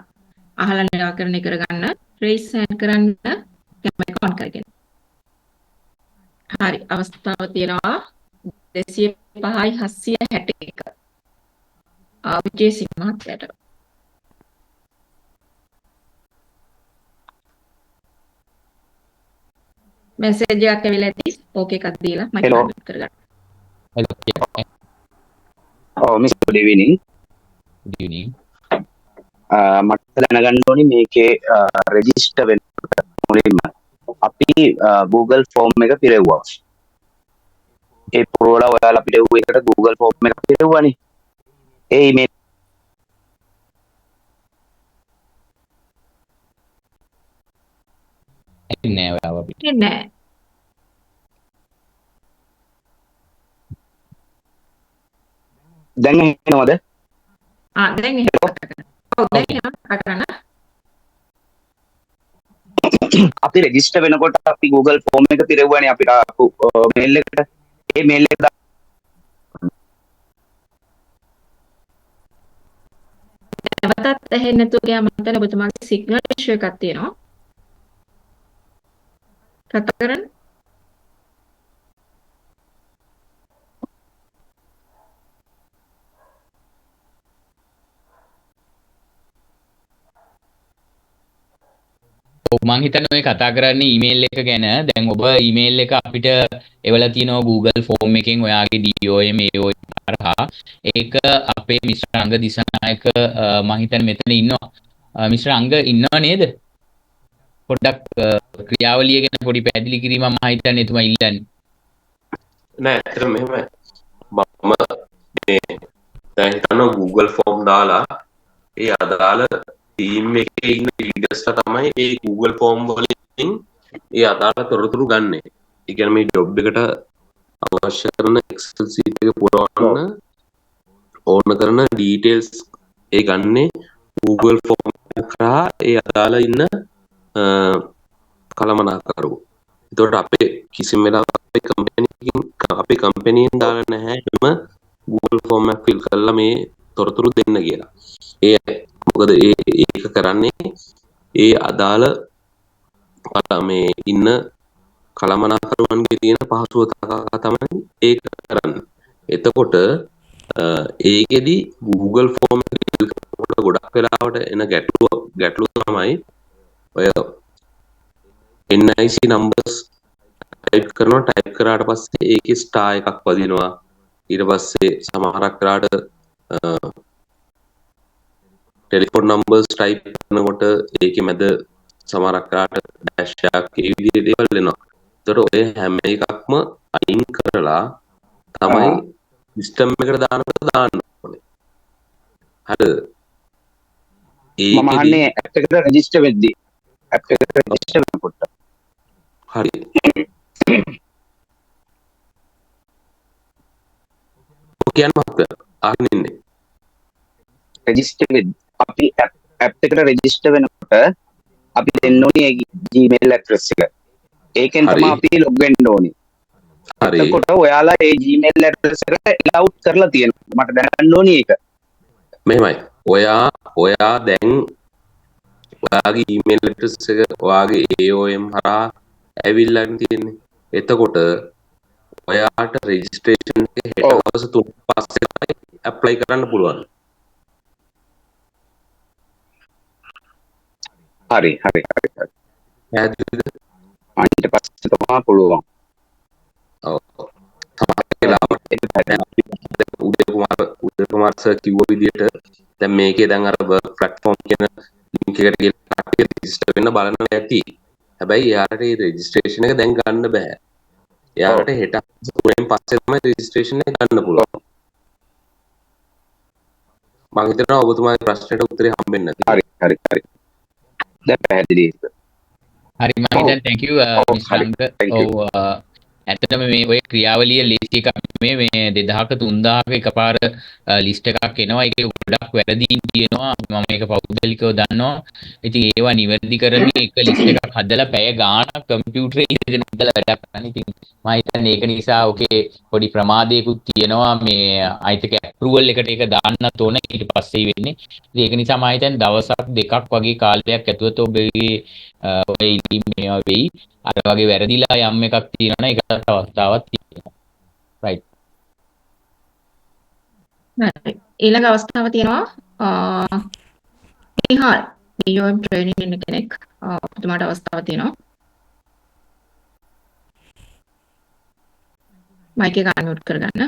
අහලා නිරාකරණය කරගන්න රේස් හෑන්ඩ් කරන්න කැමරා ඔන් කරගෙන. හරි අවස්ථාව තියෙනවා 205යි 761. විජේසිංහ මහත්තයාට. මෙසේජ් එකක් ඇවිල්ලා ඇති. ඕකේ එකක් දීලා මයික් Hello. ඔන් කරගන්න. Miss good evening. good evening. මට දැනගන්න ඕනි මේකේ රෙජිස්ටර් වෙනකොට මුලින්ම අපි Google form එක පිරෙව්වා. ඒ පුරවලා ඔයාලා පිරෙව්ව එකට Google form එක පිරෙව්වනේ. ඒ email නෑ ඔයාව අපිට. නෑ. දැන් එනවද? දැන් එහෙම කතා කරන්න. ඔව් දැන් එහෙම කතා කරන්න. අපි රෙජිස්ටර් වෙනකොට අපි Google form එක පිරෙව්වනේ අපිට ආපු mail එකට. ඒ mail එක නැවතත් ඇහෙන්නේ නැතුව ගියාම මතන ඔබතුමාගේ සිග්නල් ඉෂුව එකක් තියෙනවා. කතා කරන්න. ඔව් මම මං හිතන්නේ ඔය කතා කරන්නේ ඊමේල් එක ගැන. දැන් ඔබ ඊමේල් එක අපිට එවලා තියෙනවා Google ෆෝම් එකෙන් ඔයාගේ DOM AOM හරහා. ඒක අපේ මිස්ටර් අංග දිසානායක මං හිතන්නේ මෙතන ඉන්නවා. මිස්ටර් අංග ඉන්නව නේද? පොඩ්ඩක් ක්‍රියාවලිය ගැන පොඩි පැහැදිලි කිරීමක් මං හිතන්නේ එතුමා ඉල්ලන්නේ. නෑ ඇත්තට මෙහෙමයි මම මේ දැන් හිතනවා Google ෆෝම් දාලා ඒ අදාළ ටීම් එකේ ඉන්න ලීඩර්ස්ලා තමයි ඒ Google ෆෝම් වලින් ඒ අදාළ තොරතුරු ගන්නෙ. ඒ කියන්නේ මේ ජොබ් එකට අවශ්‍ය කරන Excel sheet එක පුරවන්න ඕන කරන ඩීටේල්ස් ඒ ගන්නේ Google ෆෝම් එක කරා ඒ අදාළ ඉන්න කළමනාකරුවෝ. එතකොට අපේ කිසිම වෙලාවක අපේ කම්පැනියෙන් දාලා නැහැ එම Google ෆෝම් එක ෆිල් කරලා මේ තොරතුරු දෙන්න කියලා. මොකද ඒක කරන්නේ ඒ අදාළ මේ ඉන්න කළමනාකරුවන්ගේ තියෙන පහසුව තමයි ඒක කරන්නේ. එතකොට ඒකෙදි Google ෆෝම් එක ෆිල් කරනකොට ගොඩක් වෙලාවට එන ගැටලුව තමයි ඔය NIC numbers ටයිප් කරාට පස්සේ ඒකේ ස්ටාර් එකක් වදිනවා. ඊට පස්සේ සමහරක් වෙලාවට ටෙලිෆෝන් නම්බර්ස් ටයිප් කරනකොට ඒකේ මැද සමහරක් වෙලාවට ඩෑෂ් එකක් ඒ විදිහේ දේවල් එනවා. ඒතකොට ඔය හැම එකක්ම අයින් කරලා තමයි සිස්ටම් එකට දාන්න ඕනේ. හරිද? මම අහන්නේ ඇප් එකට රෙජිස්ටර් වෙද්දී ඇප් එකට රෙජිස්ටර් වෙනකොට හරි. ඔය කියන්නේ මොකක්ද? අහන්න ඉන්නේ. රෙජිස්ටර් වෙද්දී අපි ඇප් එකට රෙජිස්ටර් වෙනකොට අපි දෙන්න ඕනේ Gmail address එක. ඒකෙන් තමයි අපි log වෙන්න ඕනේ. හරි. එතකොට ඔයාලා ඒ Gmail address එක allow කරලා තියෙනවා. මට දැනගන්න ඕනේ ඒක. මෙහෙමයි. ඔයා දැන් ඔයාගේ ඊමේල් ඇඩ්‍රස් එක ඔයාගේ AOM හරහා ඇවිල්ලා තියෙන්නේ. එතකොට ඔයාට රෙජිස්ට්‍රේෂන් එක හෙට දවස් 3 පස්සේ තමයි ඇප්ලයි කරන්න පුළුවන්. හරි. පැහැදිලිද? ඊට පස්සේ තමයි පුළුවන්. ඔව්. සමහර වෙලාවට උදේ කුමාර සර් කිව්ව විදිහට දැන් මේකේ දැන් අර වර්ක් ප්ලැට්ෆෝම් කියන ලින්ක් එකට ගිහලා රෙජිස්ටර් වෙන්න බලන්න ඇති. හැබැයි එයාට මේ රෙජිස්ට්‍රේෂන් එක දැන් ගන්න බෑ. එයාට හෙට 3න් පස්සේ තමයි රෙජිස්ට්‍රේෂන් එක ගන්න පුළුවන්. මම හිතනවා ඔබතුමාගේ ප්‍රශ්නෙට උත්තරේ හම්බෙන්න ඇති. හරි. දැන් පැහැදිලි. හරි මම හිතන්නේ thank you මිස්ටර් අංග. ඔව් ඇත්තටම මේ ඔය ක්‍රියාවලිය ලිස්ට් එකක් මේ 2000ක 3000ක එකපාර ලිස්ට් එකක් එනවා. ඒකේ ගොඩක් වැරදීන් තියෙනවා. මම මේක පෞද්ගලිකව දන්නවා. ඉතින් ඒවා නිවැරදි කරමින් එක ලිස්ට් එකක් හදලා පැය ගාණක් කම්පියුටරේ ඉඳගෙන ඉඳලා වැඩක් කරන්න. ඉතින් මම හිතන්නේ ඒක නිසා ඔකේ පොඩි ප්‍රමාදයකුත් තියෙනවා. මේ අයිතික ඇප්‍රූවල් එකට ඒක දාන්නත් ඕන ඊට පස්සේ වෙන්නේ. ඉතින් ඒක නිසා මම හිතන්නේ දවසක් දෙකක් වගේ කාලයක් ඇතුළත ඔබගේ ඔය ඉලිම් මේවා වෙයි. අර වගේ වැරදිලා යම් එකක් තියෙනවා නම් ඒකට අවස්ථාවක් තියෙනවා. right. ඊළඟ අවස්ථාව තියෙනවා නිහාල් DOM training ඉන්න කෙනෙක් ඔබතුමාට අවස්ථාවක් තියෙනවා. මයික් එක අන්මියුට් කරගන්න.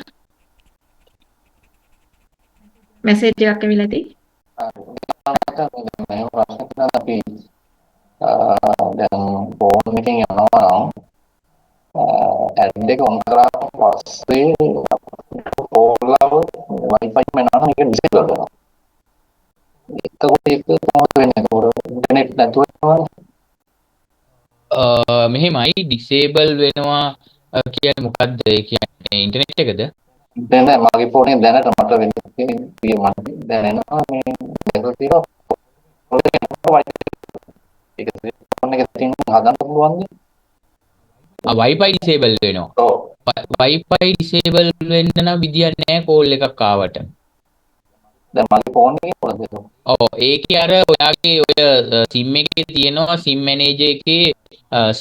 මෙසේජ් එකක් ඇවිල්ලා ඇති. අපි දැන් ෆෝන් එකෙන් යනවා නම් ඇඩ් එක ඔන් කරාට පස්සේ ඕලාව Wi-Fi මනන එක ඩිසේබල් වෙනවා. එතකොට ඒක කොහොමද වෙන්නේ? ඉන්ටර්නෙට් නැතුව මෙහෙමයි ඩිසේබල් වෙනවා කියන්නේ මොකද්ද? ඒ කියන්නේ ඉන්ටර්නෙට් එකද? දැන් මගේ ෆෝනේ දැනට මට වෙන්නේ මට දැනෙනවා මේ ඒක තියෙනවා ඒක ෆෝන් එක තින් හදන්න පුළුවන්ද? Wi-Fi disable වෙනවා. ඔව්. Wi-Fi disable වෙන්න නම් විදියක් නැහැ කෝල් එකක් ආවට. දැන් මගේ ෆෝන් එකේ කොහොමද ඒක? ඔව් ඒකේ අර ඔයාගේ ඔය SIM එකේ තියෙනවා SIM manager එකේ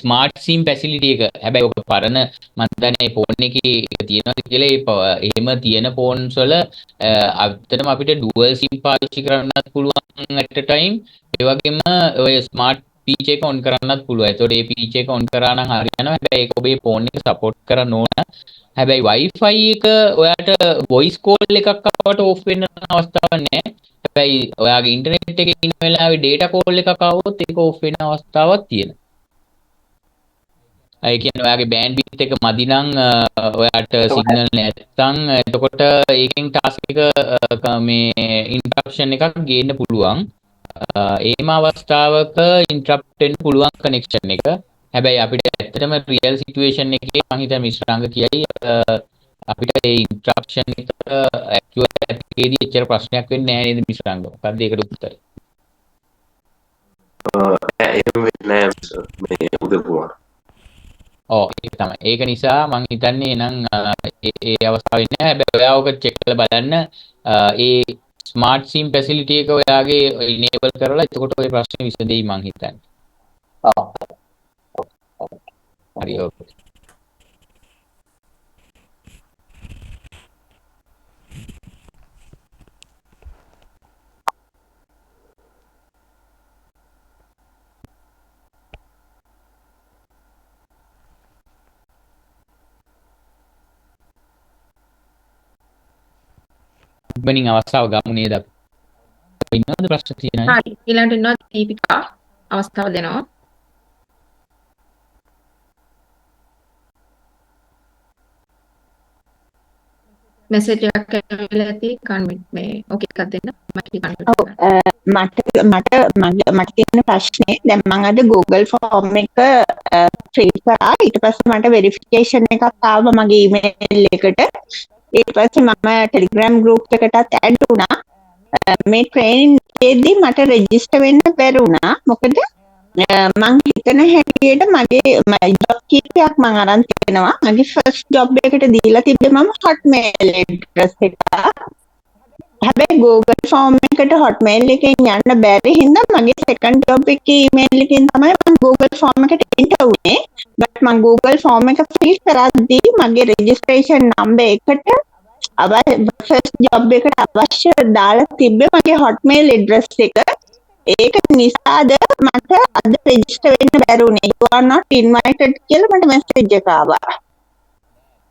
ස්මාර්ට් SIM facility එක. හැබැයි ඔක පරණ මම දන්නේ ෆෝන් එකේ ඒක තියෙනවද කියලා එහෙම තියෙන ෆෝන්ස් වල ඇත්තටම අපිට dual SIM පාවිච්චි කරන්නත් පුළුවන් at a time. ඒ වගේම ඔය ස්මාර්ට් පීච් එක ඔන් කරන්නත් පුළුවන්. ඒතකොට ඒ පීච් එක ඔන් කරා නම් හරියනවා. හැබැයි ඒක ඔබේ ෆෝන් එක සපෝට් කරන්න ඕන. හැබැයි Wi-Fi එක ඔයාට වොයිස් කෝල් එකක් ආවට ඕෆ් වෙන්න අවස්ථාවක් නැහැ. හැබැයි ඔයාගේ ඉන්ටර්නෙට් එකේ ඉන්න වෙලාවේ data කෝල් එකක් ආවොත් ඒක ඕෆ් වෙන අවස්ථාවක් තියෙනවා. ඒ කියන්නේ ඔයාගේ බෑන්ඩ්විඩ්ත් එක මදි නම් ඔයාට සිග්නල් නැත්නම් එතකොට ඒකෙන් ටාස්ක් එක මේ ඉන්ටරප්ෂන් එකක් ගේන්න පුළුවන්. ඒම අවස්ථාවක ඉන්ටරප්ට් වෙන්න පුළුවන් කනෙක්ෂන් එක. හැබැයි අපිට ඇත්තටම රියල් සිටුේෂන් එකේ මම හිතා මිශ්‍රාංග කියයි අපිට ඒ ඉන්ටරප්ෂන් එක ඇක්චුවල් එකේදී එච්චර ප්‍රශ්නයක් වෙන්නේ නැහැ නේද මිශ්‍රාංග? මොකක්ද ඒකට උත්තරය? එහෙම වෙන්නේ නැහැ මේ උදේ පුරා. ඔව් ඒක තමයි. ඒක නිසා මම හිතන්නේ නම් ඒ අවස්ථාවේ නෑ. හැබැයි ඔයා ඔක චෙක් කරලා බලන්න. ඒ ස්මාර්ට් සිම් ෆැසිලිටි එක ඔයාගේ ඉනේබල් කරලා එතකොට ඔය ප්‍රශ්නේ විසඳෙයි මං හිතන්නේ. ආ හරි ඕකේ. ඉක්මනින් අවස්ථාව ගමු නේද අපි? ඉන්නවද ප්‍රශ්න තියෙනවද? හරි ඊළඟට ඉන්නවා දීපිකා අවස්ථාව දෙනවා. මෙසේජ් එකක් ඇවිල්ලා ඇති කන්විට් මේ ඕකේ එකක් දෙන්න මම කන්විට් ඔව් මට තියෙන ප්‍රශ්නේ දැන් මම අද Google form එක ෆිල් කරා ඊට පස්සේ මට වෙරිෆිකේෂන් එකක් ආවා මගේ ඊමේල් එකට ඊට පස්සේ මම Telegram group එකටත් ඇඩ් වුණා මේ ට්‍රේනින් එකේදී මට රෙජිස්ටර් වෙන්න බැරි වුණා මොකද මං හිතන හැටියට මගේ ජොබ් කීපයක් මං අරන් තියෙනවා මගේ ෆස්ට් ජොබ් එකට දීලා තිබ්බේ මම Hotmail address එක හැබැයි Google form එකට Hotmail එකෙන් යන්න බැරි හින්දා මගේ second job එකේ email එකෙන් තමයි මම Google form එකට enter වුනේ but මම Google form එක fill කරද්දී මගේ registration number එකට first job එකට අවශ්‍ය දාලා තිබ්බේ මගේ Hotmail address එක ඒක නිසාද මට අද රෙජිස්ටර් වෙන්න බැරි වුණේ you are not invited කියලා මට මැසේජ් එකක් ආවා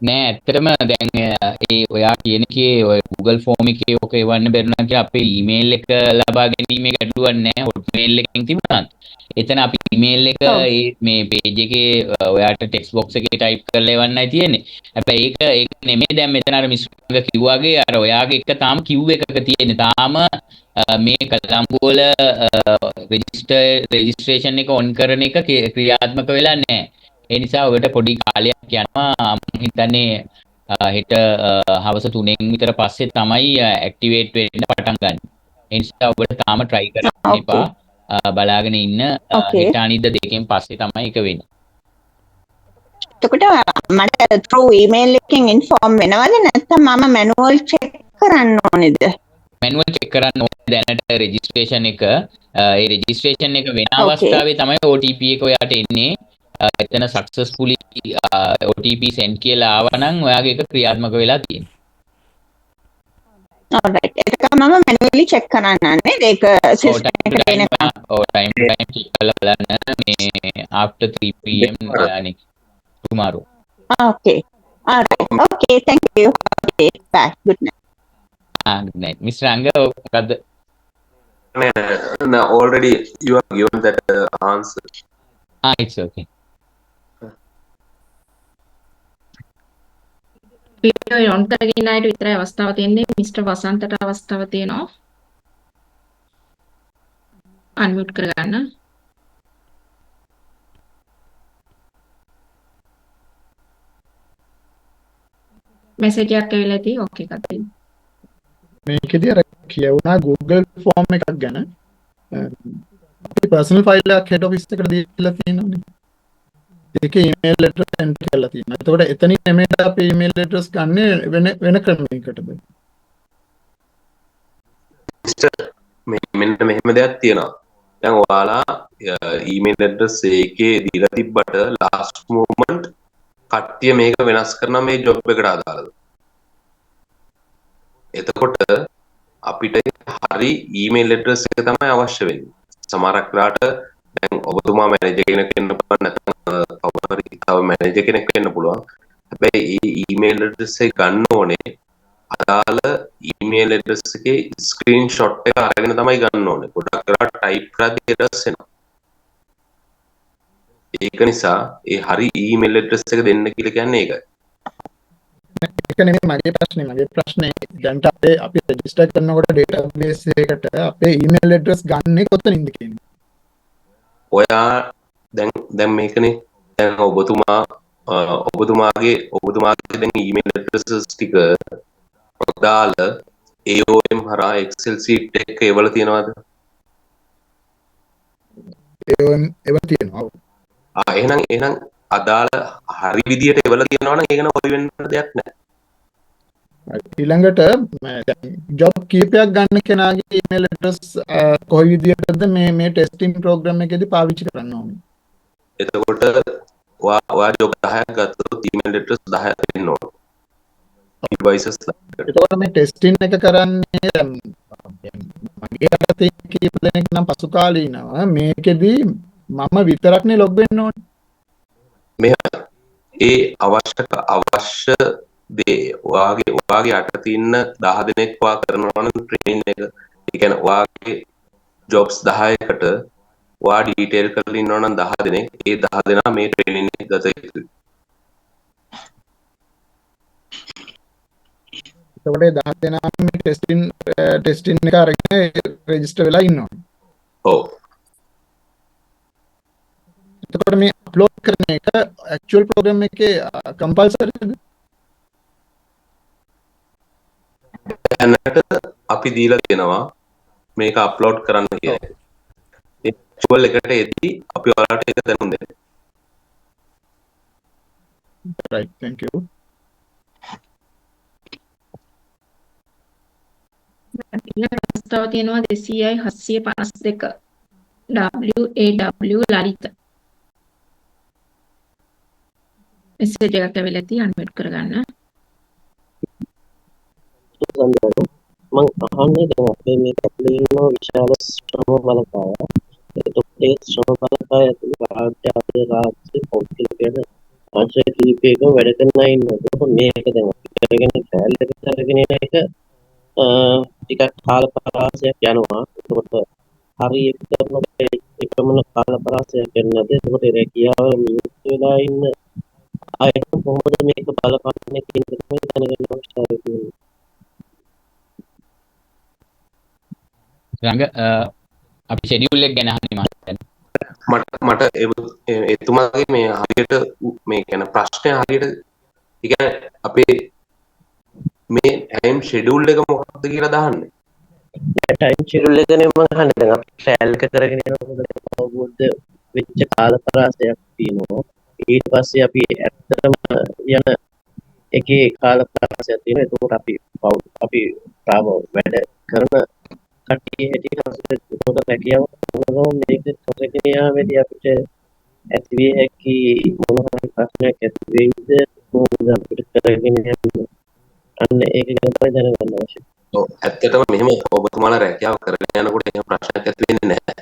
නෑ ඇත්තටම දැන් ඒ ඔයා කියන එකේ ඔය Google form එකේ ඔක එවන්න බැරුණා කියලා අපේ email එක ලබා ගැනීමේ ගැටලුවක් නෑ Hotmail එකෙන් තිබුණා. එතන අපි email එක මේ page එකේ ඔයාට text box එකේ type කරලා එවන්නයි තියෙන්නේ. හැබැයි ඒක නෙමෙයි දැන් මෙතන අර මිස්ටර් කිව්වාගේ අර ඔයාගේ එක තාම queue එකක තියෙන්නේ. තාම මේ කලම්බෝල registration එක on කරන එක ක්‍රියාත්මක වෙලා නැහැ. ඒ නිසා ඔබට පොඩි කාලයක් යනවා මම හිතන්නේ හෙට හවස 3න් විතර පස්සේ තමයි ඇක්ටිවේට් වෙන්න පටන් ගන්න. ඒ නිසා ඔබට තාම try කරන්න එපා. බලාගෙන ඉන්න හෙට අනිද්දා දෙකෙන් පස්සේ තමයි ඒක වෙන්නේ. එතකොට මට through email එකෙන් inform වෙනවද නැත්නම් මම manual check කරන්න ඕනේද? manual check කරන්න ඕනේ දැනට registration එක. ඒ registration එක වෙන අවස්ථාවේ තමයි OTP එක ඔයාට එන්නේ. එතන successfully OTP send කියලා ආවනම් ඔයාගේ එක ක්‍රියාත්මක වෙලා තියෙනවා. alright ඒක මම manually check කරන්නන්නේ ඒක system එකට එනකම් time check කරලා බලන්න මේ after 3 pm tomorrow. okay alright okay thank you okay bye good night good night Mr. Anga මොකද්ද no already you have given that answer. It's okay. Video on කරගෙන ආයෙත් විතරයි අවස්ථාව තියෙන්නේ මිස්ටර් වසන්තට අවස්ථාව තියෙනවා අන්මියුට් කරගන්න මෙසේජ් එකක් ඇවිල්ලා ඇති ඕකේ එකක් දෙන්න මේකෙදී අර කියවුණා Google form එකක් ගැන අපි personal file එකක් head office එකට දීලා තියෙනවානේ ඒකේ email address enter කරලා තියෙනවා. එතකොට එතනින් නෙමෙයි අපි email address ගන්න වෙන ක්‍රමයකටද? මෙන්න මෙහෙම දෙයක් තියෙනවා. දැන් ඔයාලා email address එකේ දීලා තිබ්බට last moment කට්ටිය මේක වෙනස් කරනවා මේ job එකට අදාළව. එතකොට අපිට හරි email address එක තමයි අවශ්‍ය වෙන්නේ. සමහරක් වෙලාවට දැන් ඔබතුමා මැනේජර් කෙනෙක් වෙන්න පුළුවන් නැත්නම් කවුරු හරි තව මැනේජර් කෙනෙක් වෙන්න පුළුවන්. හැබැයි ඒ ඊමේල් ඇඩ්‍රස් එක ගන්න ඕනේ අදාළ ඊමේල් ඇඩ්‍රස් එකේ ස්ක්‍රීන්ෂොට් එක අරගෙන තමයි ගන්න ඕනේ. ගොඩක් වෙලාවට ටයිප් කරද්දී එරර්ස් එනවා. ඒක නිසා ඒ හරි ඊමේල් ඇඩ්‍රස් එක දෙන්න කියලා කියන්නේ ඒකයි. ඒක නෙමෙයි මගේ ප්‍රශ්නේ. මගේ ප්‍රශ්නේ දැන් අපි රෙජිස්ටර් කරනකොට ඩේටාබේස් එකකට අපේ ඊමේල් ඇඩ්‍රස් ගන්නේ කොතනින්ද කියන්නේ. ඔයා දැන් මේකනේ දැන් ඔබතුමාගේ දැන් ඊමේල් ඇඩ්‍රස් ටික අදාළ AOM හරහා Excel sheet එක එවල තියනවාද? ඒවා තියෙනවා. එහෙනම් අදාළ හරි විදියට එවල තියනවා නම් ඒක නම් ඔය වෙන්න දෙයක් නැහැ. ඊළඟට ජොබ් කීපයක් ගන්න කෙනාගේ ඊමේල් ඇඩ්‍රස් කොයි විදියටද මේ ටෙස්ටිං ප්‍රෝග්‍රෑම් එකේදී පාවිච්චි කරන්න ඕනේ. එතකොට ඔයා ජොබ් 10ක් ගත්තොත් ඊමේල් ඇඩ්‍රස් 10ක් දෙන්න ඕන. ඩිවයිසස් එතකොට මේ ටෙස්ටිං එක කරන්නේ මගේ අතේ කීප දෙනෙක් නම් පසු කාලීනව මේකෙදී මම විතරක්නේ ලොග් වෙන්න ඕනේ. ඒ අවශ්‍ය දේ ඔයාගේ යට තියෙන 10 දෙනෙක් වා කරනවා නම් ට්‍රේනින් එක. ඒ කියන්නේ ඔයාගේ ජොබ්ස් 10කට ඔයා ඩීටේල් කරලා ඉන්නවා නම් 10 දෙනෙක්. ඒ 10 දෙනා මේ ට්‍රේනින් එක ගත යුතුයි. එතකොට 10 දෙනා මේ ටෙස්ටිං එක අරගෙන රෙජිස්ටර් වෙලා ඉන්නවා. ඔව්. එතකොට මේ අප්ලෝඩ් කරන එක ඇක්චුවල් ප්‍රෝග්‍රෑම් එකේ කම්පල්සරිද? දැනට අපි දීලා දෙනවා මේක අප්ලෝඩ් කරන්න කියලා. ඒ ඇක්චුවල් එකට එද්දී අපි ඔයාලට ඒක දැනුම් දෙනවා. right, thank you. ඊළඟ ප්‍රස්තාව තියෙනවා 200යි 752 ලලිත මෙසේජ් එකක් ඇවිල්ලා තියෙනවා අන්මියුට් කරගන්න. මම අහන්නේ දැන් අපේ මේ ඇතුලේ ඉන්න විශාල ශ්‍රම බලකාය. එතකොට ඒ ශ්‍රම බලකාය ඇතුලේ රාජ්‍ය පෞද්ගලික කියන අංශ කීපයක වැඩ කරන අය ඉන්නවා. එතකොට මේක දැන් අපි කරගෙන ට්‍රයල් එකට අරගෙන යන එක ටිකක් කාල පරාසයක් යනවා. එතකොට හරි එකම කාල පරාසයක් යනද එතකොට රැකියාව නියුක්ත වෙලා ඉන්න අයට කොහොමද මේක බලපාන්නේ කියන එක තමයි දැනගන්න අවශ්‍යයි තියෙන්නේ. රංග අපි ෂෙඩියුල් එක ගැන අහන්නේ මට එතුමාගේ මේ හරියට මේ කියන ප්‍රශ්නය හරියට ඒ කියන්නේ අපේ මේ ටයිම් ෂෙඩියුල් එක මොකක්ද කියලා දාන්නේ. ටයිම් ෂෙඩියුල් එකනේ මම අහන්නේ. දැන් අපි ට්‍රයල් එක කරගෙන යනකොට අවබෝධ වෙච්ච කාල පරාසයක් තියෙනවා. ඊට පස්සේ අපි ඇත්තටම යන එකේ කාල පරාසයක් තියෙනවා. එතකොට අපි තාම වැඩ කරන කට්ටිය හැටියට පොත රැකියාව කරනවා. මේක කරගෙන යාමේදී අපිට ඇති විය හැකි මොන හරි ප්‍රශ්නයක් ඇති වෙයිද මොකද අපිට කරගෙන යන්න. අන්න ඒක ගැන තමයි දැනගන්න අවශ්‍යයි. ඔව් ඇත්තටම මෙහෙම ඔබතුමාලා රැකියාව කරගෙන යනකොට එහෙම ප්‍රශ්නයක් ඇති වෙන්නේ නැහැ.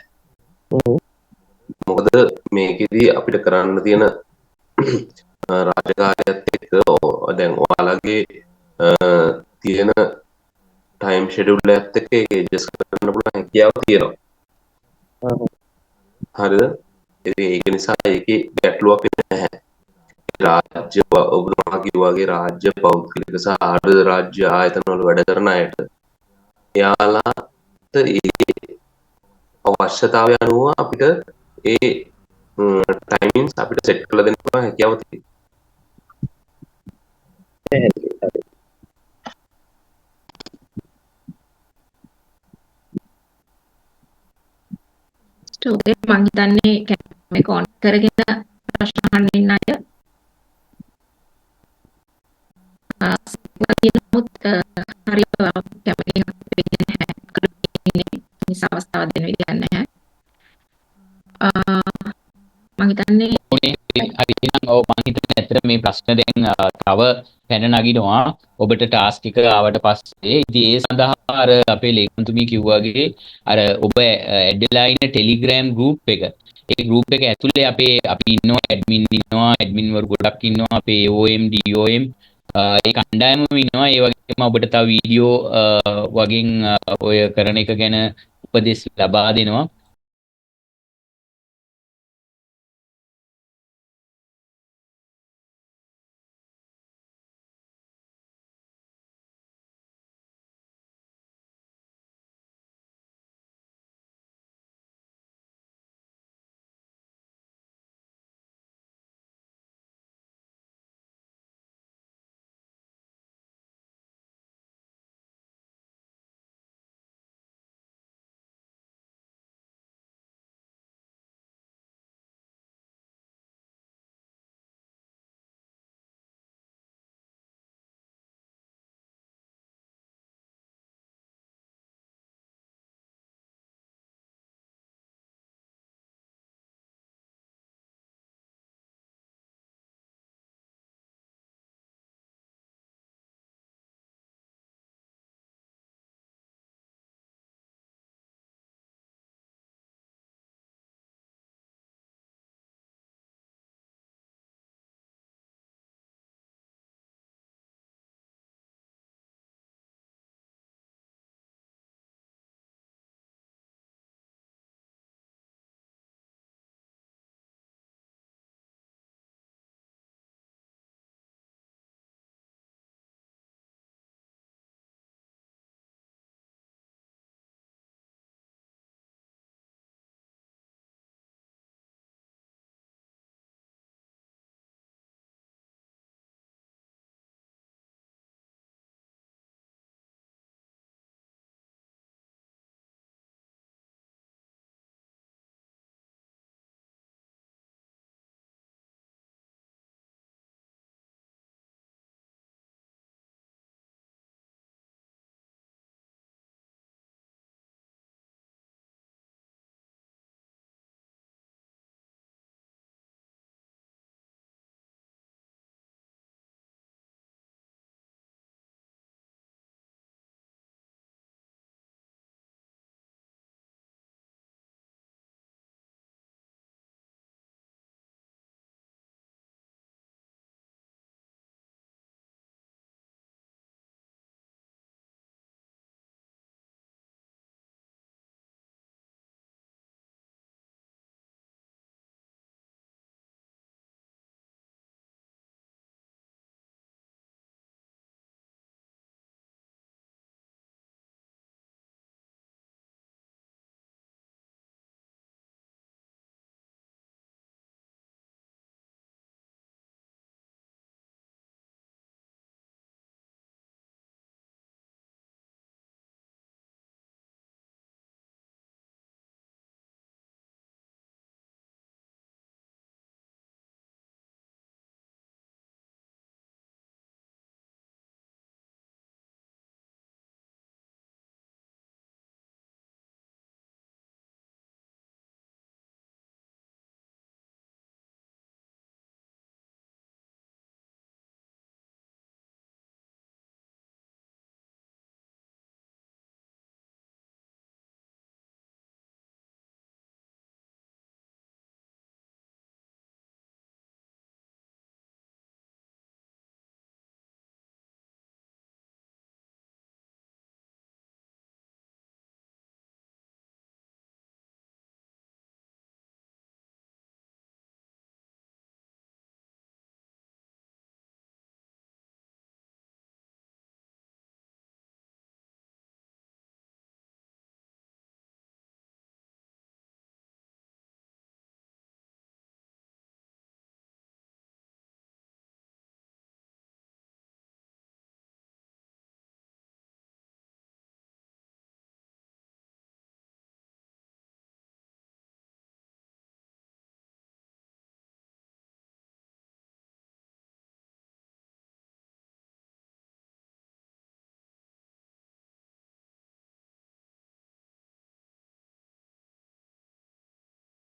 මොකද මේකෙදි අපිට කරන්න තියෙන රාජකාරියත් එක්ක දැන් ඔයාලගේ තියෙන ටයිම් ෂෙඩියුල් එකත් එක්ක ඒක ඇඩ්ජස්ට් කරන්න පුළුවන් හැකියාව තියෙනවා. හරිද? ඒක නිසා ඒකේ ගැටලුවක් නැහැ. රාජ්‍ය ඔබතුමා කිව්වාගේ රාජ්‍ය පෞද්ගලික සහ ආර්ථික රාජ්‍ය ආයතන වල වැඩ කරන අයට එයාලාට ඒ අවශ්‍යතාවය අනුව අපිට ඒ ටයිමින්ස් අපිට සෙට් කරලා දෙන්න පුළුවන් හැකියාව තියෙනවා. ඔකේ මම හිතන්නේ මේක ඔන් කරගෙන ප්‍රශ්න අහන්න ඉන්න අය නමුත් හරියට කැමති නිසා අවස්ථාවක් දෙන්න විදියක් නැහැ. මම හිතන්නේ හරි නම් ඔව් මම හිතන්නේ ඇත්තට මේ ප්‍රශ්න දැන් තව පැන නගිනවා ඔබට ටාස්ක් එක ආවට පස්සේ. ඉතින් ඒ සඳහා අර අපේ ලේකම්තුමී කිව්වාගේ අර ඔබ ඇඩ් වෙලා ඉන්න ටෙලිග්‍රෑම් ගෲප් එක. ඒ ගෲප් එක ඇතුලේ අපි ඉන්නවා ඇඩ්මින් වරු ගොඩක් ඉන්නවා. අපේ OM DOM ඒ කණ්ඩායමම ඉන්නවා. ඒ වගේම ඔබට තව වීඩියෝ වගේ ඔය කරන එක ගැන උපදෙස් ලබා දෙනවා.